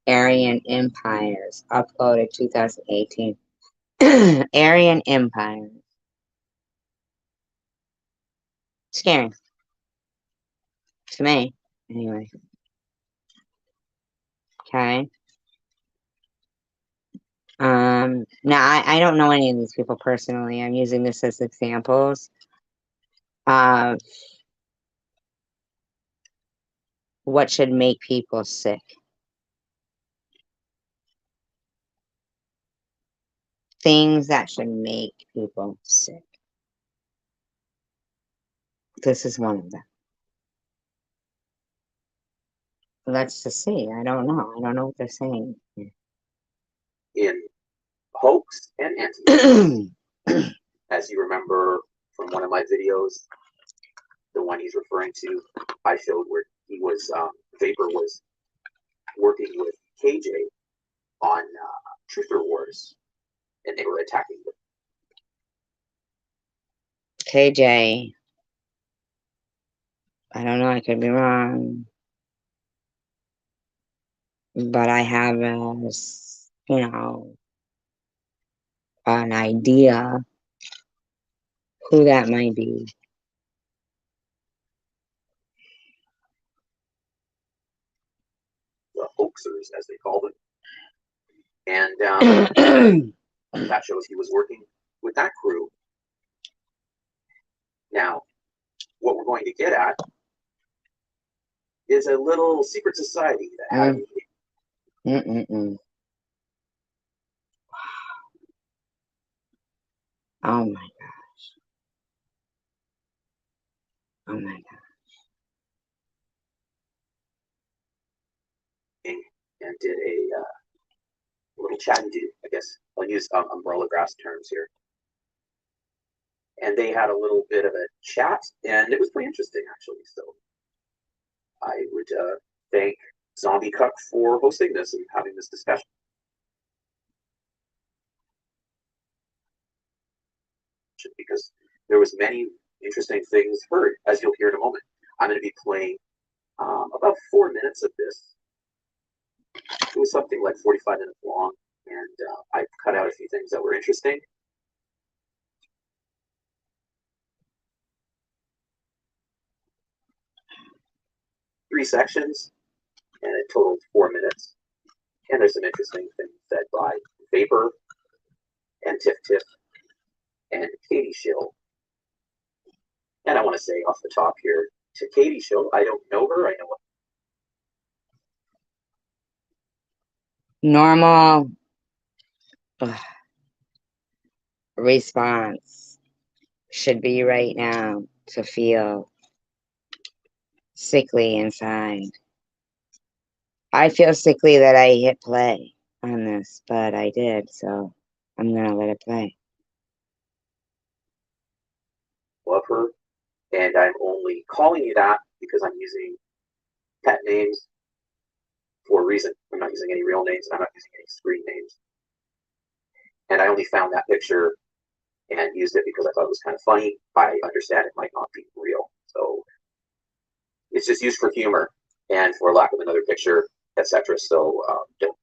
Aryan Empires, uploaded 2018. Aryan Empire. Scary. To me. Anyway. Okay. Now I don't know any of these people personally. I'm using this as examples of what should make people sick. Things that should make people sick. This is one of them. Let's just see. I don't know. I don't know what they're saying. In hoax and anti. As you remember from one of my videos, the one he's referring to, I showed where he was, Vapor was working with KJ on Truther Wars, and they were attacking them. KJ. I don't know. I could be wrong. But I have, an idea who that might be. The hoaxers, as they called it. And that shows he was working with that crew. Now, what we're going to get at is a little secret society that had Oh my gosh. Oh my gosh. and did a little chat and do, I guess. I'll use umbrella grass terms here. And they had a little bit of a chat, and it was pretty interesting, actually. So I would thank Zombie Cuck for hosting this and having this discussion. Because there was many interesting things heard, as you'll hear in a moment. I'm going to be playing about 4 minutes of this. It was something like 45 minutes long, and I cut out a few things that were interesting. Three sections, and it totaled 4 minutes. And there's some interesting things said by Vapor and Tiff Tiff and Katie Schill. And I want to say off the top here to Katie Schill, I don't know her. I know what. Normal response should be right now to feel sickly inside. I feel sickly that I hit play on this, but I did, so I'm gonna let it play. Love her, and I'm only calling you that because I'm using pet names for a reason. I'm not using any real names, and I'm not using any screen names. And I only found that picture and used it because I thought it was kind of funny. I understand it might not be real, so it's just used for humor and for lack of another picture. etc. So don't.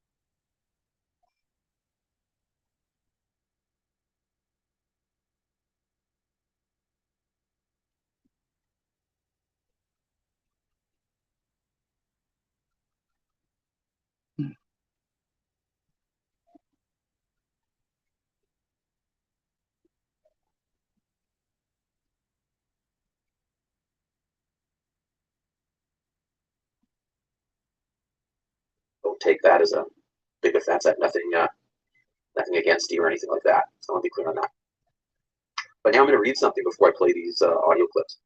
Don't take that as a big offense. I have nothing against you or anything like that. So I'll be clear on that. But now I'm going to read something before I play these audio clips.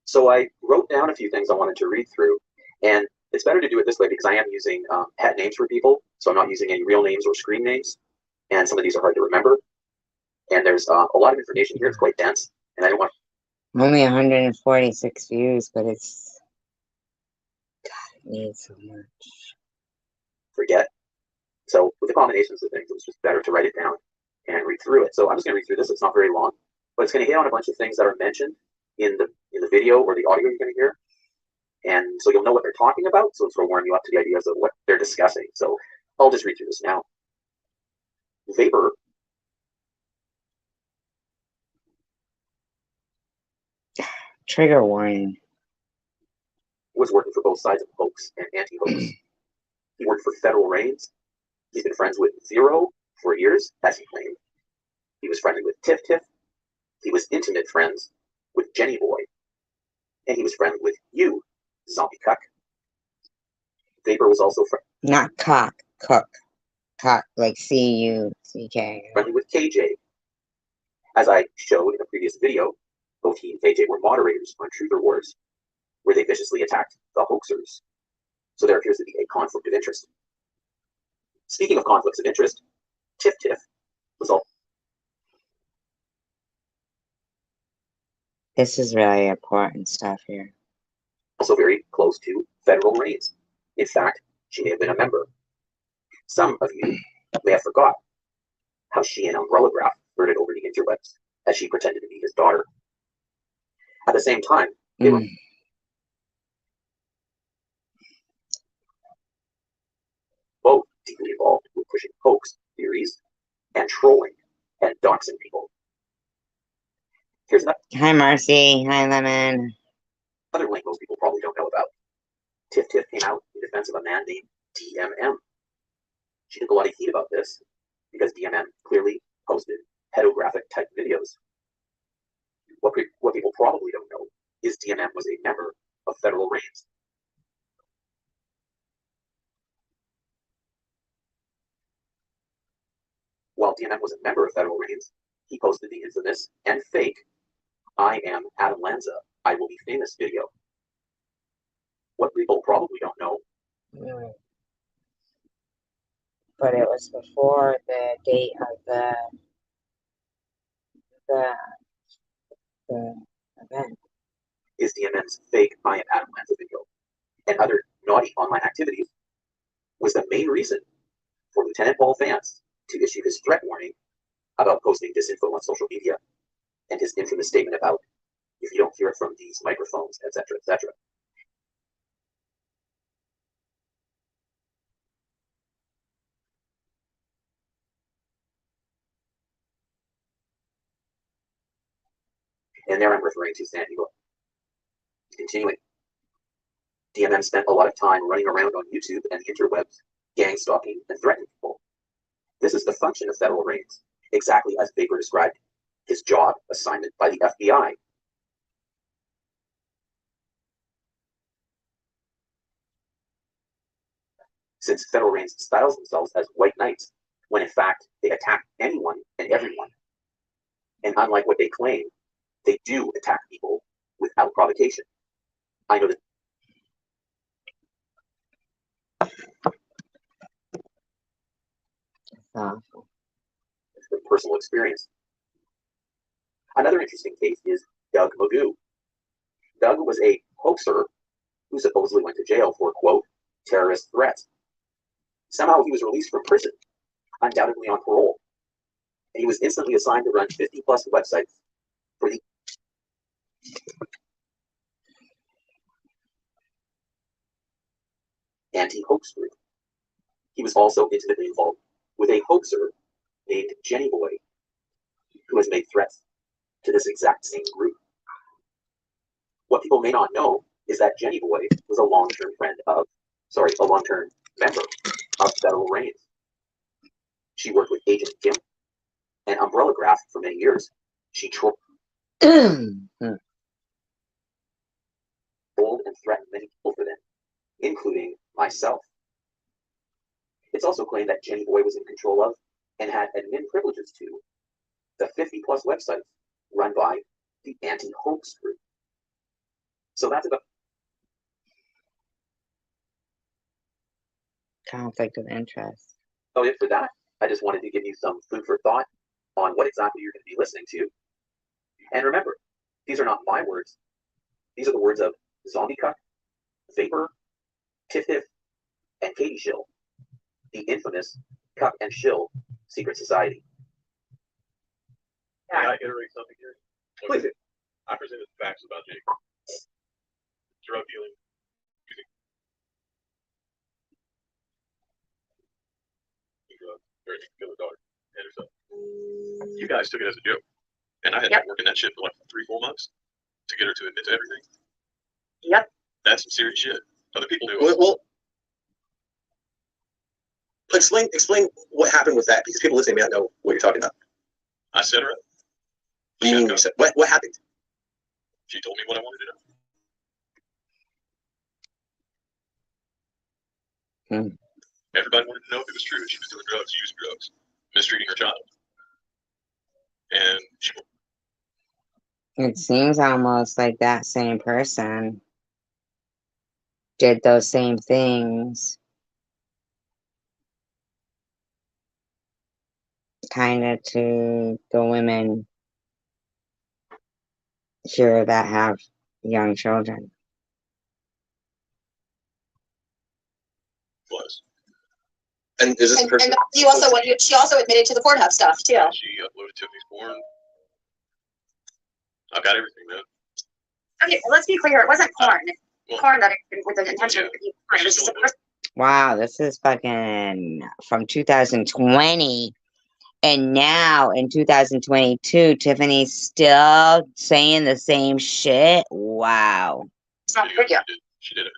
So I wrote down a few things I wanted to read through, and it's better to do it this way because I am using pet names for people, so I'm not using any real names or screen names, and some of these are hard to remember. And there's a lot of information here. It's quite dense, and I don't want Only 146 views, but it's God, it needs so much. to forget. So with the combinations of things, it was just better to write it down and read through it. So I'm just going to read through this. It's not very long, but it's going to hit on a bunch of things that are mentioned in the video or the audio you're going to hear. And so you'll know what they're talking about. So it's going to warm you up to the ideas of what they're discussing. So I'll just read through this now. Vapor Trigger warning. was working for both sides of hoax and anti-hoax. He worked for Federal Reigns. He's been friends with Zero for years, as he claimed. He was friendly with Tiff Tiff. He was intimate friends with Jenny Boy. And he was friendly with you, Zombie Cuck. Vapor was also Not cock, cook. Cock, like C-U-C-K. friendly with KJ. As I showed in a previous video, both he and KJ were moderators on Truther Wars, where they viciously attacked the hoaxers. So there appears to be a conflict of interest. Speaking of conflicts of interest, Tiff Tiff was This is really important stuff here. also very close to Federal Reigns. In fact, she may have been a member. Some of you may have forgot how she and Umbrella Graph flirted over the interwebs as she pretended to be his daughter. At the same time, they were both deeply involved with pushing hoax theories and trolling and doxing people. Here's Hi, Marcy. Hi, Lemon. another link most people probably don't know about. Tiff Tiff came out in defense of a man named DMM. She took a lot of heat about this because DMM clearly posted pedographic type videos. What people probably don't know is DMM was a member of Federal Reigns. While DMM was a member of Federal Reigns, he posted the infamous and fake "I am Adam Lanza, I will be famous" video. What people probably don't know. But it was before the date of the event. Is DMM's fake "I am Adam Lanza" video and other naughty online activities was the main reason for Lieutenant Paul Vance to issue his threat warning about posting disinfo on social media and his infamous statement about "if you don't hear it from these microphones," etc., etc. And there I'm referring to San Diego. Continuing, DMM spent a lot of time running around on YouTube and the interwebs, gang stalking and threatening people. This is the function of Federal Reigns, exactly as Vapor described his job assignment by the FBI. Since Federal Reigns styles themselves as white knights, when in fact they attack anyone and everyone. And unlike what they claim, they do attack people without provocation. I know that from personal experience. Another interesting case is Doug Magoo. Doug was a hoaxer who supposedly went to jail for, quote, terrorist threats. Somehow he was released from prison, undoubtedly on parole, and he was instantly assigned to run 50 plus websites for the anti-hoax group. He was also intimately involved with a hoaxer named Jenny Boy, who has made threats to this exact same group. What people may not know is that Jenny Boy was a long-term member of Federal Reigns. She worked with Agent Kim and Umbrella Graph for many years. She trolled and threatened many people for them, including myself. It's also claimed that Jenny Boy was in control of and had admin privileges to the 50-plus websites run by the anti-hoax group. So that's about Conflict of interest. it for that. I just wanted to give you some food for thought on what exactly you're going to be listening to. And remember, these are not my words. These are the words of Zombie Cuck, Vapor, Tiff Tiff, and Katie Shill, the infamous Cuck and Shill secret society. Can I iterate something here? Please. I presented facts about Jake. Drug dealing, using drugs, or to kill her daughter and herself. You guys took it as a joke. And I had been working that shit for like 3-4 months to get her to admit to everything. Yep. That's some serious shit. Other people knew. Well, explain what happened with that, because people listening may not know what you're talking about. I set her up. What happened? She told me what I wanted to know. Everybody wanted to know if it was true that she was doing drugs, using drugs, mistreating her child. And she, It seems almost like that same person did those same things, kind of to the women here that have young children. was. And is this person? And she also admitted to the Pornhub stuff too. She uploaded Tiffany's porn. I've got everything, man. Okay, let's be clear. It wasn't porn. Porn that with the intention of Yeah. porn. It was just a person. Wow, this is fucking from 2020. And now in 2022, Tiffany's still saying the same shit. Wow. It's not video. She did it.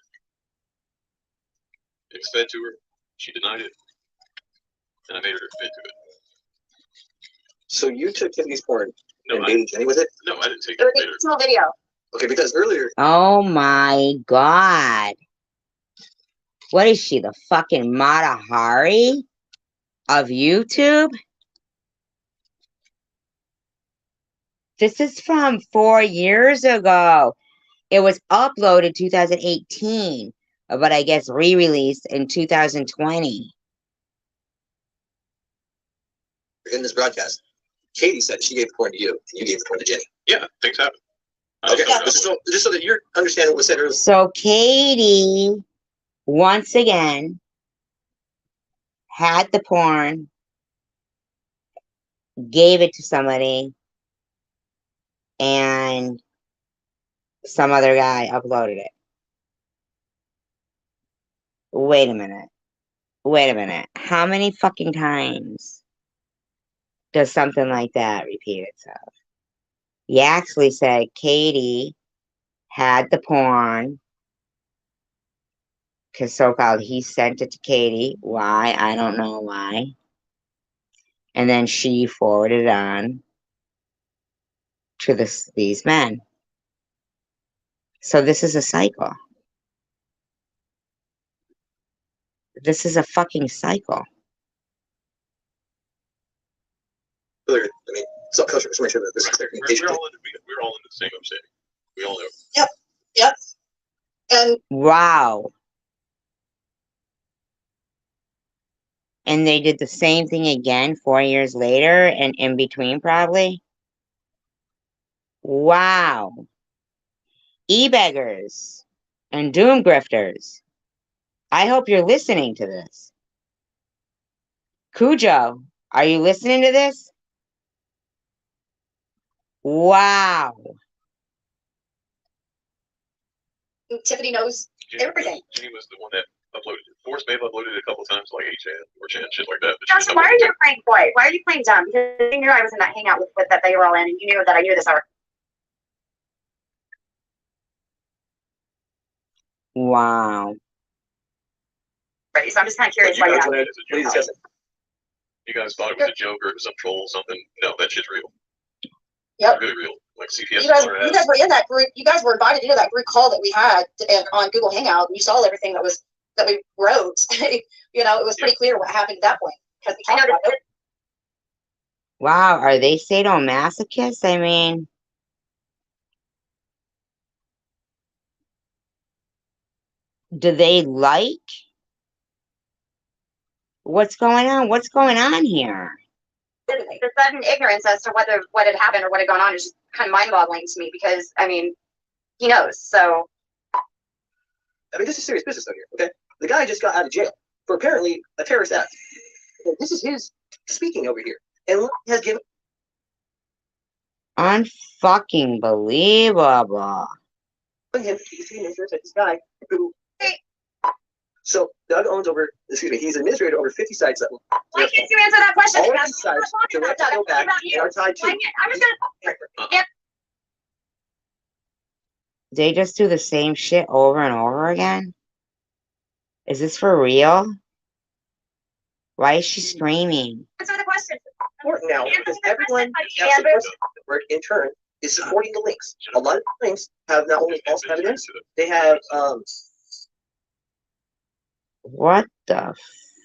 It was fed to her. She denied it. And I made her admit to it. So you took Tiffany's porn No, and baited Jenny with it? No, I didn't take It was it later. a video. Okay, because earlier. Oh my God. What is she, the fucking Mata Hari of YouTube? This is from 4 years ago. It was uploaded 2018, but I guess re-released in 2020. In this broadcast, Katie said she gave the porn to you, and you gave the porn to Jenny. Yeah, things happen. Okay, just so that you're understanding what was said earlier. So Katie, once again, had the porn, gave it to somebody, and some other guy uploaded it. Wait a minute. How many fucking times does something like that repeat itself? You actually said Katie had the porn, because so-called he sent it to Katie. Why? I don't know why. And then she forwarded it on to these men. So this is a cycle. This is a fucking cycle. Earlier, I mean, so just make sure that this is clear. We're all in the same understanding. We all know. Yep. And Wow. And they did the same thing again 4 years later and in between probably. Wow. E-beggars and doom grifters. I hope you're listening to this. Cujo, are you listening to this? Wow. Tiffany knows everything. Jenny was the one that uploaded it. Force may have uploaded it a couple times, like 8chan or chan, shit like that. Josh, why are you playing coy? Why are you playing dumb? Because you knew I was in that hangout with that they were all in, and you knew that I knew this already. Wow. So I'm just kind of curious You why guys, you have. what are you discussing? You guys thought it was a joke or some troll or something? No, that shit's real. Yep. Really real. Like CPS. You guys were in that group. You guys were invited into that group call that we had on Google Hangout, and you saw everything that we wrote. You know, it was pretty clear what happened at that point because we talked about it. Wow, are they sadomasochists? I mean, do they like? What's going on? What's going on here? The sudden ignorance as to what had happened or what had gone on is just kind of mind-boggling to me because, I mean, he knows, so. I mean, this is serious business out here, okay? The guy just got out of jail for apparently a terrorist act. And this is his speaking over here. And has given Unfucking believable. him PC insurance at this guy who. So Doug owns he's administrator over 50 sites that. Why can't you answer that question? All of these sites directly go back and are tied to. I'm just gonna. They just do the same shit over and over again? Is this for real? Why is she screaming? Answer the question. Important now because everyone that supports the network in turn is supporting the links. A lot of the links have not only false evidence, they have What the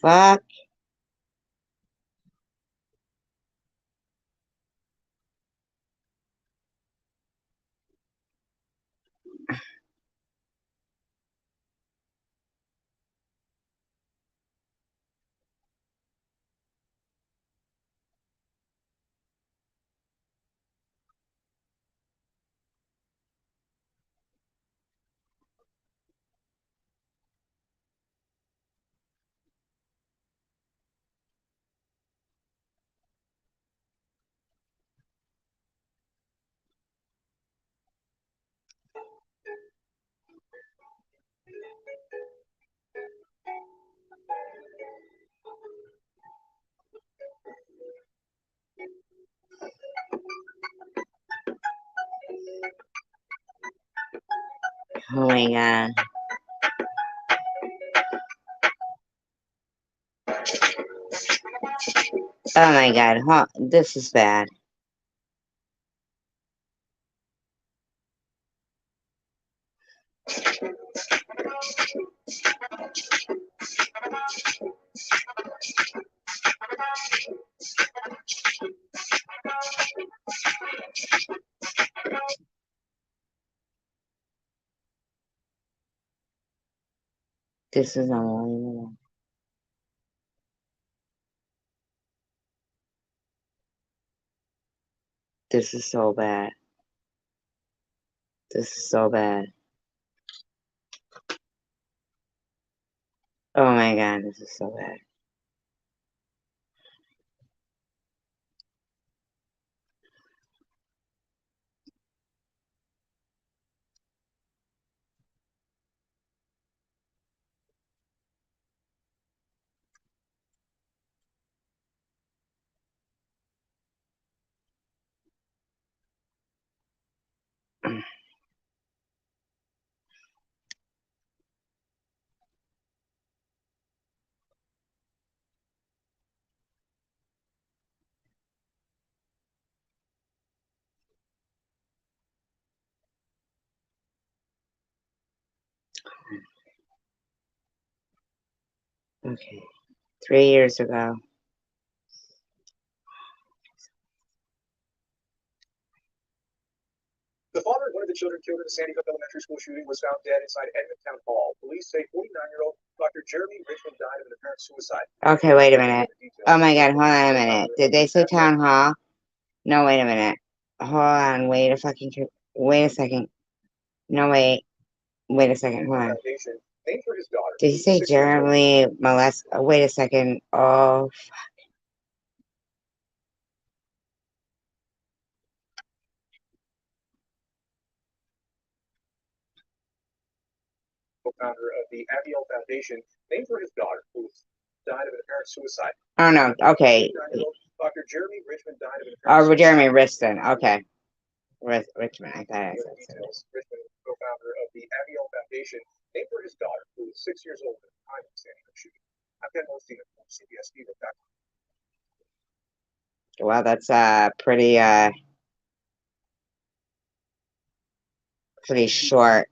fuck? Oh my god. Oh my god, huh? This is bad. This is unbelievable. This is so bad. This is so bad. Oh my god, this is so bad. Okay. 3 years ago. The father of one of the children killed in the Sandy Hook Elementary School shooting was found dead inside Edmonton Hall. Police say 49-year-old Dr. Jeremy Richmond died of an apparent suicide. Okay, wait a minute. Oh my god, hold on a minute. Did they say town hall? No, wait a minute. Hold on, wait a second. No, wait a second, hold on. Did he say Jeremy molest? Wait a second. Oh, Founder of the Abiel Foundation, named for his daughter, who died of an apparent suicide. Oh no. Okay. Dr. Jeremy Richmond died of an Oh, apparent Jeremy Riston. Okay. Richmond. I thought I said details. Richmond, co-founder of the Aviel Foundation, named for his daughter, who was 6 years old at the time of the Sandy Hook shooting. I've got most of from CBS Fever. Well, that's pretty pretty short.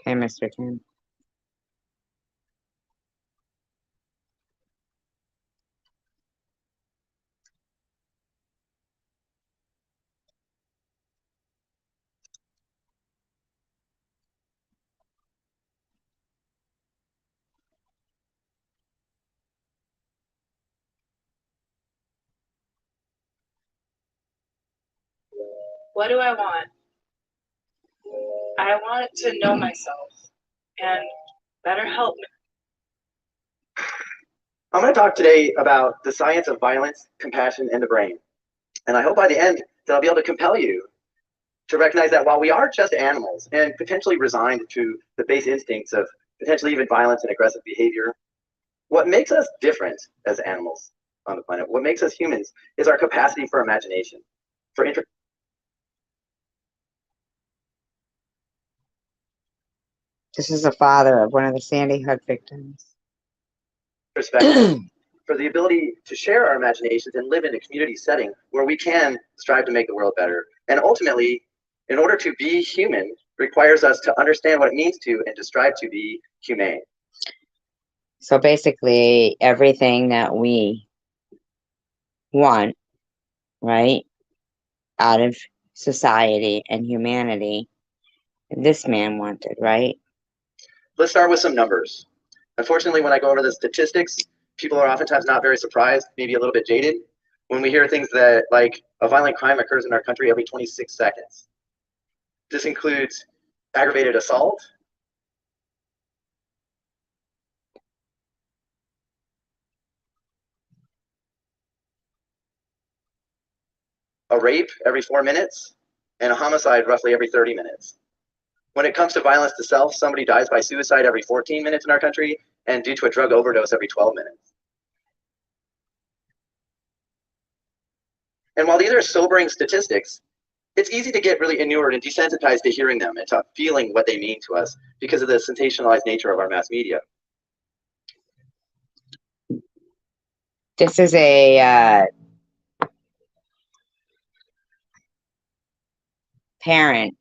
Okay, Mr. Kim. What do I want? I want to know myself and better help me. I'm going to talk today about the science of violence, compassion, and the brain. And I hope by the end that I'll be able to compel you to recognize that while we are just animals and potentially resigned to the base instincts of potentially even violence and aggressive behavior, what makes us different as animals on the planet, what makes us humans, is our capacity for imagination, for This is the father of one of the Sandy Hook victims. perspective, for the ability to share our imaginations and live in a community setting where we can strive to make the world better. And ultimately, in order to be human, requires us to understand what it means to and to strive to be humane. So basically, everything that we want, right, out of society and humanity, this man wanted, right? Let's start with some numbers. Unfortunately, when I go over the statistics, people are oftentimes not very surprised, maybe a little bit jaded, when we hear things that like a violent crime occurs in our country every 26 seconds. This includes aggravated assault, a rape every 4 minutes, and a homicide roughly every 30 minutes. When it comes to violence to self, somebody dies by suicide every 14 minutes in our country, and due to a drug overdose every 12 minutes. And while these are sobering statistics, it's easy to get really inured and desensitized to hearing them and to feeling what they mean to us because of the sensationalized nature of our mass media. This is a parent.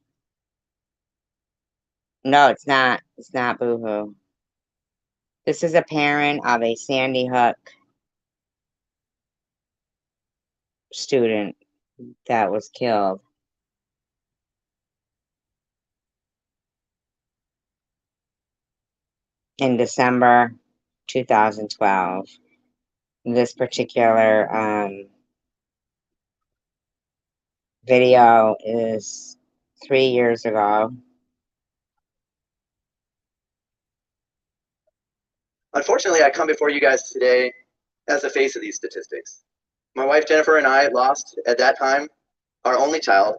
No, it's not. It's not Boohoo. This is a parent of a Sandy Hook student that was killed. In December 2012. This particular video is 3 years ago. Unfortunately, I come before you guys today as the face of these statistics. My wife Jennifer and I lost, at that time, our only child,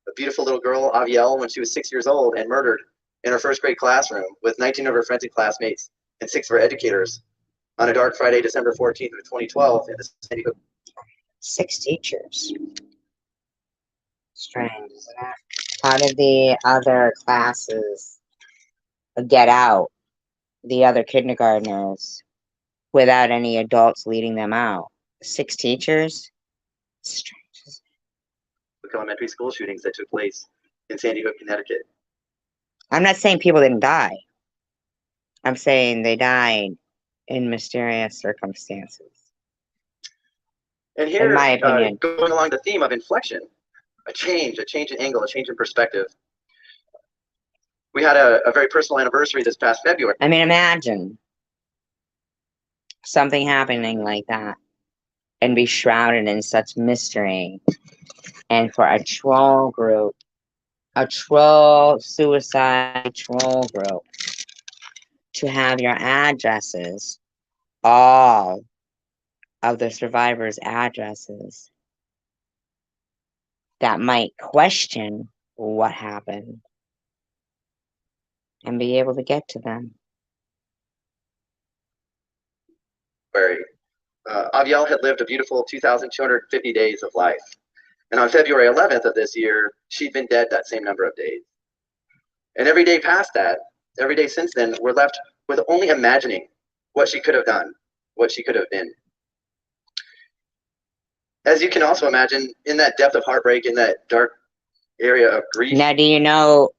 a beautiful little girl, Aviel, when she was 6 years old and murdered in her first grade classroom with 19 of her friends and classmates and 6 of her educators on a dark Friday, December 14th of 2012 in the Sandy Hook. 6 teachers. Strange, isn't it? How did the other classes get out, the other kindergartners, without any adults leading them out? 6 teachers? Strange. Elementary school shootings that took place in Sandy Hook, Connecticut. I'm not saying people didn't die. I'm saying they died in mysterious circumstances. And here, in my opinion, going along the theme of inflection, a change in angle, a change in perspective. We had a very personal anniversary this past February. I mean, imagine something happening like that and be shrouded in such mystery. And for a troll group, a troll suicide troll group, to have your addresses, all of the survivors' addresses, that might question what happened and be able to get to them. Avielle had lived a beautiful 2,250 days of life. And on February 11th of this year, she'd been dead that same number of days. And every day past that, every day since then, we're left with only imagining what she could have done, what she could have been. As you can also imagine, in that depth of heartbreak, in that dark area of grief. Now, do you know,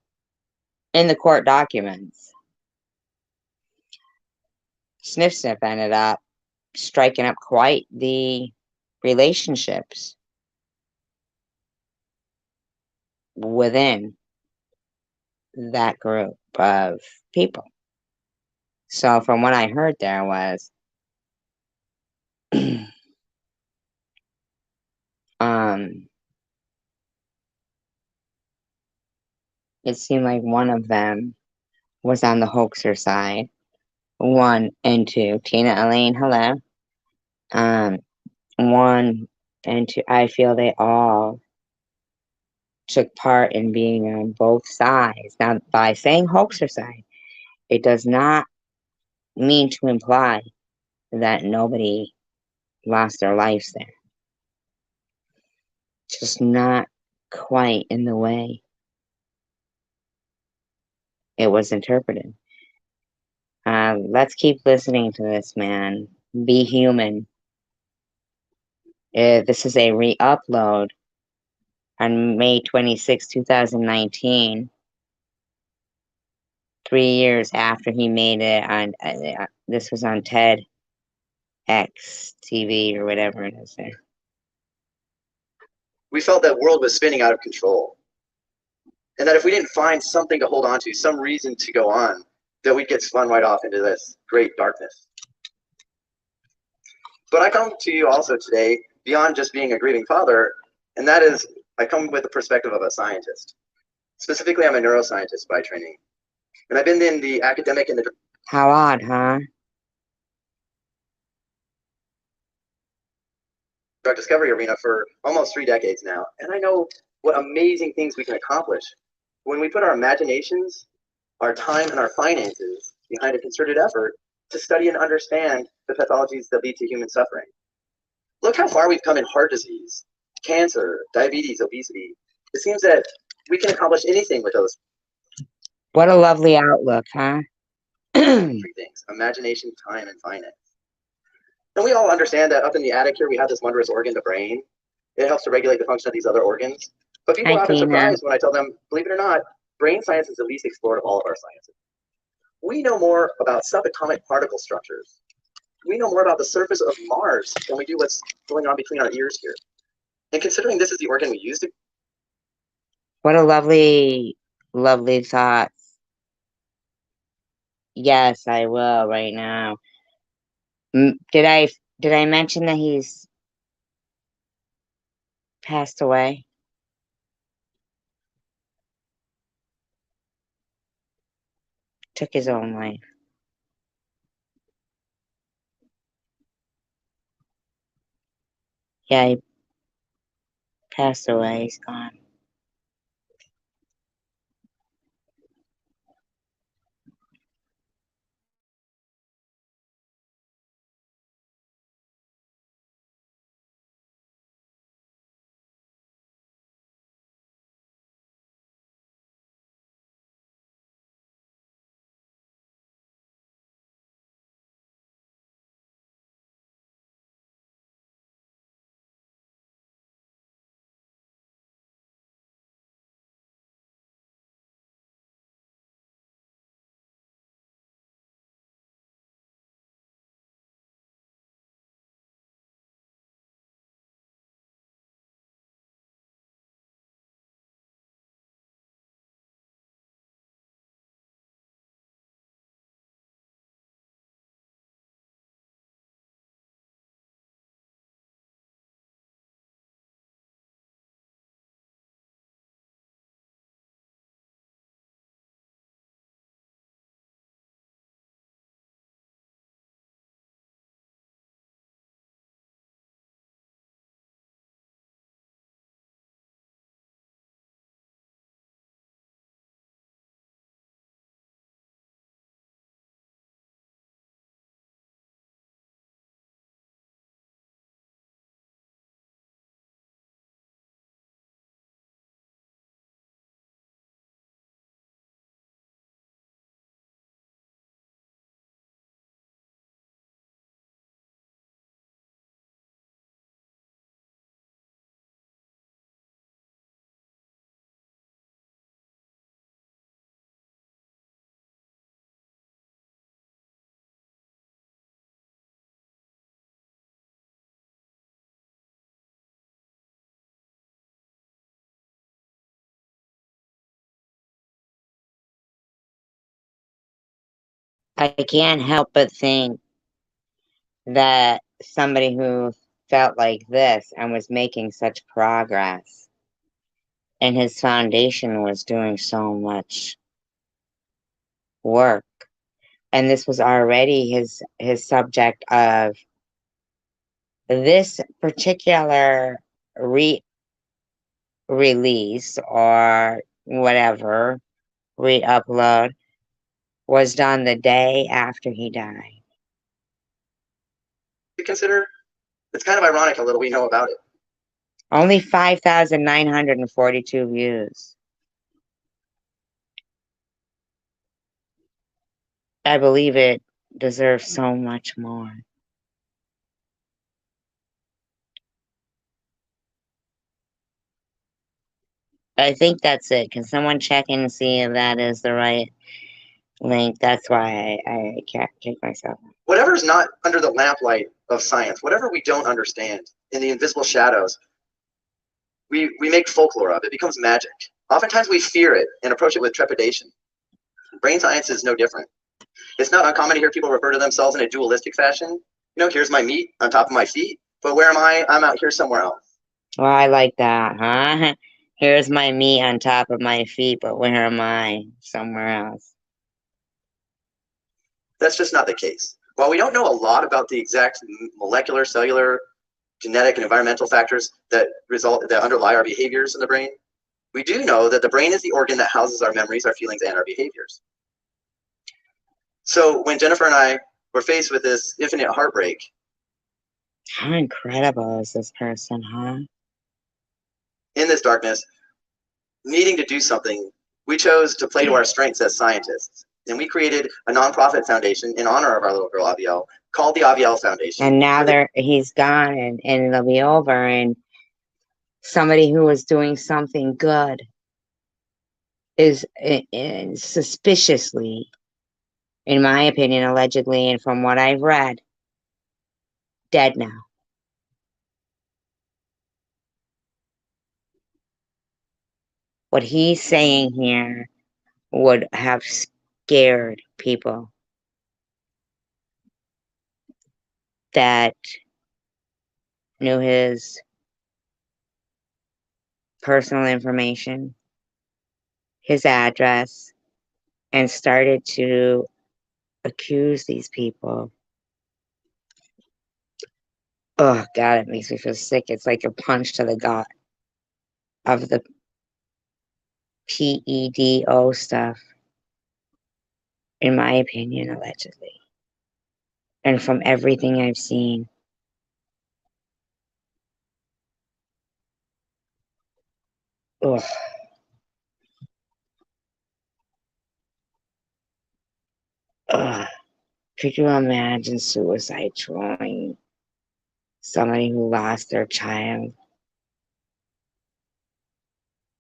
in the court documents, Sniff Sniff ended up striking up quite the relationships within that group of people. So from what I heard there was it seemed like one of them was on the hoaxer side. 1 and 2. Tina Elaine, hello. 1 and 2. I feel they all took part in being on both sides. Now, by saying hoaxer side, it does not mean to imply that nobody lost their lives there. Just not quite in the way it was interpreted. Let's keep listening to this, man. Be human. This is a re-upload on May 26, 2019. 3 years after he made it on, this was on TED X TV or whatever it is there. We felt that world was spinning out of control. And that if we didn't find something to hold on to, some reason to go on, that we'd get spun right off into this great darkness. But I come to you also today beyond just being a grieving father, and that is, I come with the perspective of a scientist. Specifically, I'm a neuroscientist by training. And I've been in the academic and the How odd, huh? drug discovery arena for almost 3 decades now. And I know what amazing things we can accomplish when we put our imaginations, our time, and our finances behind a concerted effort to study and understand the pathologies that lead to human suffering. Look how far we've come in heart disease, cancer, diabetes, obesity. It seems that we can accomplish anything with those What a lovely outlook, huh? 3 things: imagination, time, and finance. And we all understand that up in the attic here, we have this wondrous organ, the brain. It helps to regulate the function of these other organs. But people are often surprised when I tell them, believe it or not, brain science is the least explored of all of our sciences. We know more about subatomic particle structures. We know more about the surface of Mars than we do what's going on between our ears here. And considering this is the organ we use to... What a lovely, lovely thought. Yes, I will right now. Did I mention that he's passed away? Took his own life. Yeah, he passed away. He's gone. I can't help but think that somebody who felt like this and was making such progress and his foundation was doing so much work, and this was already his subject of this particular release or whatever re-upload was done the day after he died. You consider it's kind of ironic how little we know about it. Only 5,942 views. I believe it deserves so much more. I think that's it. Can someone check and see if that is the right link? That's why I can't kick myself. Whatever's not under the lamplight of science, whatever we don't understand in the invisible shadows, we make folklore of. It becomes magic. Oftentimes we fear it and approach it with trepidation. Brain science is no different. It's not uncommon to hear people refer to themselves in a dualistic fashion. You know, here's my meat on top of my feet, but where am I? I'm out here somewhere else. Well, I like that, huh? Here's my meat on top of my feet, but where am I? Somewhere else. That's just not the case. While we don't know a lot about the exact molecular, cellular, genetic, and environmental factors that underlie our behaviors in the brain, we do know that the brain is the organ that houses our memories, our feelings, and our behaviors. So when Jennifer and I were faced with this infinite heartbreak, how incredible is this person, huh? In this darkness, needing to do something, we chose to play to our strengths as scientists. And we created a nonprofit foundation in honor of our little girl Avielle called the Avielle Foundation. And now he's gone and it'll be over, and somebody who was doing something good is suspiciously, in my opinion, allegedly, and from what I've read, dead now. What he's saying here would have scared people that knew his personal information, his address, and started to accuse these people. Oh, God, it makes me feel sick. It's like a punch to the gut of the PEDO stuff, in my opinion, allegedly. And from everything I've seen. Ugh. Ugh. Could you imagine suicide trying somebody who lost their child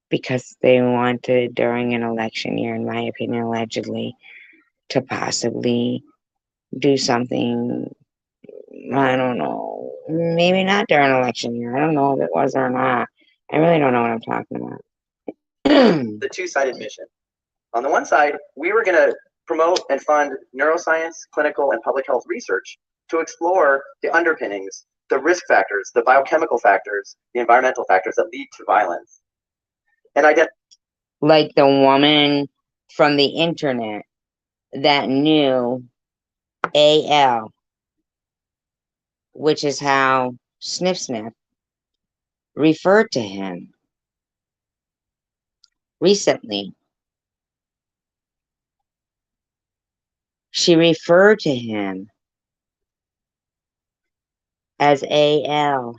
because they wanted during an election year, in my opinion, allegedly, to possibly do something? I don't know. Maybe not during election year. I don't know if it was or not. I really don't know what I'm talking about. The two-sided mission. On the one side, we were going to promote and fund neuroscience, clinical, and public health research to explore the underpinnings, the risk factors, the biochemical factors, the environmental factors that lead to violence. And like the woman from the internet that knew AL, which is how Sniff Sniff referred to him recently. She referred to him as AL.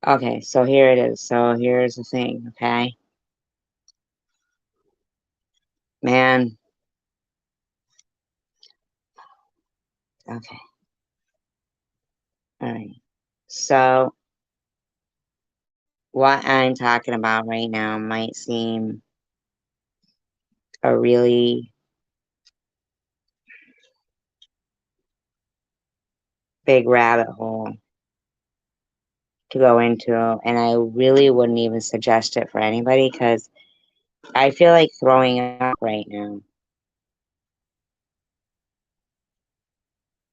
Okay, so here it is. So here's the thing, okay? Man. Okay. All right. So what I'm talking about right now might seem a really big rabbit hole to go into, and I really wouldn't even suggest it for anybody, because I feel like throwing up right now.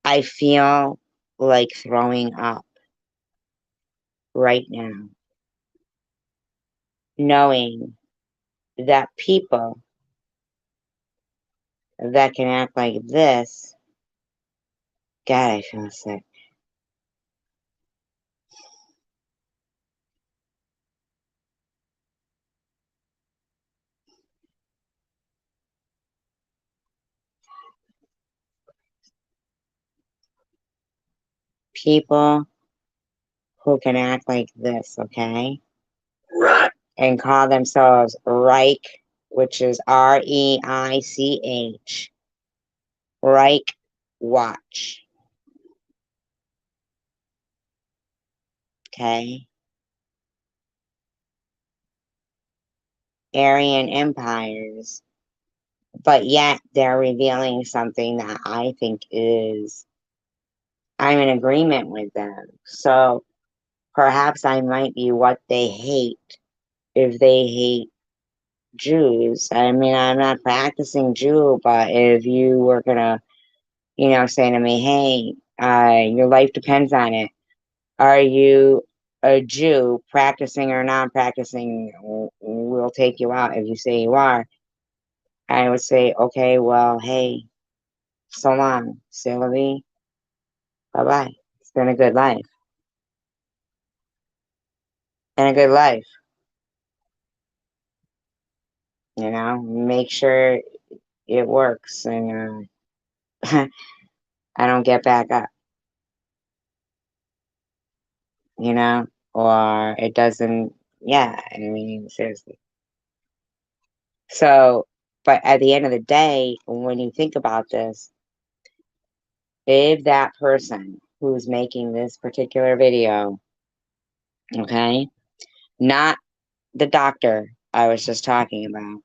I feel like throwing up right now, knowing that people that can act like this, God, I feel sick. People who can act like this, okay? Right. And call themselves Reich, which is Reich, Reich Watch. Okay? Aryan empires. But yet they're revealing something that I think is, I'm in agreement with them. So perhaps I might be what they hate if they hate Jews. I mean, I'm not practicing Jew, but if you were gonna, say to me, hey, your life depends on it. Are you a Jew, practicing or not practicing? We'll take you out if you say you are. I would say, okay, well, hey, so long, Sylvie. Bye bye. It's been a good life. And a good life. Make sure it works and I don't get back up. Or it doesn't, yeah, I mean, seriously. So, but at the end of the day, when you think about this, if that person who's making this particular video, okay, not the doctor I was just talking about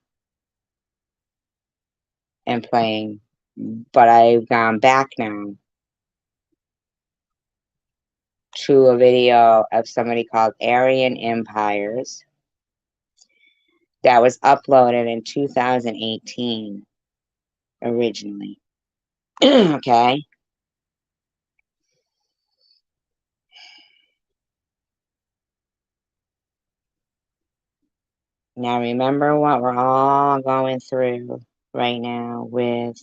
and playing, but I've gone back now to a video of somebody called Aryan Empires that was uploaded in 2018 originally. Okay. Now remember what we're all going through right now with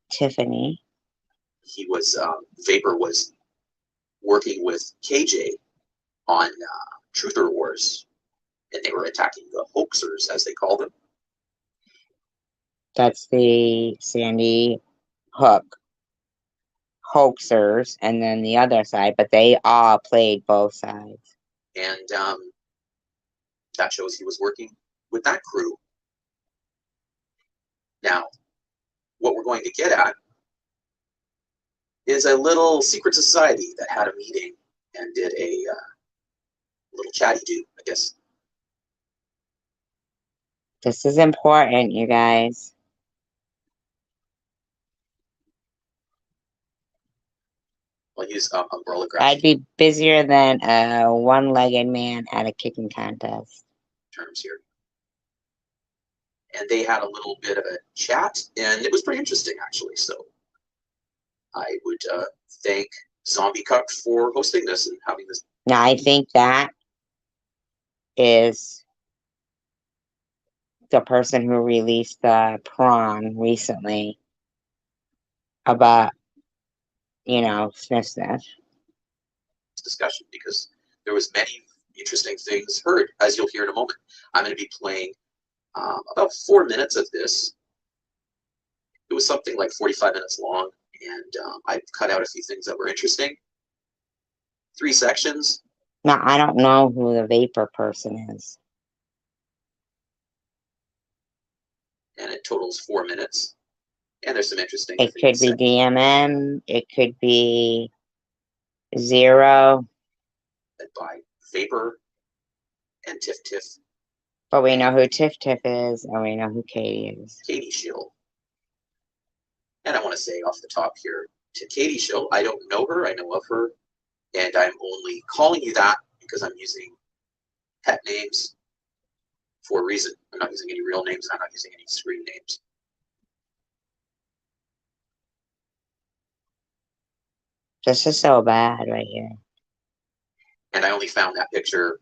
Tiffany. He was Vapor was working with KJ on Truther Wars, and they were attacking the hoaxers, as they call them. That's the Sandy Hook hoaxers, and then the other side, but they all played both sides. And that shows he was working with that crew. Now, what we're going to get at is a little secret society that had a meeting and did a little chatty do, I guess. This is important, you guys. I'll use umbrella graphic I'd be busier than a one-legged man at a kicking contest. terms here. And they had a little bit of a chat, and it was pretty interesting, actually. So I would thank Zombie Cuck for hosting this and having this. Now, I think that is the person who released the prawn recently about, sniff. Discussion, because there was many interesting things heard, as you'll hear in a moment. I'm going to be playing about 4 minutes of this. It was something like 45 minutes long, and I've cut out a few things that were interesting. 3 sections. Now, I don't know who the vapor person is. And it totals 4 minutes. And there's some interesting It things. Could be DMM. It could be Zero. By Vapor and Tiff Tiff. But we know who Tiff is, and we know who Katie is. Katie Schill. And I want to say off the top here to Katie Schill, I don't know her, I know of her, And I'm only calling you that because I'm using pet names for a reason. I'm not using any real names, and I'm not using any screen names. This is so bad right here. And I only found that picture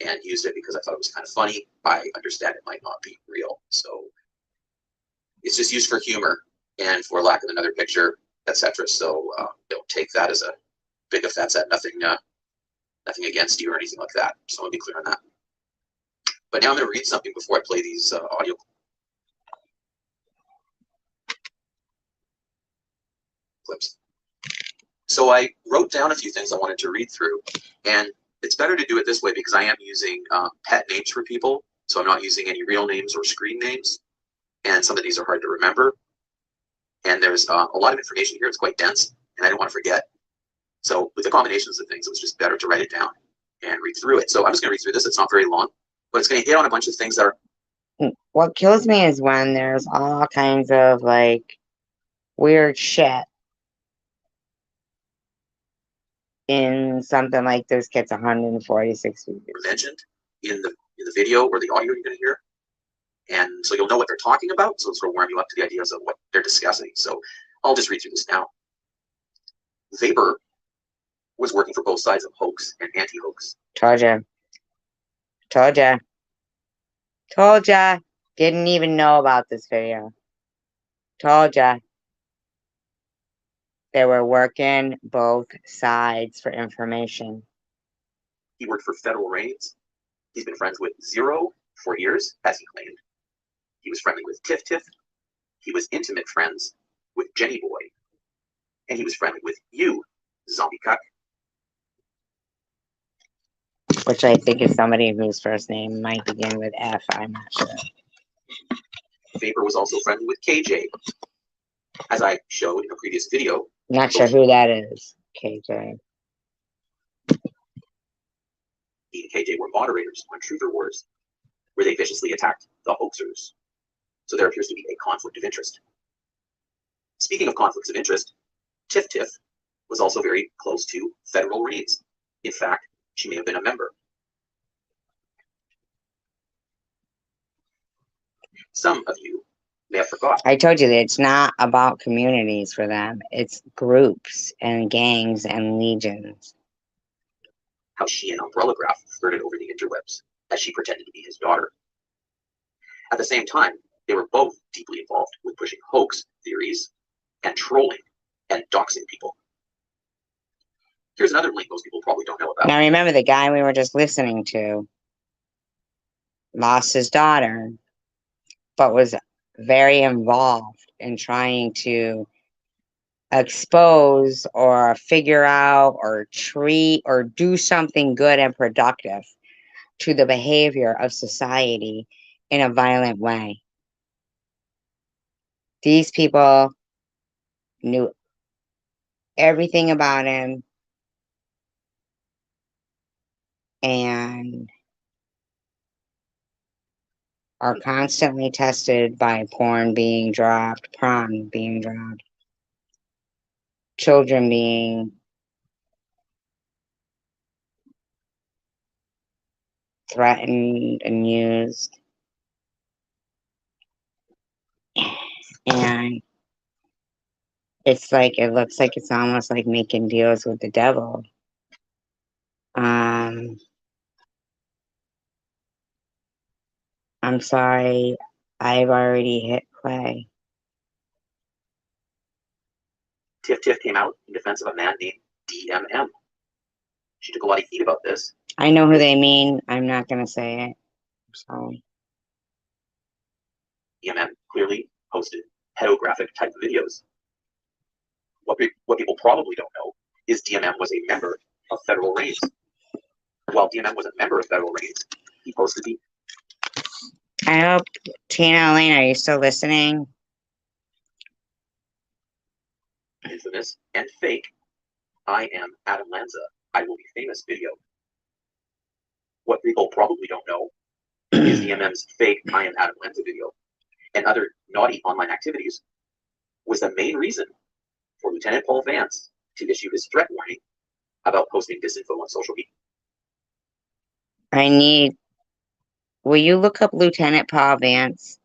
and used it because I thought it was kind of funny. I understand it might not be real. So it's just used for humor and for lack of another picture, etc. So don't take that as a big offense at nothing against you or anything like that. So I want to be clear on that. But now I'm going to read something before I play these audio clips. So I wrote down a few things I wanted to read through, and it's better to do it this way because I am using pet names for people. So I'm not using any real names or screen names, and some of these are hard to remember. And there's a lot of information here. It's quite dense, and I didn't want to forget. So with the combinations of things, it was just better to write it down and read through it. So I'm just going to read through this. It's not very long, but it's going to hit on a bunch of things that are... What kills me is when there's all kinds of like weird shit in something like this gets 146 views. mentioned in the video or the audio you're going to hear. And so you'll know what they're talking about. So it'll sort of warm you up to the ideas of what they're discussing. So I'll just read through this now. Weber was working for both sides of hoax and anti-hoax. Told ya. Told ya. Told ya. Didn't even know about this video. Told ya. They were working both sides for information. He worked for federal raids. He's been friends with Zero for years, as he claimed. He was friendly with Tiff Tiff. He was intimate friends with Jenny Boy. And he was friendly with you, Zombie Cuck. Which I think is somebody whose first name might begin with F. I'm not sure. Faber was also friendly with KJ. As I showed in a previous video. Not sure who that is, KJ. He and KJ were moderators on Truther Wars, where they viciously attacked the hoaxers. So there appears to be a conflict of interest. Speaking of conflicts of interest, Tiff Tiff was also very close to federal raids. In fact, she may have been a member. Some of you may have forgotten. I told you that it's not about communities for them. It's groups and gangs and legions. How she and Umbrella Graph flirted over the interwebs as she pretended to be his daughter. At the same time, they were both deeply involved with pushing hoax theories and trolling and doxing people. Here's another link most people probably don't know about. Now remember, the guy we were just listening to lost his daughter, but was very involved in trying to expose or figure out or treat or do something good and productive to the behavior of society in a violent way. These people knew everything about him and are constantly tested by porn being dropped, children being threatened and used. And it's like, it looks like it's almost like making deals with the devil. I'm sorry, I've already hit play. Tiff Tiff came out in defense of a man named DMM. She took a lot of heat about this. I know who they mean. I'm not going to say it. I'm sorry. DMM clearly posted pedographic type videos. What people probably don't know is DMM was a member of federal raids. While DMM was a member of federal raids, he posted the... I hope, Tina Elaine, are you still listening? Infamous and fake, I am Adam Lanza, I will be famous video. What people probably don't know is DMM's fake I am Adam Lanza video and other naughty online activities was the main reason for Lieutenant Paul Vance to issue his threat warning about posting disinfo on social media. I need. Will you look up Lieutenant Paul Vance?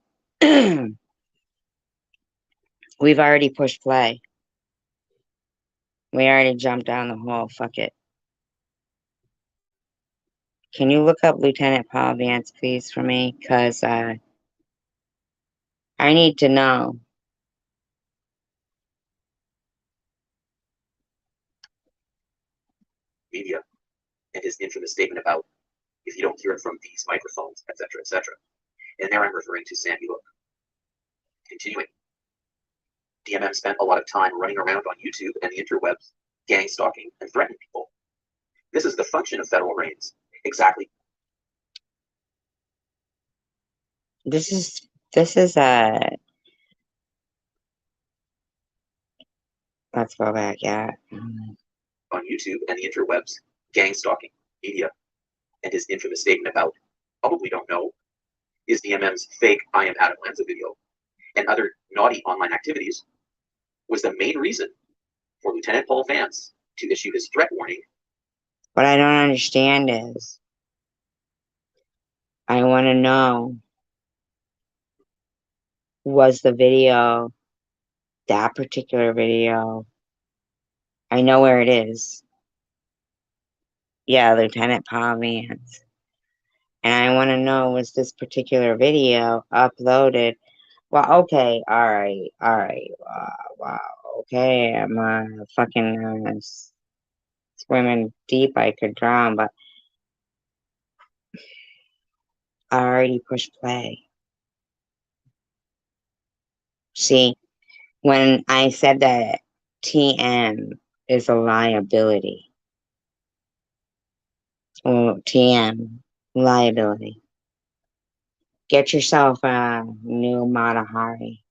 We've already pushed play. We already jumped down the hole. Fuck it. Can you look up Lieutenant Paul Vance, please, for me? Because I need to know. Media and his infamous statement about if you don't hear it from these microphones, etc., etc. And there I'm referring to Sandy Hook. Continuing. DMM spent a lot of time running around on YouTube and the interwebs, gang stalking and threatening people. This is the function of federal reins. Exactly. This is let's go back, yeah. On YouTube and the interwebs, gang stalking, media, and his infamous statement about, probably don't know, is DMM's fake I am Adam Lanza video and other naughty online activities was the main reason for Lieutenant Paul Vance to issue his threat warning. What I don't understand is, I want to know, was the video, that particular video, I know where it is. Yeah, Lieutenant Paul Vance. And I want to know, was this particular video uploaded? Well, okay, alright, wow, okay, I'm fucking swimming deep, I could drown, but I already pushed play. See, when I said that TM is a liability, well, TM, liability. Get yourself a new Mata Hari.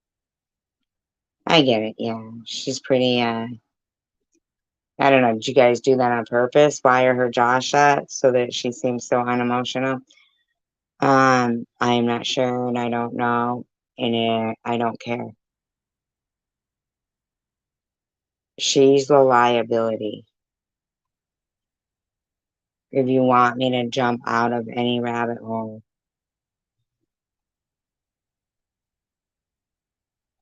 I get it, yeah. She's pretty, I don't know, did you guys do that on purpose? Wire her jaw shut so that she seems so unemotional? I'm not sure and I don't know, and I don't care. She's the liability. If you want me to jump out of any rabbit hole,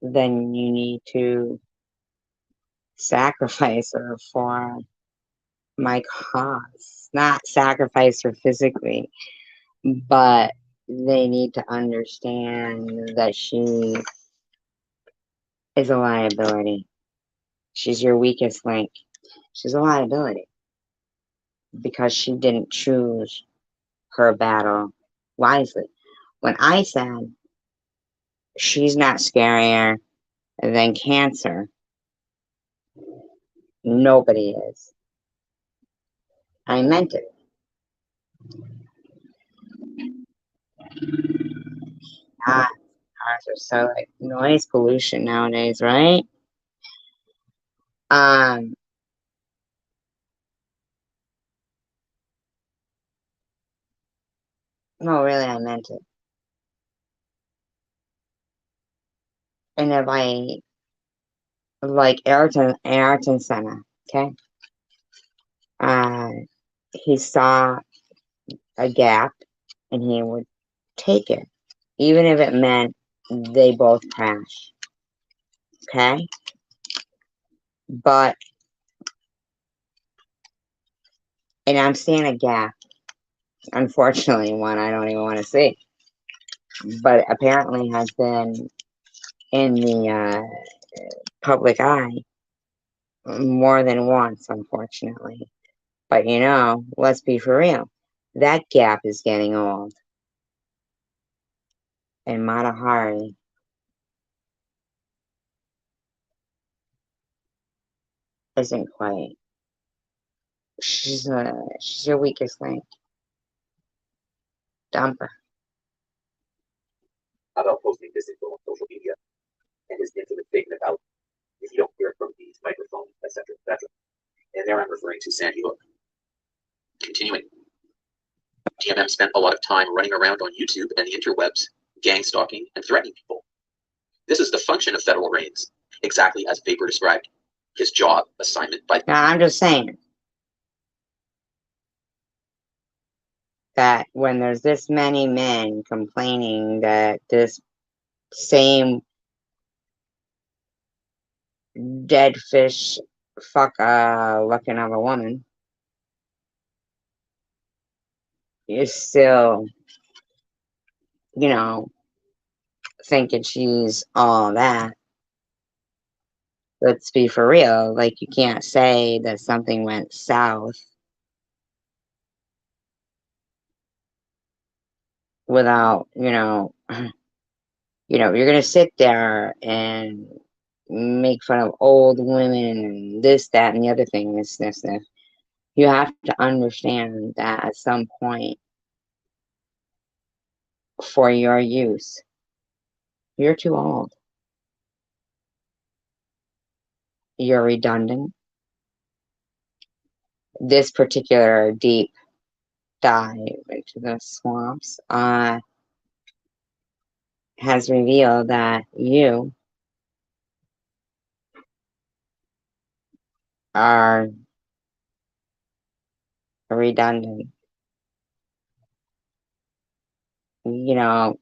then you need to sacrifice her for my cause. Not sacrifice her physically, but they need to understand that she is a liability. She's your weakest link. She's a liability because she didn't choose her battle wisely. When I said she's not scarier than cancer, nobody is. I meant it. God, cars are so like noise pollution nowadays, right? No, really, I meant it. And if I like Ayrton Senna, okay? He saw a gap and he would take it, even if it meant they both crash. Okay? But, and I'm seeing a gap, unfortunately, one I don't even want to see, but apparently has been in the public eye more than once, unfortunately. But you know, let's be for real. That gap is getting old. And Mata Hari isn't quite. She's your weakest link. Dump her. About posting disinfo on social media and his infamous statement about if you don't hear it from these microphones, etc., etc. And there I'm referring to Sandy Hook. Continuing. DMM spent a lot of time running around on YouTube and the interwebs, gang stalking and threatening people. This is the function of federal reins, exactly as Vapor described his job assignment by. Now, I'm just saying. that when there's this many men complaining that this same dead fish fuck looking of a woman is still, you know, thinking she's all that. Let's be for real. Like, you can't say that something went south without, you're gonna sit there and make fun of old women and this, that, and the other thing, this. You have to understand that at some point, for your use, you're too old. You're redundant. This particular deep dive into the swamps has revealed that you are redundant.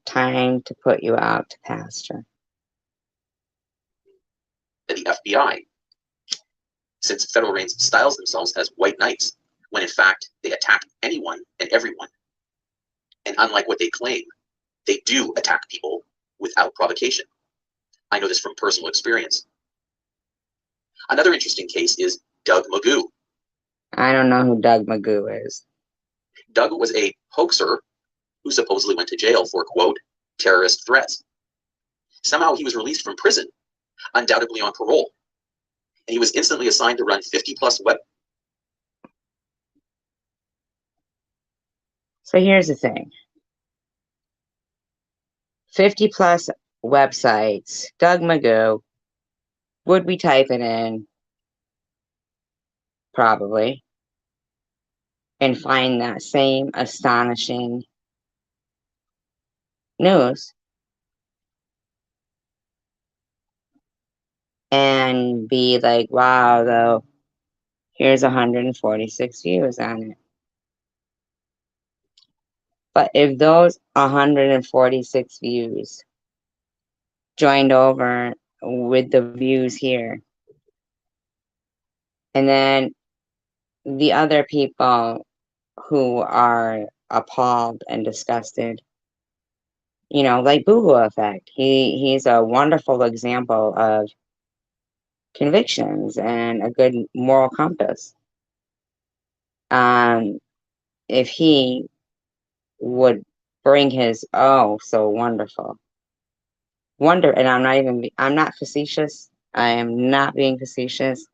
Time to put you out to pasture. The FBI, since federal reigns styles themselves as white knights, when in fact they attack anyone and everyone. And unlike what they claim, they do attack people without provocation. I know this from personal experience. Another interesting case is Doug Magoo. I don't know who Doug Magoo is. Doug was a hoaxer who supposedly went to jail for, quote, terrorist threats. Somehow he was released from prison, undoubtedly on parole, and he was instantly assigned to run 50-plus web. So here's the thing. 50-plus websites. Doug Magoo. Would we type it in? Probably. And find that same astonishing news. And be like, wow, though, here's 146 views on it. But if those 146 views joined over with the views here, and then the other people who are appalled and disgusted, like Boohoo Effect, he's a wonderful example of convictions and a good moral compass. If he would bring his so wonderful and I'm not facetious. I am not being facetious.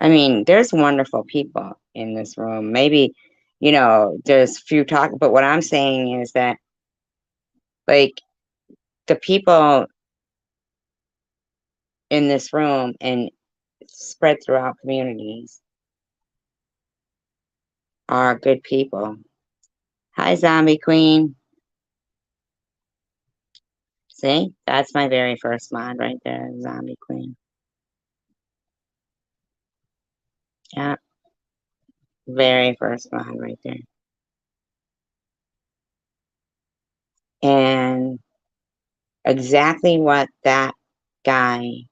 I mean, there's wonderful people in this room. Maybe, there's few talk, but what I'm saying is that, like, the people in this room and spread throughout communities are good people. Hi, Zombie Queen. See, that's my very first mod right there, Zombie Queen. Yeah, very first mod right there. And exactly what that guy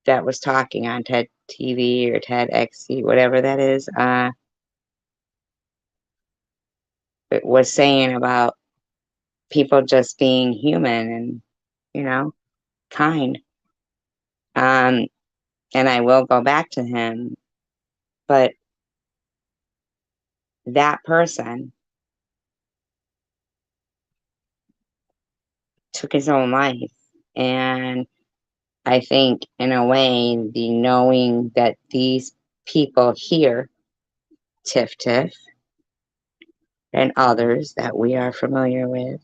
that was talking on TED TV or TED XC, whatever that is, it was saying about people just being human and, kind. And I will go back to him, but that person took his own life. And I think, in a way, the knowing that these people here, Tiff Tiff, and others that we are familiar with,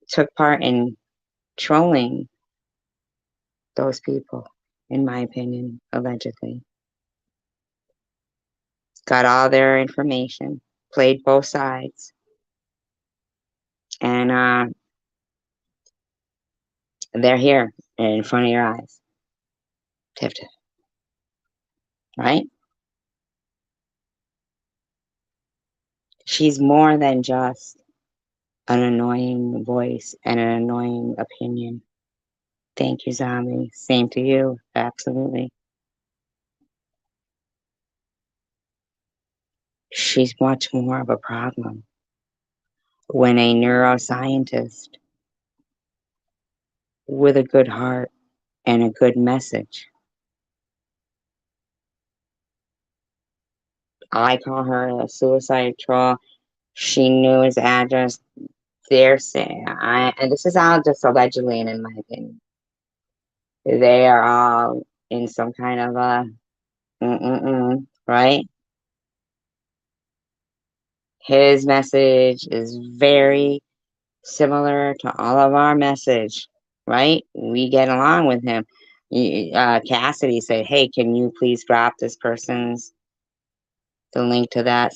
took part in trolling those people, in my opinion, allegedly. Got all their information, played both sides, and they're here in front of your eyes. Tiff Tiff. Right? She's more than just an annoying voice and an annoying opinion. Thank you, Zombie. Same to you. Absolutely. She's much more of a problem. When a neuroscientist with a good heart and a good message, I call her a suicide troll. She knew his address. They're saying, and this is all just allegedly and in my opinion. They are all in some kind of a right? His message is very similar to all of our message, right? We get along with him. Cassidy said, "Hey, can you please drop this person's the link to that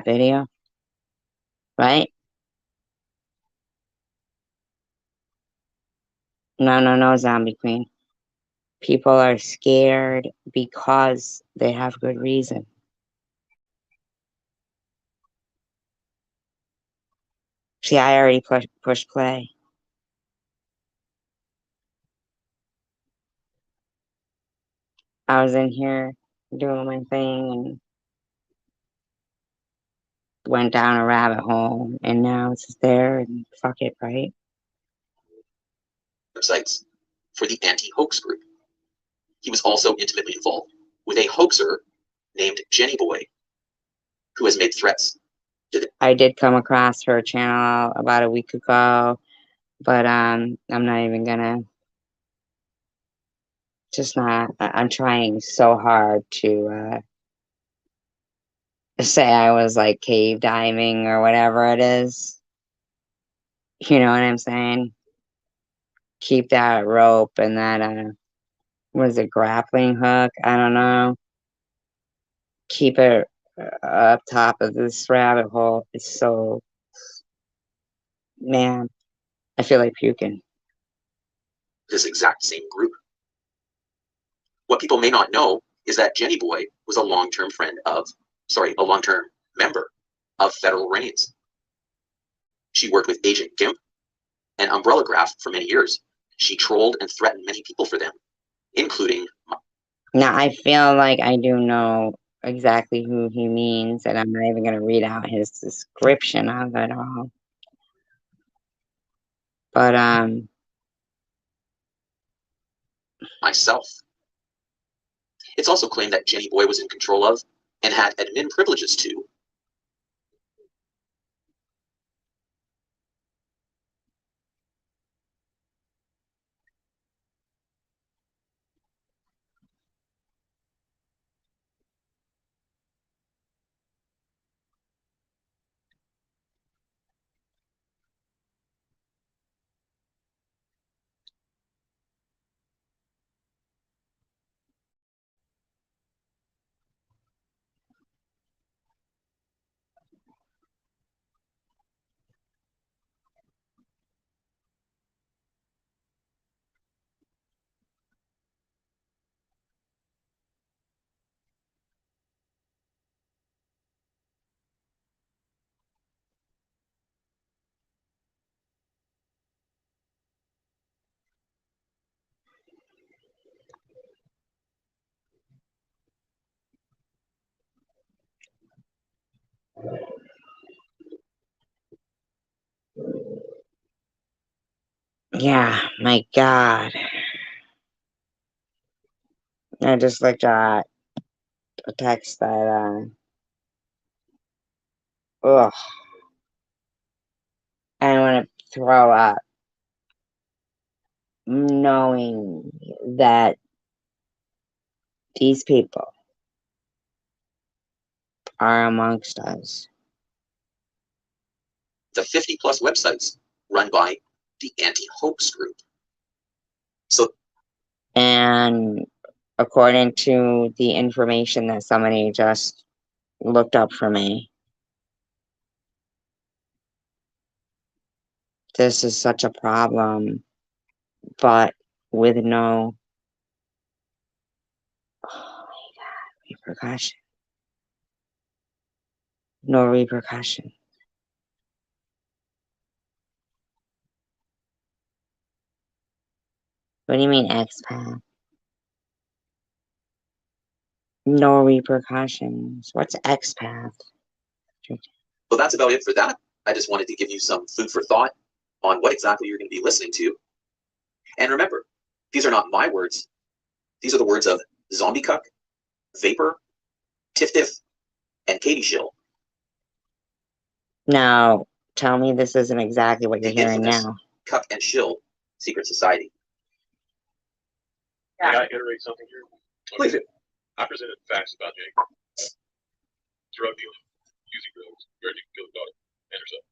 video?" Right? No, no, no, Zombie Queen. People are scared because they have good reason. See, I already push play. I was in here doing my thing and went down a rabbit hole, and now it's just there, and fuck it, right? Websites for the anti-hoax group. He was also intimately involved with a hoaxer named Jenny Boy, who has made threats to the. I did come across her channel about a week ago, but I'm not even gonna. Just not. I'm trying so hard to say I was like cave diving or whatever it is. You know what I'm saying? Keep that rope and that what is it, grappling hook? I don't know. Keep it up top of this rabbit hole. It's so, man, I feel like puking. This exact same group. What people may not know is that Jenny Boy was a long-term member of Federal Reigns. She worked with Agent Gimp and Umbrella Graph for many years. She trolled and threatened many people for them, including. Now, I feel like I do know exactly who he means, and I'm not even going to read out his description of it all. But, myself. It's also claimed that Jenny Boy was in control of and had admin privileges to yeah, my God. I just looked at a text that, ugh, I want to throw up knowing that these people are amongst us. the 50 plus websites run by the anti-hoax group. So, and according to the information that somebody just looked up for me, this is such a problem, but with no repercussion. No repercussion. What do you mean expat? No repercussions. What's expat? So that's about it for that. I just wanted to give you some food for thought on what exactly you're going to be listening to. And remember, these are not my words. These are the words of Zombie Cuck, Vapor, Tiff Tiff, and Katie Shill. Now, tell me this isn't exactly what you're The hearing infamous now. Cuck and Shill Secret Society. May I iterate something here? Please do. I presented facts about Jake. Drug dealing, using drugs, threatening to kill his daughter and herself.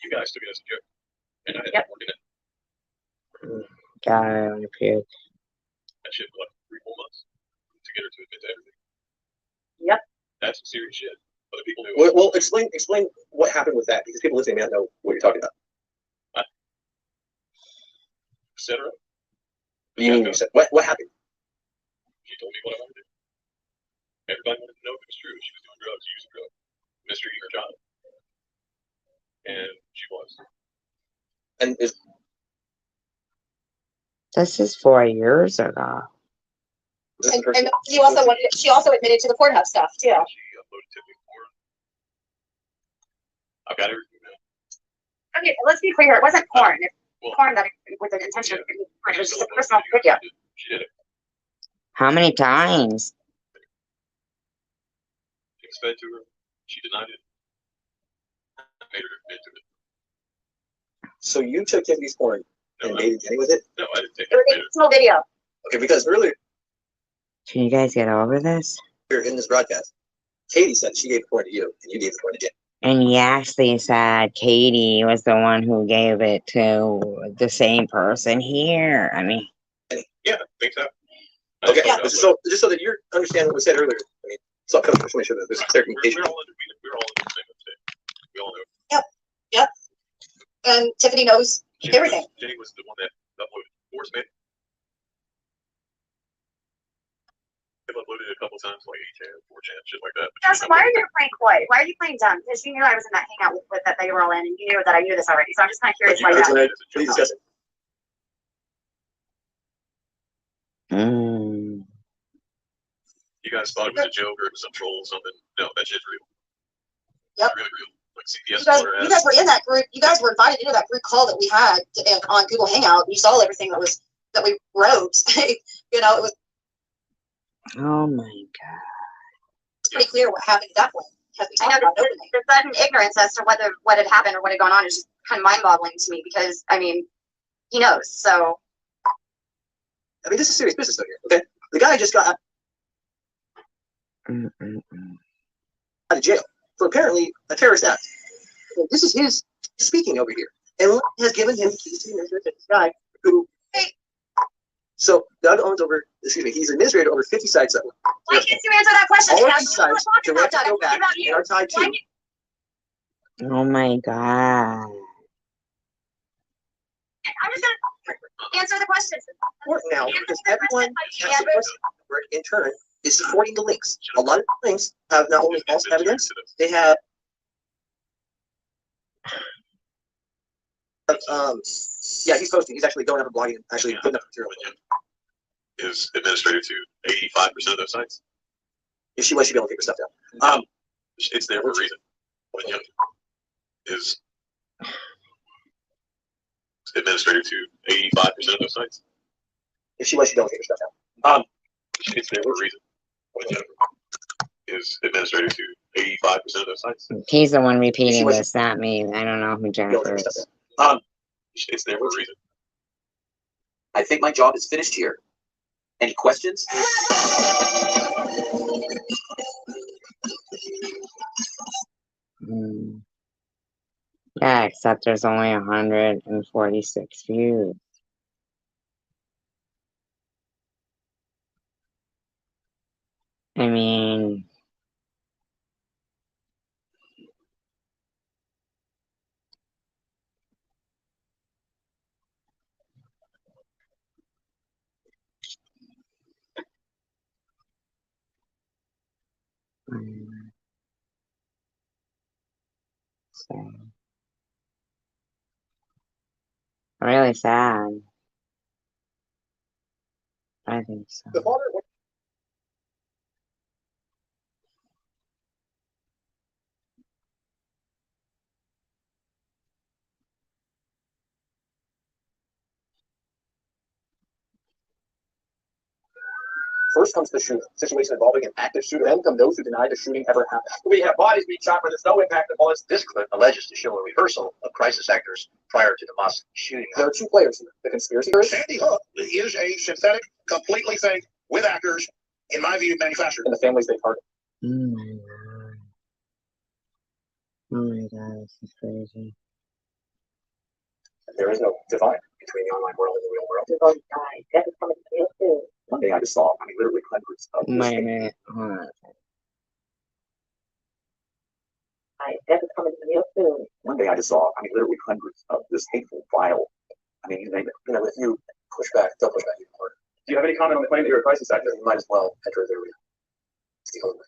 You guys took it as a joke, and I had to work in it. God, I want to puke. That shit for like 3-4 months to get her to admit to everything. Yep. That's some serious shit. Other people knew. Well, explain what happened with that, because people listening may not know what you're talking about. Etc. What happened? She told me what I wanted to do. Everybody wanted to know if it was true. She was doing drugs, using drugs, mistreating her child. And she was. And This is 4 years ago. And she also admitted to the Pornhub stuff too. She uploaded Tiffany porn. I've got everything now. Okay, let's be clear. It wasn't porn. It's Well, porn that with an intention of being porn. It was just a personal video. She did it. How many times? It was fed to her. She denied it. I made her admit to it. so you took Tiffany's porn and No, made Jenny with it? No, I didn't take It was it. a personal video. Okay, because earlier Can you guys get over this? in this broadcast, Katie said she gave the porn to you, and you gave the porn to Jenny. And he actually said Katie was the one who gave it to the same person here. I mean, Yeah, I think so. Okay, just so that you understand what was said earlier. I mean, so I'm just make sure that there's clear communication. We're all in the same mistake. We all know. Yep. And Tiffany knows everything. Jenny was the one that uploaded Force Mate. I've uploaded it a couple times, like 8chan, 4chan, shit like that. Yeah, so why are you playing coy? Why are you playing dumb? Because you knew I was in that hangout with that they were all in, and you knew that I knew this already. So I'm just kind of curious why that. Please discuss it. mm, You guys thought it was a joke or it was some troll or something. No, that shit's real. Yep. It's really real. Like CPS You guys were in that group. You guys were invited into that group call that we had on Google Hangout. You saw everything that we wrote. You know, it was oh my God. pretty clear what happened at that point. Because we I know talked about it openly. the sudden ignorance as to what had happened or what had gone on is just kind of mind-boggling to me because I mean, he knows. So I mean, this is serious business though here. Okay, the guy just got out of jail for apparently a terrorist act. So this is his speaking over here, and has given him keys to the administrator. This guy who. So Doug owns over. Excuse me. He's administrated over 50 sites. why can't you answer that question? All of Dad? these sites directly go back and are tied to. Oh my God. I'm just gonna answer the questions. Important now because everyone has to work in turn is supporting the links. A lot of the links have not only false evidence, they have yeah, he's posting. He's actually going up and blogging and actually putting up material. is administrated to 85% of those sites. If she was, she'd be able to take her stuff down. It's there for a reason. When young is administrated to 85% of those sites. If she was, she'd be able to take her stuff down. It's there for a reason. When young is administrated to 85% of those sites. He's the one repeating this, not me. I don't know who Jennifer is. It's there for a reason. I think my job is finished here. Any questions? Yeah, except there's only 146 views. I mean, sad. Really sad. I think so. The father. First comes the shooter, situation involving an active shooter. Then come those who deny the shooting ever happened. We have bodies being shot where there's no impact of bullets. This clip alleges to show a rehearsal of crisis actors prior to the mosque shooting. There are two players here. The conspiracy theorist. Sandy Hook is a synthetic, completely fake, with actors, in my view, manufactured. And the families they target. Oh my god. Oh my god, this is crazy. There is no divide between the online world and the real world. Both died. Death is coming real soon. One day I just saw, literally hundreds of Wait a minute. Hold on. Death is coming real soon. One day I just saw, literally hundreds of this hateful, vile. You name it. If you push back, they'll push back even harder. Do you have any comment on the claim that you're a crisis actor? You might as well enter the arena. It's the only way.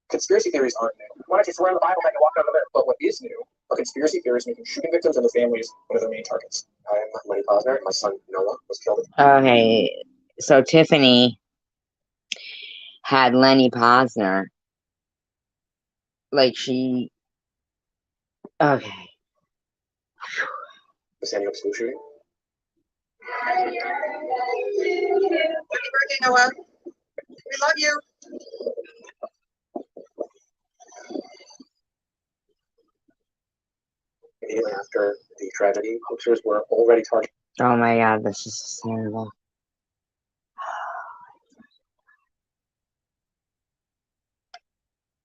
Conspiracy theories aren't new. Why don't you swear in the Bible and walk out of there? But what is new are conspiracy theories making shooting victims and their families one of their main targets. I am Lenny Posner. My son Noah was killed. Okay, so Tiffany had Lenny Posner. Like she. Okay. The Sandy Hook school shooting. Happy birthday, Noah. We love you. Immediately after the tragedy, hoaxers were already targeted. Oh my god, this is terrible.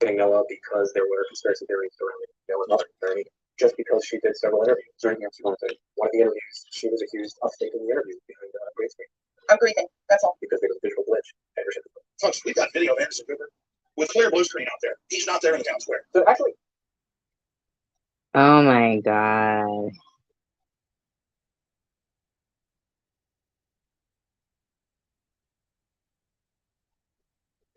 Noah because there were conspiracy theories surrounding Noah's mother, Bernie, just because she did several interviews. During one of the interviews, she was accused of faking the interview behind a green screen. I'm grieving. That's all. Because there was a digital glitch. Folks, we've got video of Anderson Cooper with clear blue screen out there. He's not there in the town square. So actually, Oh my god.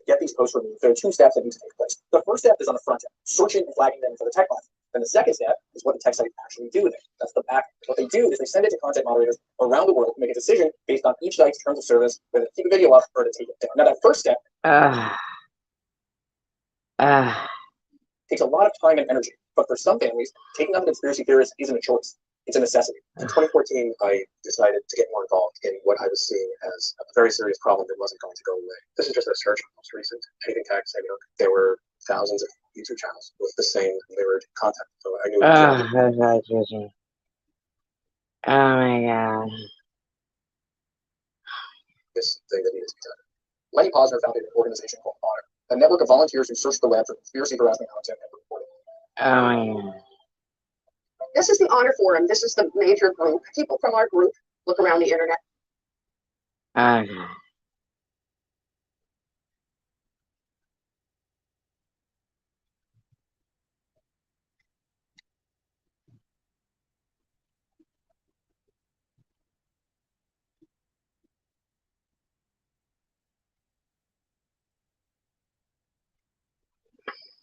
get these posts removed, there are two steps that need to take place. The first step is on the front end, searching and flagging them for the tech platform. And the second step is what the tech sites actually do with it. That's the back. What they do is they send it to content moderators around the world who make a decision based on each site's terms of service, whether to keep a video up or to take it down. Now that first step takes a lot of time and energy, but for some families, taking on the conspiracy theorists isn't a choice. It's a necessity. In 2014, I decided to get more involved in what I was seeing as a very serious problem that wasn't going to go away. This is just a search on most recent. Anything tag Sandy Hook. There were thousands of YouTube channels with the same mirrored content. So I knew oh my god. This thing that needed to be done. Lenny Posner founded an organization called Honor, a network of volunteers who search the web for conspiracy harassment content and report it. Oh my god. This is the Honor Forum. This is the major group. People from our group look around the internet. Okay.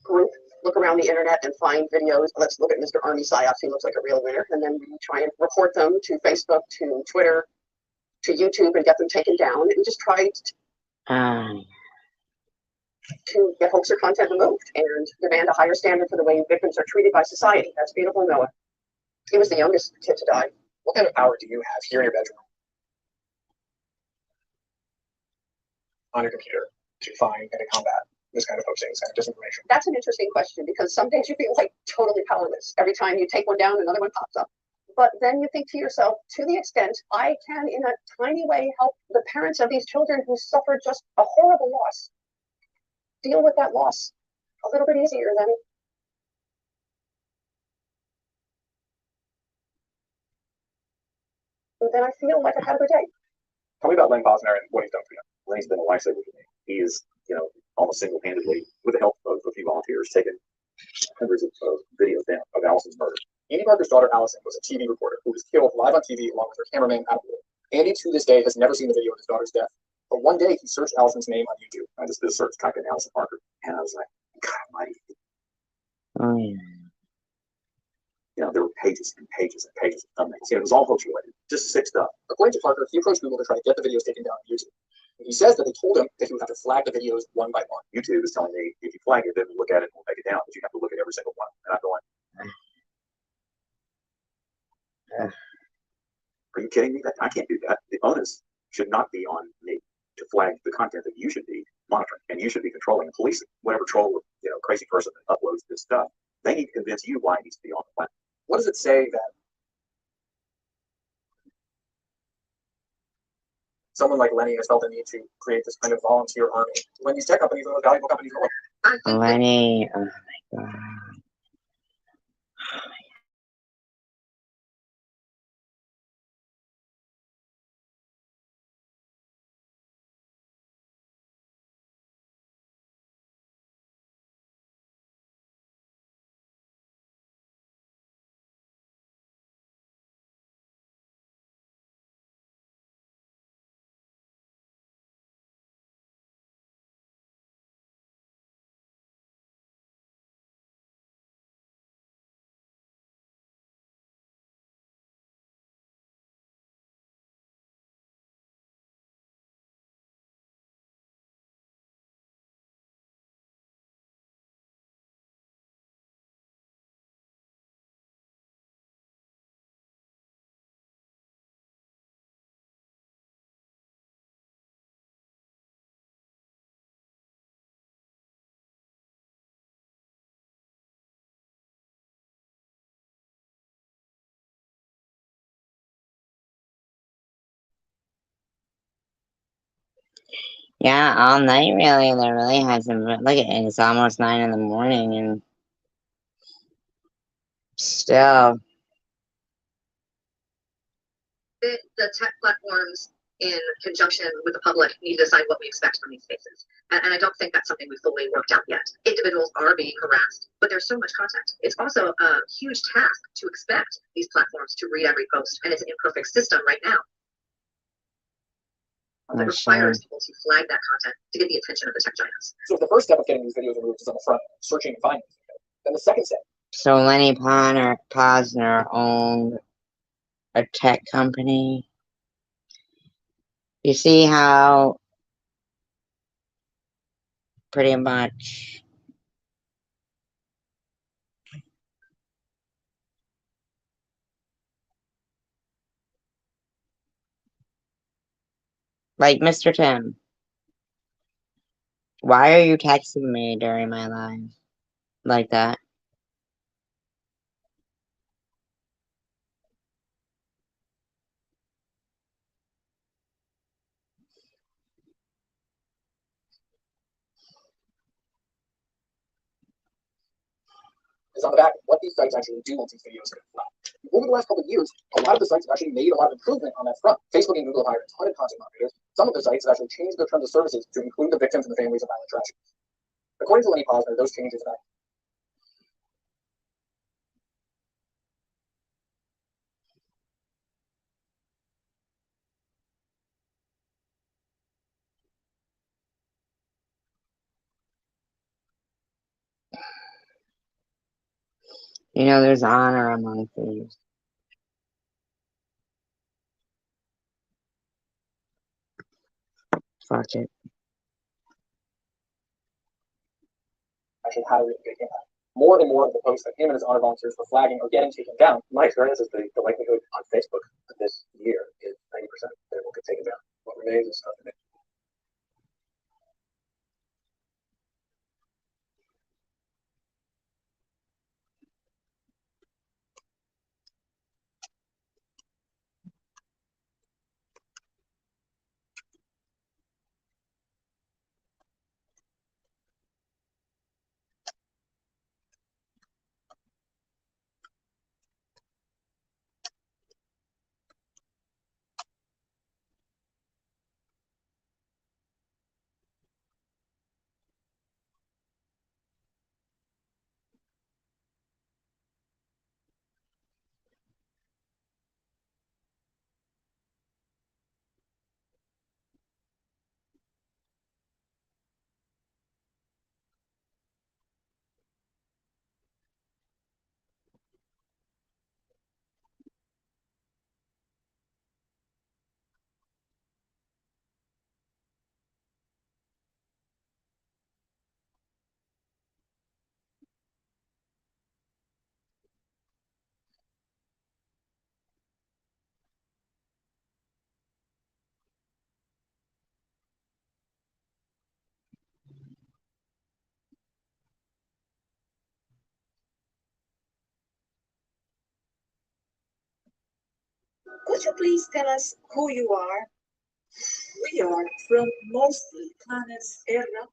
Group look around the internet and find videos. Let's look at Mr. Army Psyops. He looks like a real winner. And then we try and report them to Facebook, to Twitter, to YouTube, and get them taken down. And we just try to get hoaxer content removed and demand a higher standard for the way victims are treated by society. That's beautiful Noah. He was the youngest kid to die. What kind of power do you have here in your bedroom on your computer to find and to combat this kind of hoaxing, this kind of disinformation? That's an interesting question because some days you feel like totally powerless. Every time you take one down, another one pops up. But then you think to yourself, to the extent I can, in a tiny way, help the parents of these children who suffered just a horrible loss, deal with that loss a little bit easier then I feel like I've had a good day. Tell me about Len Posner and what he's done for you. Lenny's been a lifesaver for me. He is, almost single-handedly, with the help of a few volunteers, taken hundreds of videos down of Allison's murder. Andy Parker's daughter Allison was a TV reporter who was killed live on TV along with her cameraman Adam. Andy, to this day, has never seen the video of his daughter's death. But one day he searched Allison's name on YouTube. I just did a search, typed in Allison Parker, and I was like, God almighty. Oh yeah. There were pages and pages and pages of thumbnails. It was all hoax related, just sick stuff. According to Parker, he approached Google to try to get the videos taken down on YouTube. He says that they told him that he would have to flag the videos one by one. YouTube is telling me if you flag it, then we'll look at it and we'll take it down, but you have to look at every single one. And I'm going, are you kidding me? I can't do that. The onus should not be on me to flag the content that you should be monitoring and you should be controlling and policing. Whatever troll, crazy person that uploads this stuff, they need to convince you why it needs to be on the platform. What does it say that someone like Lenny has felt the need to create this kind of volunteer army when these tech companies are the most valuable companies in the world? Lenny, oh my god. Yeah, all night really. There really hasn't been. Look at it. It's almost 9 in the morning, and still. The tech platforms, in conjunction with the public, need to decide what we expect from these spaces. And I don't think that's something we've fully worked out yet. Individuals are being harassed, but there's so much content. It's also a huge task to expect these platforms to read every post, and it's an imperfect system right now. It requires people to flag that content to get the attention of the tech giants. So if the first step of getting these videos removed is on the front end, searching and finding these videos, then the second step. So Lenny Posner owned a tech company. You see how pretty much like Mr. Tim, why are you texting me during my live like that? Is on the back what these sites actually do once these videos get flagged. Over the last couple of years, a lot of the sites have actually made a lot of improvement on that front. Facebook and Google have hired a ton of content moderators. Some of the sites have actually changed their terms of services to include the victims and the families of violent tragedies. According to Lenny Posner, those changes have There's honor among thieves. Fuck it. actually had a really big impact. More and more of the posts that him and his honor volunteers were flagging are getting taken down. My experience is the likelihood on Facebook this year is 90% that it will get taken down. What remains is stuff that Could you please tell us who you are? We are from mostly planets Erra.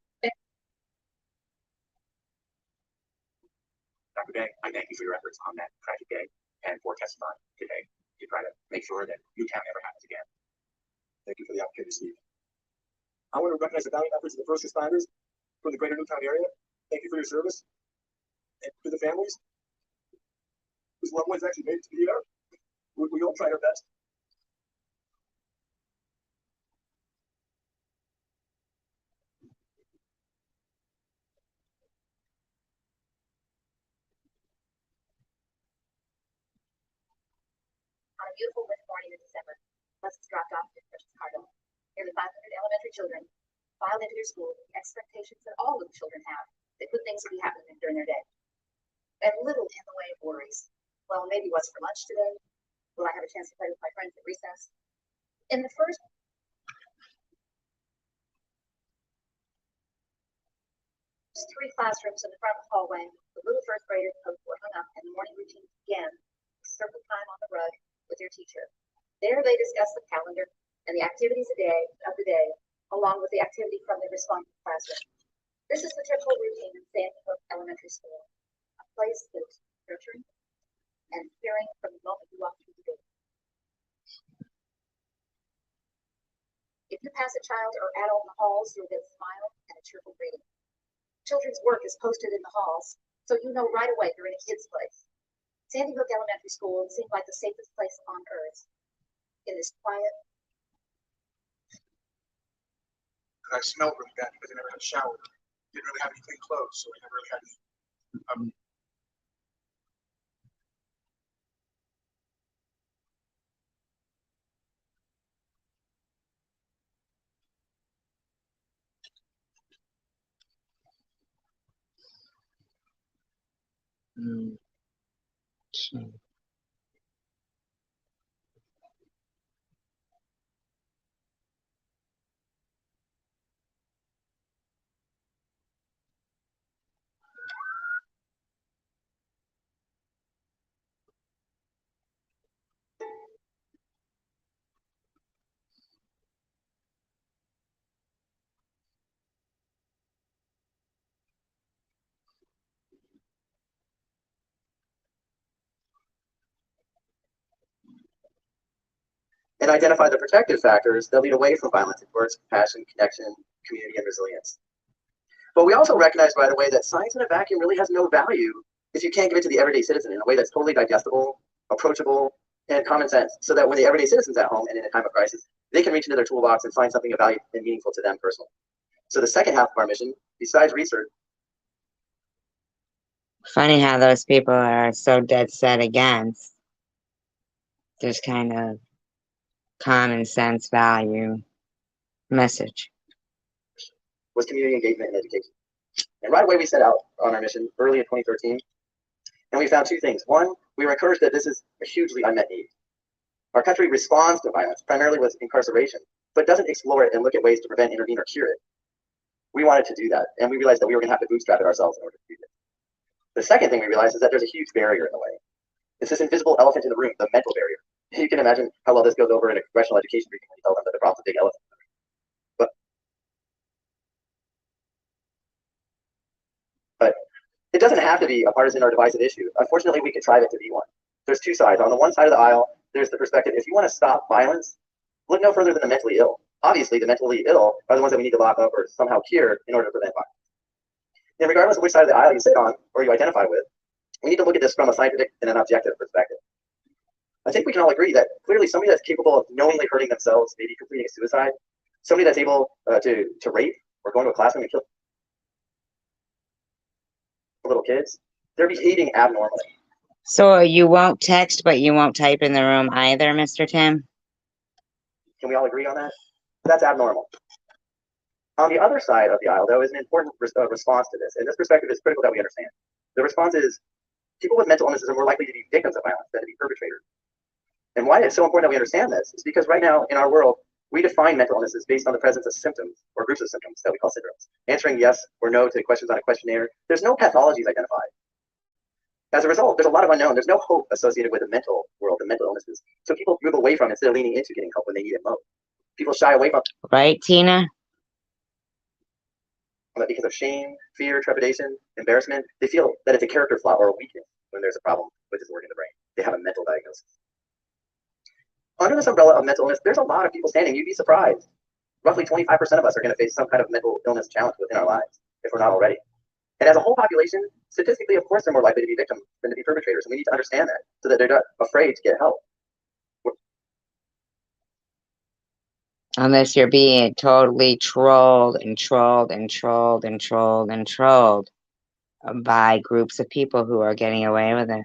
Dr. Day, I thank you for your efforts on that tragic day and for testifying today to try to make sure that Newtown never happens again. Thank you for the opportunity to speak. I want to recognize the valiant efforts of the first responders from the greater Newtown area. Thank you for your service. And to the families whose loved ones actually made it to the ER. We all tried our best. On a beautiful winter morning in December, buses dropped off in Precious Cardo. Nearly 500 elementary children filed into their school with the expectations that all little children have that good things will be happening during their day. And little in the way of worries. Well, maybe what's for lunch today? Will I have a chance to play with my friends at recess? In the first three classrooms in the front hallway, the little first graders were hung up and the morning routine began. Circle time on the rug with their teacher. There they discussed the calendar and the activities of the day, along with the activity from the responsive classroom. This is the typical routine in Sandy Hook Elementary School, a place that's nurturing and caring from the moment you walk through the door. If you pass a child or adult in the halls, you'll get a smile and a cheerful greeting. Children's work is posted in the halls, so you know right away you're in a kid's place. Sandy Hook Elementary School seemed like the safest place on earth. In this quiet. And I smelled really bad because I never had a shower. Didn't really have any clean clothes, so I never really had any. And identify the protective factors that lead away from violence towards compassion, connection, community, and resilience. But we also recognize right away that science in a vacuum really has no value if you can't give it to the everyday citizen in a way that's totally digestible, approachable, and common sense, so that when the everyday citizen's at home and in a time of crisis, they can reach into their toolbox and find something of value and meaningful to them personally. So the second half of our mission, besides research. Funny how those people are so dead set against this kind of common sense value message. Was community engagement and education. And right away we set out on our mission early in 2013, and we found two things. One, we were encouraged that this is a hugely unmet need. Our country responds to violence primarily with incarceration, but doesn't explore it and look at ways to prevent, intervene, or cure it. We wanted to do that, and we realized that we were going to have to bootstrap it ourselves in order to do this. The second thing we realized is that there's a huge barrier in the way. It's this invisible elephant in the room, the mental barrier. You can imagine how well this goes over in a congressional education briefing when you tell them that the problem's a big elephant. But it doesn't have to be a partisan or divisive issue. Unfortunately, we contrive it to be one. There's two sides. On the one side of the aisle, there's the perspective, if you want to stop violence, look no further than the mentally ill. Obviously, the mentally ill are the ones that we need to lock up or somehow cure in order to prevent violence. And regardless of which side of the aisle you sit on or you identify with, we need to look at this from a scientific and an objective perspective. I think we can all agree that clearly somebody that's capable of knowingly hurting themselves, maybe completing suicide, somebody that's able to rape or go into a classroom and kill little kids, they're behaving abnormally. So you won't text, but you won't type in the room either, Mr. Tim? Can we all agree on that? That's abnormal. On the other side of the aisle, though, is an important response to this, and this perspective is critical that we understand. The response is people with mental illnesses are more likely to be victims of violence than to be perpetrators. And why it's so important that we understand this is because right now in our world, we define mental illnesses based on the presence of symptoms or groups of symptoms that we call syndromes. Answering yes or no to questions on a questionnaire, there's no pathologies identified. As a result, there's a lot of unknown. There's no hope associated with the mental world, the mental illnesses. So people move away from it instead of leaning into getting help when they need it most. People shy away from Right, Tina? it because of shame, fear, trepidation, embarrassment. They feel that it's a character flaw or a weakness when there's a problem with this organ in the brain. They have a mental diagnosis. Under this umbrella of mental illness, there's a lot of people standing. You'd be surprised. Roughly 25% of us are going to face some kind of mental illness challenge within our lives, if we're not already. And as a whole population, statistically, of course, they're more likely to be victims than to be perpetrators. And we need to understand that so that they're not afraid to get help. Unless you're being totally trolled and trolled and trolled and trolled and trolled by groups of people who are getting away with it.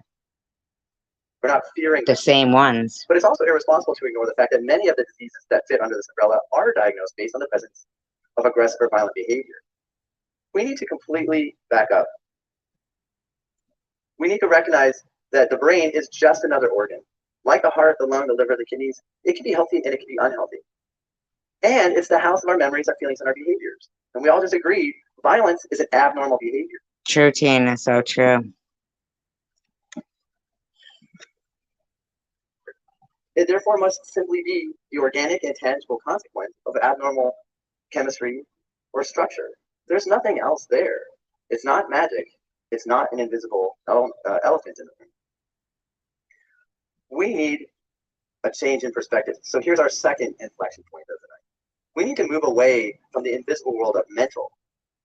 We're not fearing the same ones. But it's also irresponsible to ignore the fact that many of the diseases that fit under this umbrella are diagnosed based on the presence of aggressive or violent behavior. We need to completely back up. We need to recognize that the brain is just another organ. Like the heart, the lung, the liver, the kidneys, it can be healthy and it can be unhealthy. And it's the house of our memories, our feelings, and our behaviors. And we all just agree, violence is an abnormal behavior. True, Tina, so true. It therefore must simply be the organic and tangible consequence of abnormal chemistry or structure. There's nothing else there. It's not magic. It's not an invisible elephant in the room. We need a change in perspective. So here's our second inflection point of the night. We need to move away from the invisible world of mental,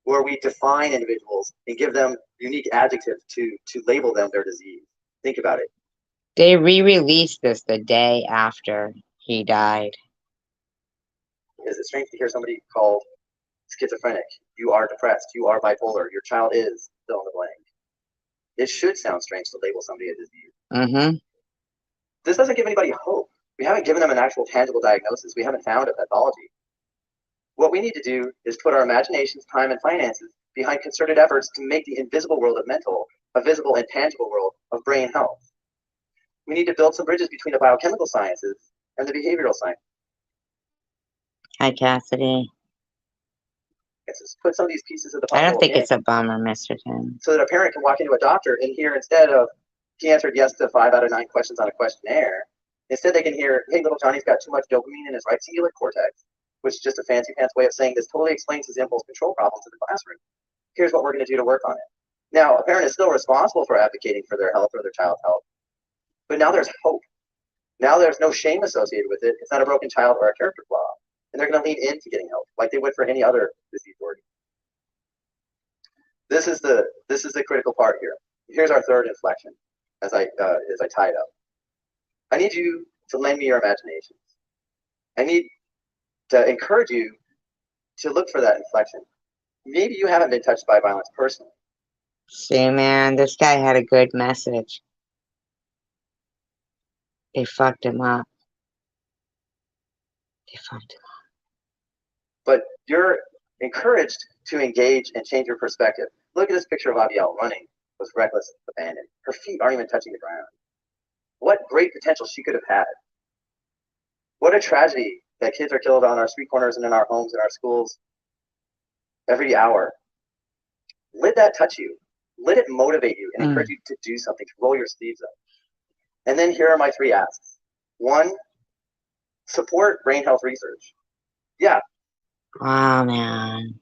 where we define individuals and give them unique adjectives to label them their disease. Think about it. They re-released this the day after he died. Is it strange to hear somebody called schizophrenic? You are depressed. You are bipolar. Your child is fill in the blank. It should sound strange to label somebody a disease. Mm-hmm. This doesn't give anybody hope. We haven't given them an actual tangible diagnosis. We haven't found a pathology. What we need to do is put our imaginations, time, and finances behind concerted efforts to make the invisible world of mental a visible and tangible world of brain health. We need to build some bridges between the biochemical sciences and the behavioral sciences. Hi, Cassidy. Let's put some of these pieces of the I puzzle don't think in it's a bummer, Mr. Tim. so that a parent can walk into a doctor and hear, instead of he answered yes to 5 out of 9 questions on a questionnaire, instead they can hear, hey, little Johnny's got too much dopamine in his right cingulate cortex, which is just a fancy pants way of saying this totally explains his impulse control problems in the classroom. Here's what we're going to do to work on it. Now, a parent is still responsible for advocating for their health or their child's health, but now there's hope. Now there's no shame associated with it. It's not a broken child or a character flaw. And they're going to lean into getting help like they would for any other disease organ. This is the critical part here. Here's our third inflection as I tie it up. I need you to lend me your imaginations. I need to encourage you to look for that inflection. Maybe you haven't been touched by violence personally. See, man, this guy had a good message. They fucked him up. They fucked him up. But you're encouraged to engage and change your perspective. Look at this picture of Abiel running with reckless abandon. Her feet aren't even touching the ground. What great potential she could have had. What a tragedy that kids are killed on our street corners and in our homes and our schools every hour. Let that touch you. Let it motivate you and encourage you to do something, to roll your sleeves up. And then here are my 3 asks. 1, support brain health research. Yeah. Wow, man.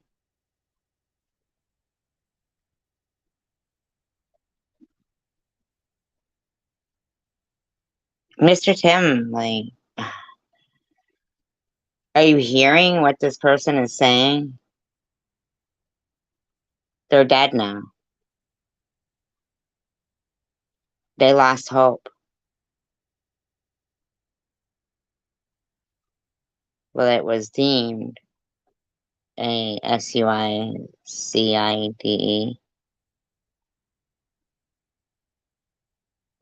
Mr. Tim, like, are you hearing what this person is saying? They're dead now. They lost hope. Well, it was deemed a suicide,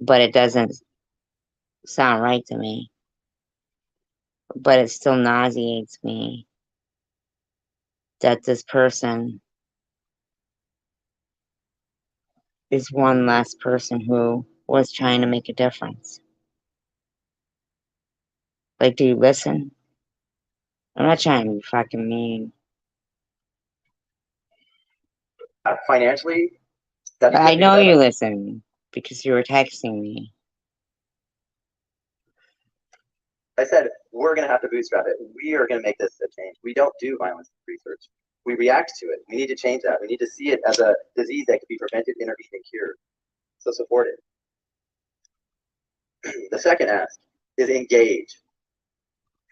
but it doesn't sound right to me. But it still nauseates me that this person is one less person who was trying to make a difference. Like, do you listen? I'm not trying to be fucking mean. Financially, I know you listen. because you were texting me. I said, we're going to have to bootstrap it. We are going to make this a change. We don't do violence research. We react to it. We need to change that. We need to see it as a disease that can be prevented, intervened, and cured. So support it. The second ask is engage.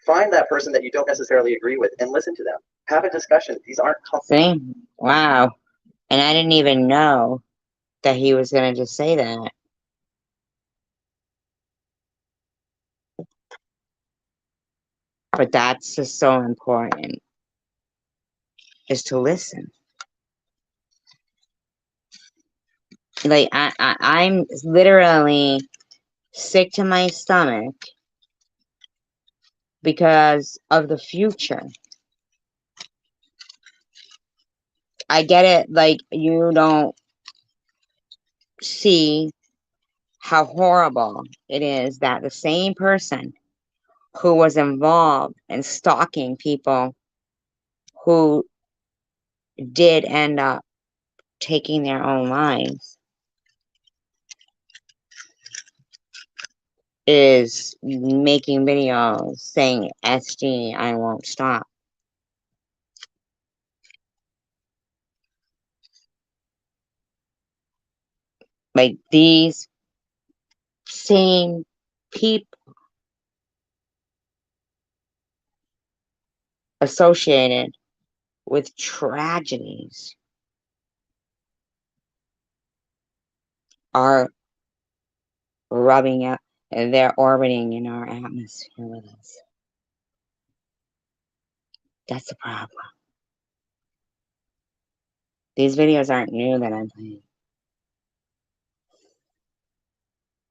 Find that person that you don't necessarily agree with and listen to them. Have a discussion. These aren't See? Wow. And I didn't even know that he was going to just say that. But that's just so important, is to listen. Like, I'm literally sick to my stomach because of the future. I get it, like, you don't see how horrible it is that the same person who was involved in stalking people who did end up taking their own lives is making videos saying, SG, I won't stop. Like, these same people associated with tragedies are rubbing up, and they're orbiting in our atmosphere with us. That's the problem. These videos aren't new that I'm playing.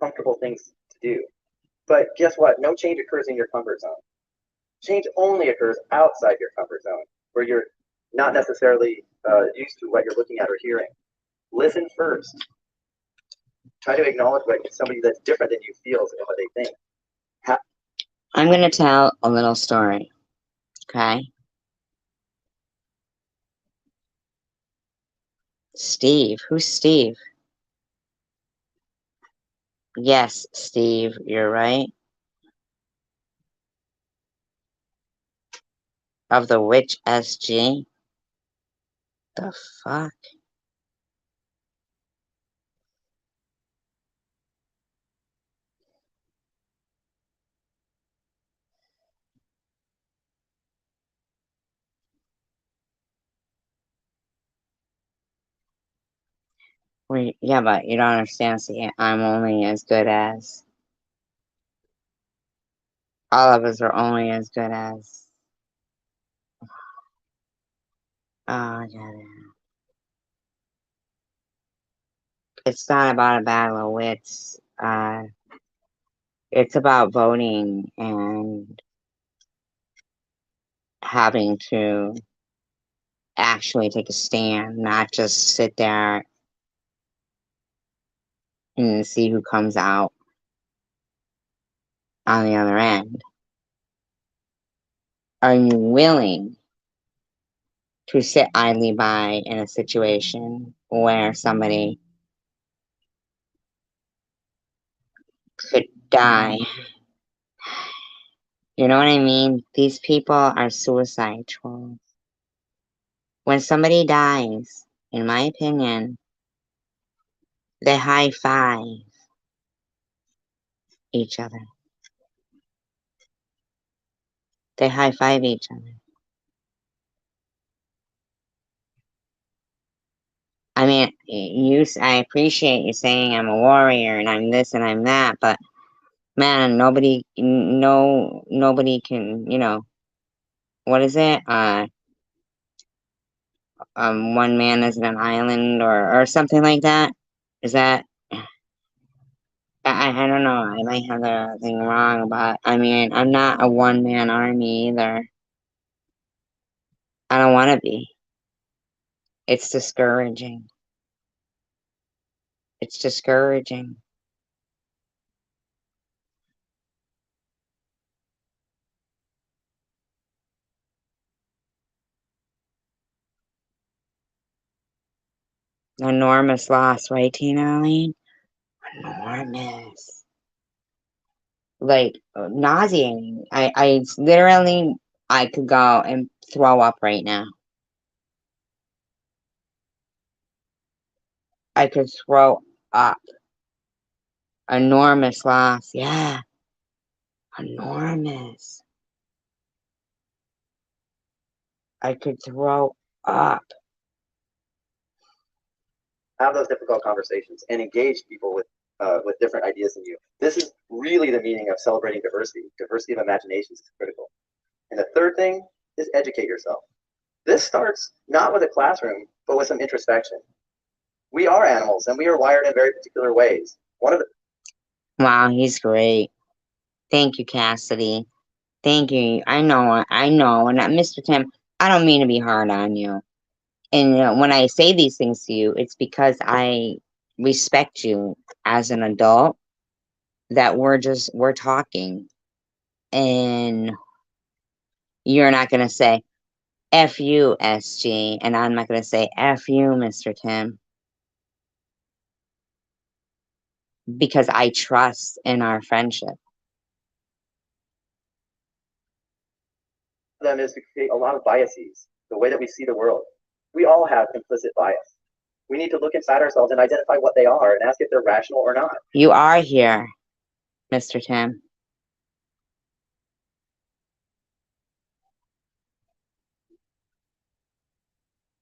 Comfortable things to do. But guess what? No change occurs in your comfort zone. Change only occurs outside your comfort zone, where you're not necessarily used to what you're looking at or hearing. Listen first. Try to acknowledge what somebody that's different than you feels and what they think. I'm going to tell a little story, okay? Steve. Who's Steve? Yes, Steve, you're right. Of the Witch SG? The fuck? Yeah, but you don't understand. See, I'm only as good as. All of us are only as good as. Oh, yeah. It's not about a battle of wits. It's about voting and having to actually take a stand, not just sit there and see who comes out on the other end. Are you willing to sit idly by in a situation where somebody could die? You know what I mean? These people are suicide trolls. When somebody dies, in my opinion, they high five each other. They high five each other. I mean, I appreciate you saying I'm a warrior and I'm this and I'm that, but man, nobody can, what is it? One man is an island or something like that. Is that? I don't know. I might have the thing wrong, but I mean, I'm not a one man army either. I don't want to be. It's discouraging. It's discouraging. Enormous loss, right, Tina Eileen? enormous, like nauseating. I literally, I could go and throw up right now. I could throw up. Enormous loss. Yeah. Enormous. I could throw up. Have those difficult conversations and engage people with different ideas than you. This is really the meaning of celebrating diversity. Diversity of imaginations is critical. And the third thing is educate yourself. This starts not with a classroom, but with some introspection. We are animals and we are wired in very particular ways. One of the Wow, he's great. Thank you, Cassidy. Thank you. I know. And Mr. Tim, I don't mean to be hard on you. And when I say these things to you, it's because I respect you as an adult, that we're talking. And you're not going to say, F you, SG. And I'm not going to say, F you, Mr. Tim. Because I trust in our friendship. them is to create a lot of biases, the way that we see the world. We all have implicit bias. We need to look inside ourselves and identify what they are and ask if they're rational or not. You are here, Mr. Tim.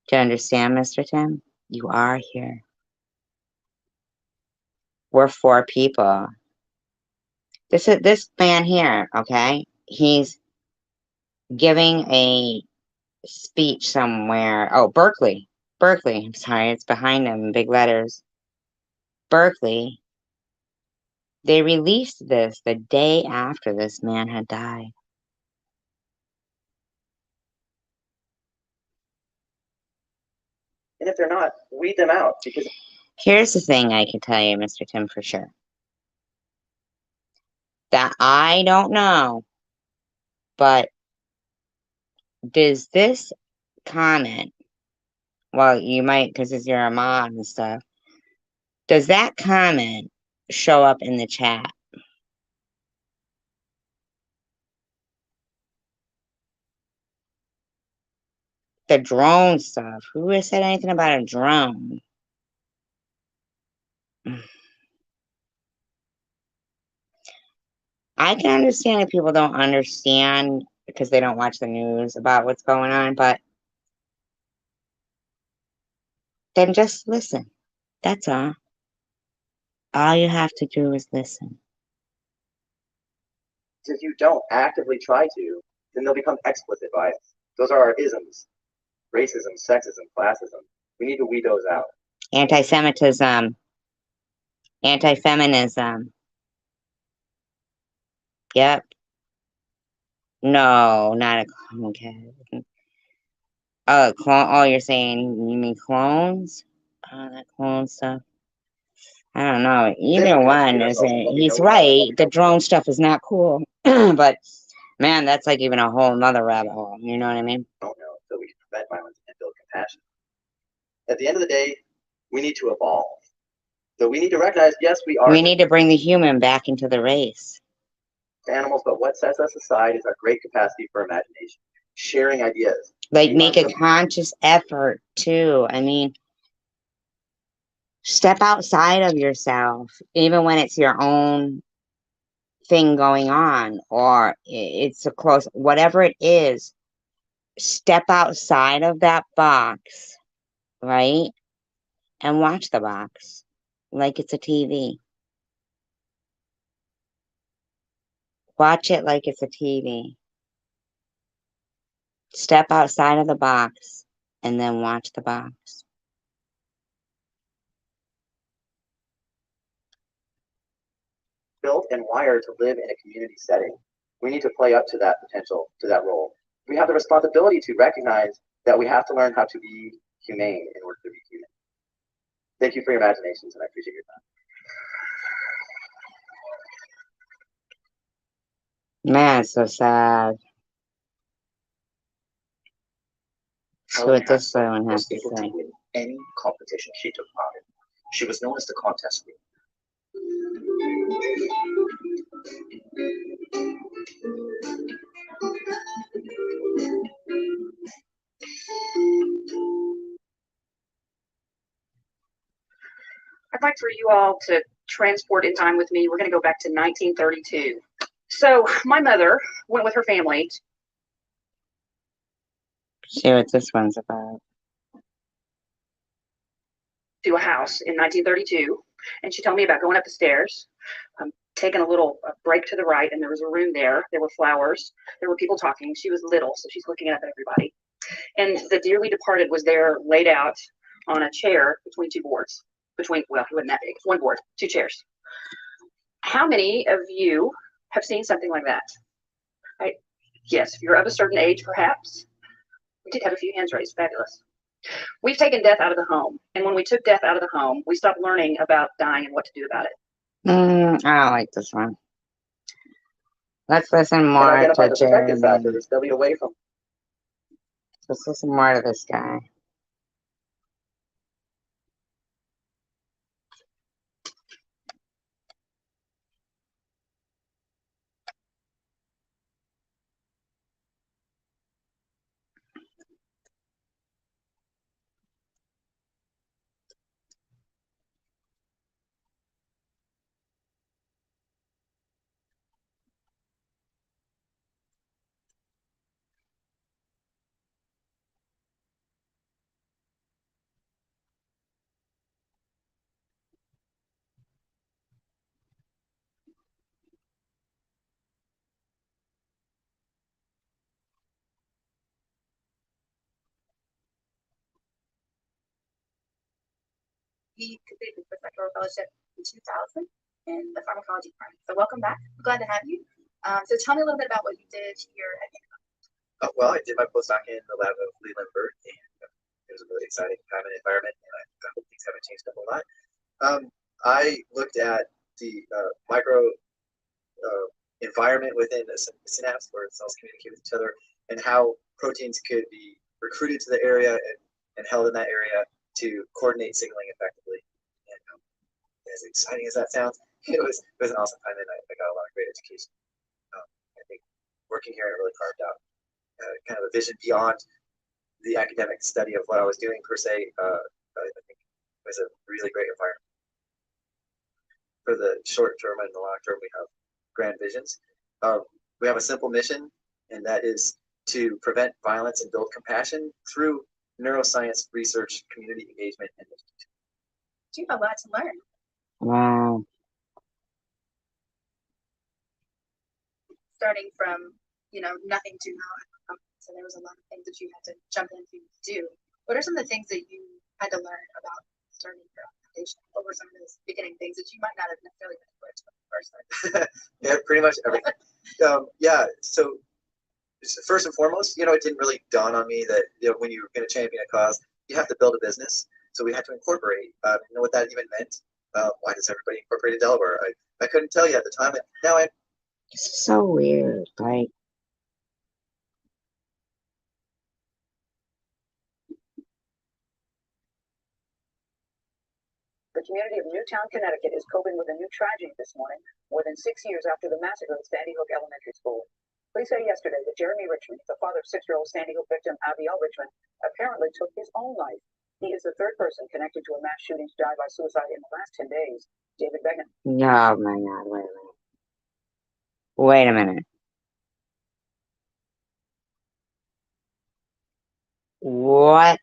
Do you understand, Mr. Tim? You are here. We're 4 people. This man here, okay? He's giving a speech somewhere. Oh, Berkeley. Berkeley. I'm sorry, it's behind him in big letters. Berkeley. They released this the day after this man had died. And if they're not, weed them out. Because here's the thing I can tell you, Mr. Tim, for sure. That I don't know, but does this comment, well, you might, because it's your mom and stuff, does that comment show up in the chat? The drone stuff. Who has said anything about a drone? I can understand if people don't understand because they don't watch the news about what's going on, but then just listen. That's all. All you have to do is listen. if you don't actively try to, then they'll become explicit bias. Those are our isms. Racism, sexism, classism. We need to weed those out. Anti-Semitism. Anti-feminism. Yep. No, not a okay. Clone. Oh, you're saying you mean clones? That clone stuff. I don't know. Either one is. He's right. The drone stuff is not cool, but man, that's like even a whole nother rabbit hole. You know what I mean? Don't know, so we can prevent violence and build compassion. At the end of the day, we need to evolve. So we need to recognize, yes, we are. We need to bring the human back into the race. Animals, but what sets us aside is our great capacity for imagination, sharing ideas. Like make a conscious effort too. I mean, step outside of yourself, even when it's your own thing going on, or it's a close, whatever it is, step outside of that box, right? And watch the box like it's a TV. Watch it like it's a TV. Step outside of the box and then watch the box. Built and wired to live in a community setting. We need to play up to that potential, to that role. We have the responsibility to recognize that we have to learn how to be humane in order to be human. Thank you for your imaginations, and I appreciate your time. Man, it's so sad. So what this one has to say. Any competition she took part in. She was known as the contest queen. I'd like for you all to transport in time with me. We're going to go back to 1932. So my mother went with her family See what this one's about. to a house in 1932, and she told me about going up the stairs, taking a little break to the right, and there was a room there. There were flowers. There were people talking. She was little, so she's looking up at everybody. And the dearly departed was there, laid out on a chair between two boards. Well, he wasn't that big. One board, two chairs. How many of you have seen something like that? Right? Yes, if you're of a certain age, perhaps. We did have a few hands raised. Fabulous. We've taken death out of the home. And when we took death out of the home, we stopped learning about dying and what to do about it. I don't like this one. Let's listen And more identify to the protective Jeremy. factors that lead away from. Let's listen more to this guy. He completed his postdoctoral fellowship in 2000 in the pharmacology department. So welcome back. I'm glad to have you. So tell me a little bit about what you did here at Well, I did my postdoc in the lab of Leland Bird, and it was a really exciting time and environment, and I hope things haven't changed a whole lot. I looked at the micro environment within the synapse where cells communicate with each other, and how proteins could be recruited to the area and held in that area to coordinate signaling effectively. And as exciting as that sounds, it was an awesome time, and I got a lot of great education. I think working here, it really carved out kind of a vision beyond the academic study of what I was doing per se. I think it was a really great environment. For the short term and the long term, we have grand visions. We have a simple mission, and that is to prevent violence and build compassion through neuroscience research, community engagement, and education. You have a lot to learn. Wow. Starting from, nothing to now. So there was a lot of things that you had to jump into to do. What are some of the things that you had to learn about starting your own foundation? What were some of those beginning things that you might not have necessarily been equipped with the first time? Yeah, pretty much everything. So first and foremost, it didn't really dawn on me that when you're going to champion a cause, you have to build a business. So we had to incorporate. What that even meant. Why does everybody incorporate in Delaware? I couldn't tell you at the time. Now I. It's so weird. Like, The community of Newtown, Connecticut is coping with a new tragedy this morning, more than 6 years after the massacre at Sandy Hook Elementary School. Police say yesterday that Jeremy Richmond, the father of 6-year-old Sandy Hook victim Abiel Richmond, apparently took his own life. He is the third person connected to a mass shooting to die by suicide in the last 10 days. David Began. oh my God, wait a minute. Wait a minute. What?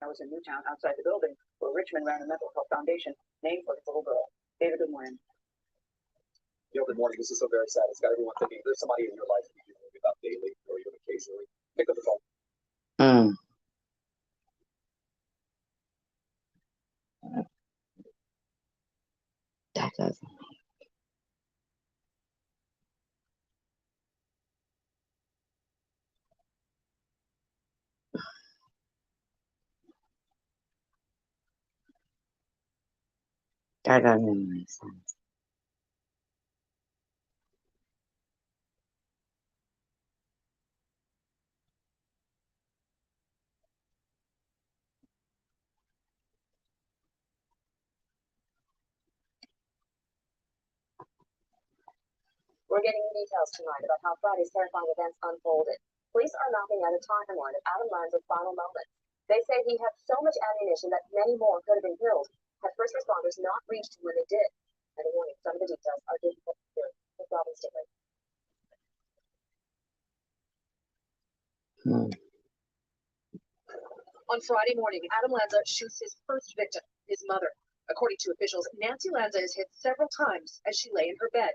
I was in Newtown outside the building where Richmond ran a mental health foundation named for his little girl. David, good morning. Good morning. This is so very sad. It's got everyone thinking there's somebody in your life that you think about daily or even occasionally. Pick up the phone. That doesn't. That doesn't make sense. We're getting details tonight about how Friday's terrifying events unfolded. Police are mapping out a timeline of Adam Lanza's final moments. They say he had so much ammunition that many more could have been killed had first responders not reached him when they did. And a warning, some of the details are difficult to hear. With Robin Stingley. On Friday morning, Adam Lanza shoots his first victim, his mother. According to officials, Nancy Lanza is hit several times as she lay in her bed.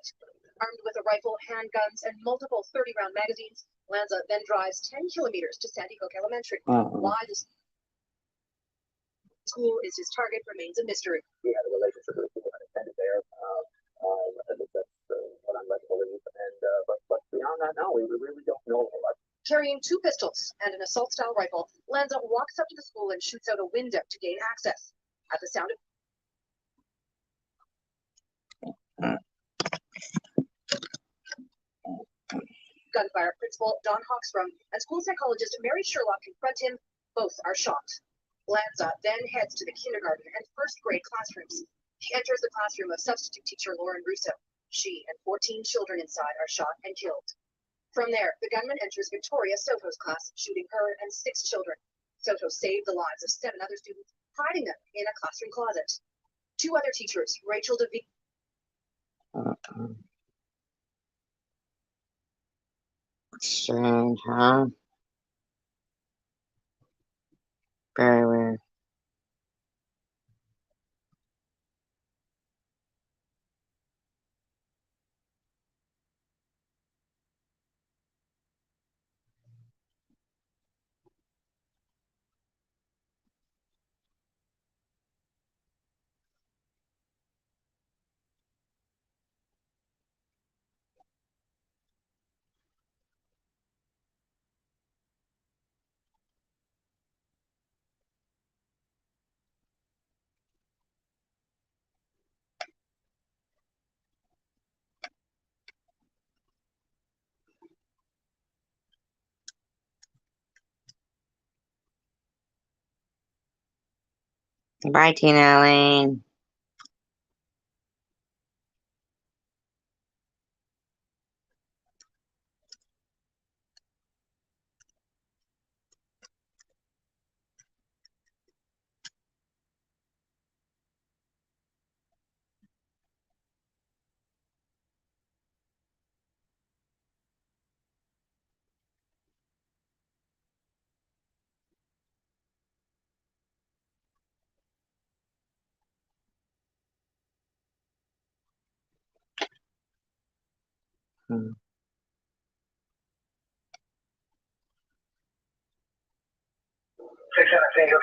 Armed with a rifle, handguns, and multiple 30-round magazines, Lanza then drives 10 kilometers to Sandy Hook Elementary. Why the school is his target remains a mystery. He had a relationship with people that attended there. I think that's what I'm led to believe. And but beyond that, no, we really don't know a lot. Carrying 2 pistols and an assault-style rifle, Lanza walks up to the school and shoots out a window to gain access. At the sound of gunfire, Principal Don Hawkstrom and school psychologist Mary Sherlock confront him. Both are shot. Lanza then heads to the kindergarten and first grade classrooms. He enters the classroom of substitute teacher Lauren Russo. She and 14 children inside are shot and killed. From there, the gunman enters Victoria Soto's class, shooting her and 6 children. Soto saved the lives of 7 other students, hiding them in a classroom closet. 2 other teachers, Rachel DeVito. Strange, huh? Very weird. Bye, Tina Lane.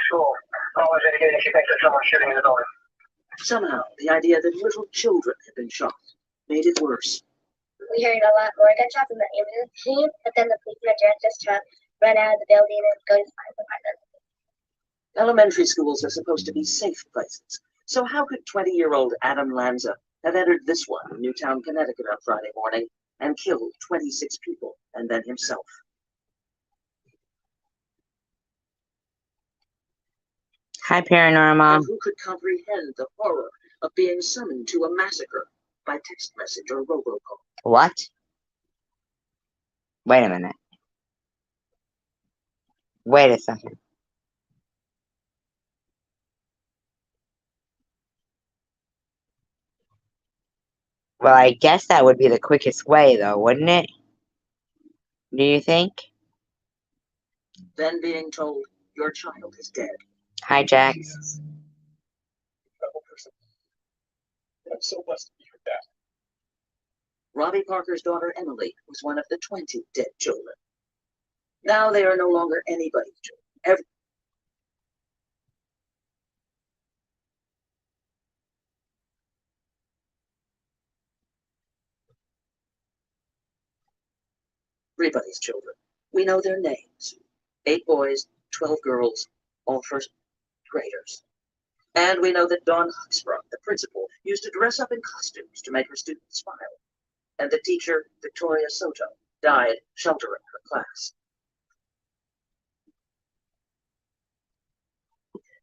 School. Always indicating she thinks that someone's shooting in the building. Somehow, the idea that little children had been shot made it worse. We heard a lot more gunshots in the ambulance team, but then the police and a justice truck run out of the building and go to the fire department. Elementary schools are supposed to be safe places. So how could 20-year-old Adam Lanza have entered this one in Newtown, Connecticut on Friday morning and killed 26 people and then himself? Hi, Paranormal. And who could comprehend the horror of being summoned to a massacre by text message or robocall? What? Wait a minute. Wait a second. Well, I guess that would be the quickest way, though, wouldn't it? Do you think? Then being told your child is dead. Hi, Jax. I'm so blessed to be your dad. Robbie Parker's daughter Emily was one of the 20 dead children. Now they are no longer anybody's children. Everybody's children. We know their names. 8 boys, 12 girls, all first graders. And we know that Dawn Huxbrook, the principal, used to dress up in costumes to make her students smile. And the teacher, Victoria Soto, died sheltering her class.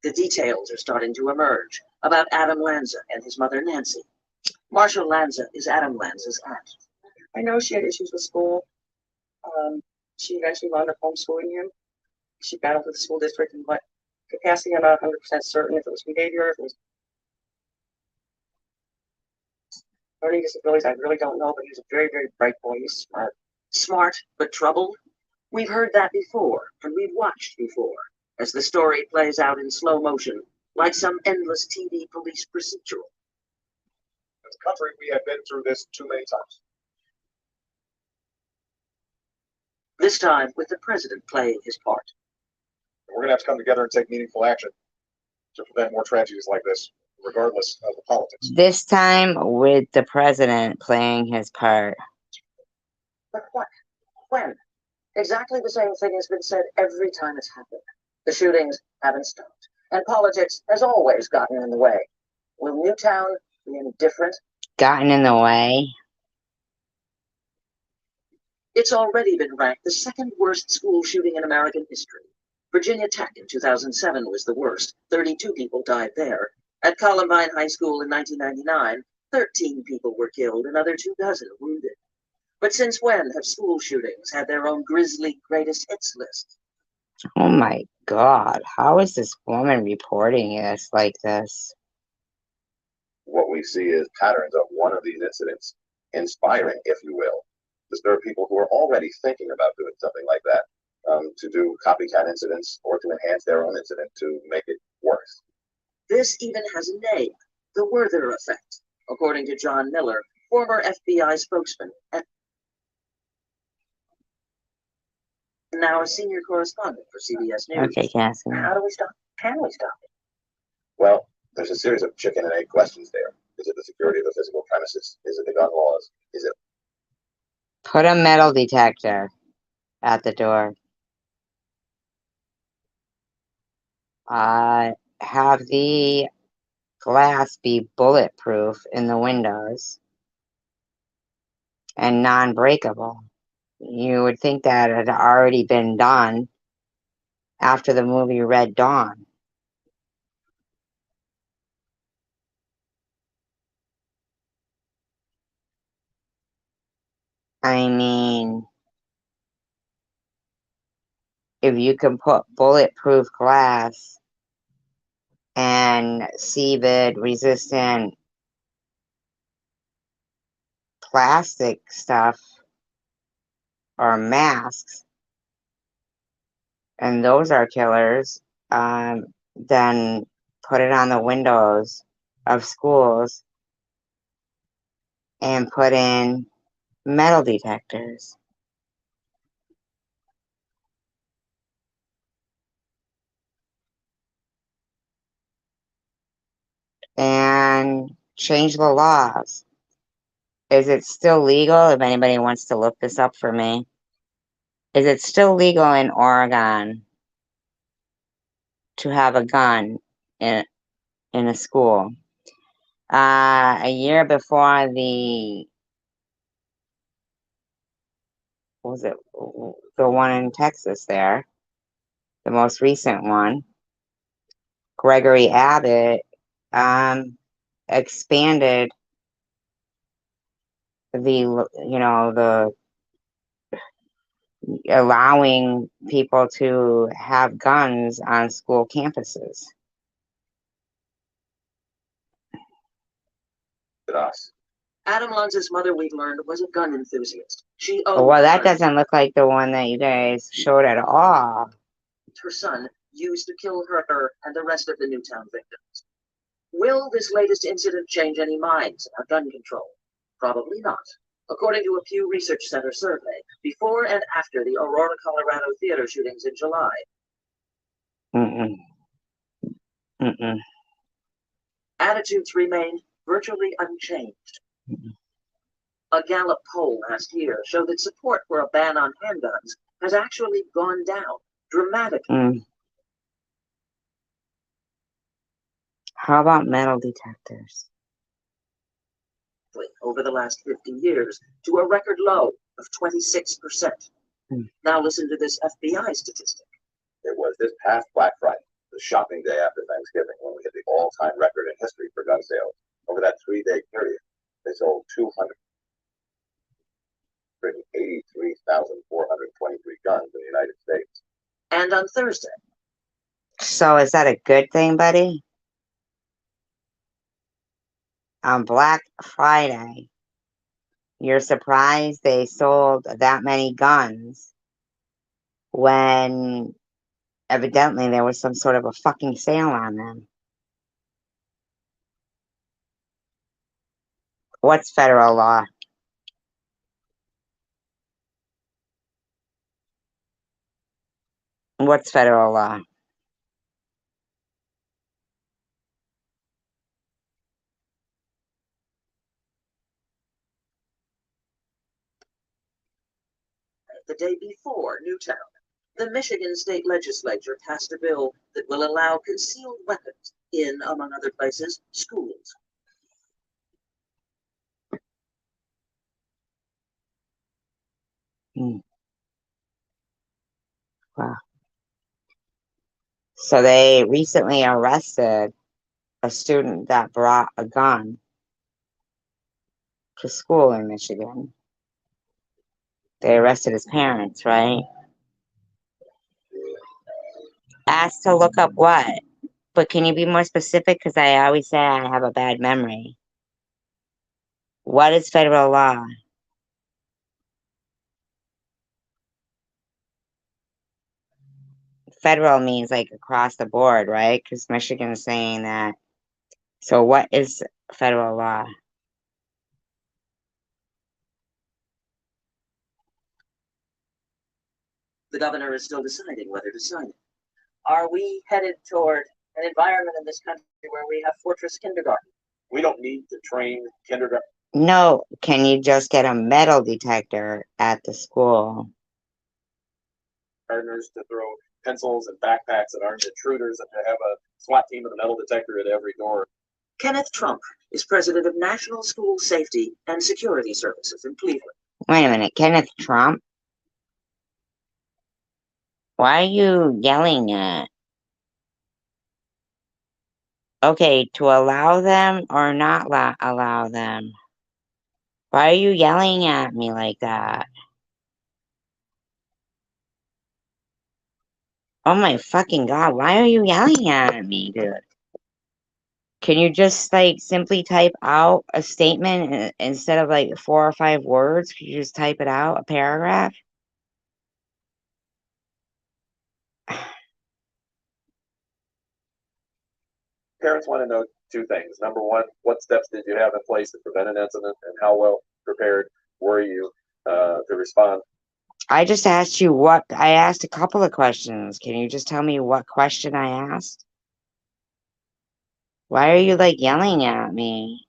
The details are starting to emerge about Adam Lanza and his mother Nancy. Marcia Lanza is Adam Lanza's aunt. I know she had issues with school. She eventually wound up homeschooling him. She battled with the school district in what capacity. I'm not 100% certain if it was behavior, if it was learning disabilities. I really don't know, but he was a very, very bright boy. He was smart. Smart, but troubled? We've heard that before, and we've watched before, as the story plays out in slow motion, like some endless TV police procedural. As a country, we have been through this too many times. This time with the president playing his part. And we're going to have to come together and take meaningful action to prevent more tragedies like this, regardless of the politics. This time with the president playing his part. But what? When? Exactly the same thing has been said every time it's happened. The shootings haven't stopped, and politics has always gotten in the way. Will Newtown be any different? Gotten in the way? It's already been ranked the second worst school shooting in American history. Virginia Tech in 2007 was the worst. 32 people died there. At Columbine High School in 1999, 13 people were killed, another 24 wounded. But since when have school shootings had their own grisly greatest hits list? Oh my God. How is this woman reporting this like this? What we see is patterns of one of these incidents, inspiring, if you will, to stir people who are already thinking about doing something like that, to do copycat incidents or to enhance their own incident to make it worse. This even has a name, the Werther effect, according to John Miller, former FBI spokesman and now a senior correspondent for CBS News. Okay, Cassie. How do we stop? Can we stop it? Well, there's a series of chicken and egg questions there. Is it the security of the physical premises? Is it the gun laws? Is it... Put a metal detector at the door. Have the glass be bulletproof in the windows and non-breakable. You would think that had already been done after the movie Red Dawn. I mean, if you can put bulletproof glass and CVID resistant plastic stuff or masks, and those are killers, then put it on the windows of schools and put in metal detectors. And change the laws. Is it still legal? If anybody wants to look this up for me, is it still legal in Oregon to have a gun in a school? A year before the one in Texas there, the most recent one, Gregory Abbott expanded the allowing people to have guns on school campuses. Us. Adam Lanza's mother, we've learned, was a gun enthusiast. She Well, that doesn't look like the one that you guys showed at all. Her son used to kill her and the rest of the Newtown victims. Will this latest incident change any minds about gun control? Probably not. According to a Pew Research Center survey, before and after the Aurora, Colorado theater shootings in July. Attitudes remain virtually unchanged. A Gallup poll last year showed that support for a ban on handguns has actually gone down dramatically. How about metal detectors? Over the last 50 years to a record low of 26%. Now listen to this FBI statistic. It was this past Black Friday, the shopping day after Thanksgiving, when we hit the all-time record in history for gun sales. Over that 3-day period, they sold 200. 83,423 guns in the United States. And on Thursday, So is that a good thing, buddy? On Black Friday, you're surprised they sold that many guns when evidently there was some sort of a fucking sale on them. What's federal law? What's federal law? the day before Newtown, the Michigan State Legislature passed a bill that will allow concealed weapons in, among other places, schools. Wow. So they recently arrested a student that brought a gun to school in Michigan. They arrested his parents, right? Asked to look up what? But can you be more specific? Because I always say I have a bad memory. What is federal law? Federal means like across the board, right? Because Michigan is saying that. So what is federal law? The governor is still deciding whether to sign it. Are we headed toward an environment in this country where we have fortress kindergarten? We don't need to train kindergarten. No, can you just get a metal detector at the school? Gardeners to throw pencils and backpacks that aren't intruders, and to have a SWAT team with a metal detector at every door. Kenneth Trump is president of National School Safety and Security Services in Cleveland. Wait a minute, Kenneth Trump? Why are you yelling at? Okay, to allow them or not allow them? Why are you yelling at me like that? Oh my fucking god, why are you yelling at me, dude? Can you just like simply type out a statement instead of like 4 or 5 words? Could you just type it out, a paragraph? Parents want to know two things. Number one, what steps did you have in place to prevent an incident, and how well prepared were you to respond? I just asked you what I asked a couple of questions. Can you just tell me what question I asked? Why are you like yelling at me?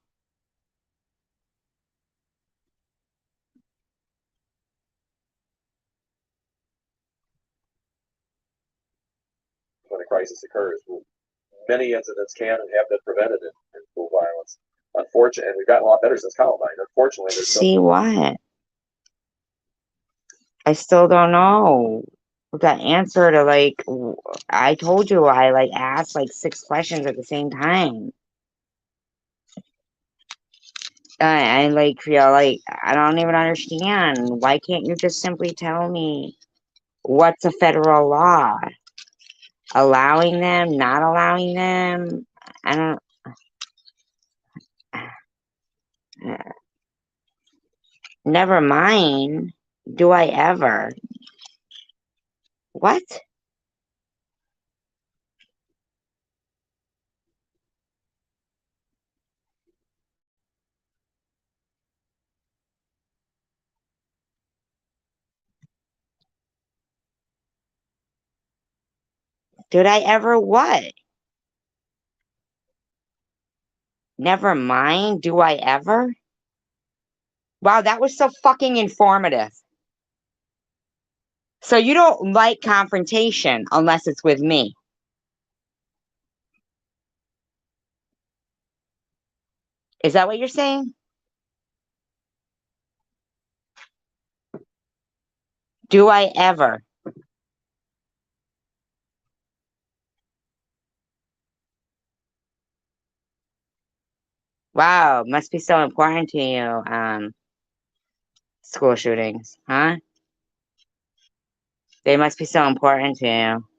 When a crisis occurs, many incidents can and have been prevented in school violence. Unfortunately, and we've gotten a lot better since Columbine. Unfortunately, there's See what? I still don't know the answer to like. I told you I like asked like 6 questions at the same time. I like feel like I don't even understand. Why can't you just simply tell me what's a federal law? Allowing them, not allowing them? I don't. Never mind. Do I ever? What? Did I ever what? Never mind. Do I ever? Wow, that was so fucking informative. So you don't like confrontation unless it's with me. Is that what you're saying? Do I ever? Wow, must be so important to you. school shootings, huh? They must be so important to you.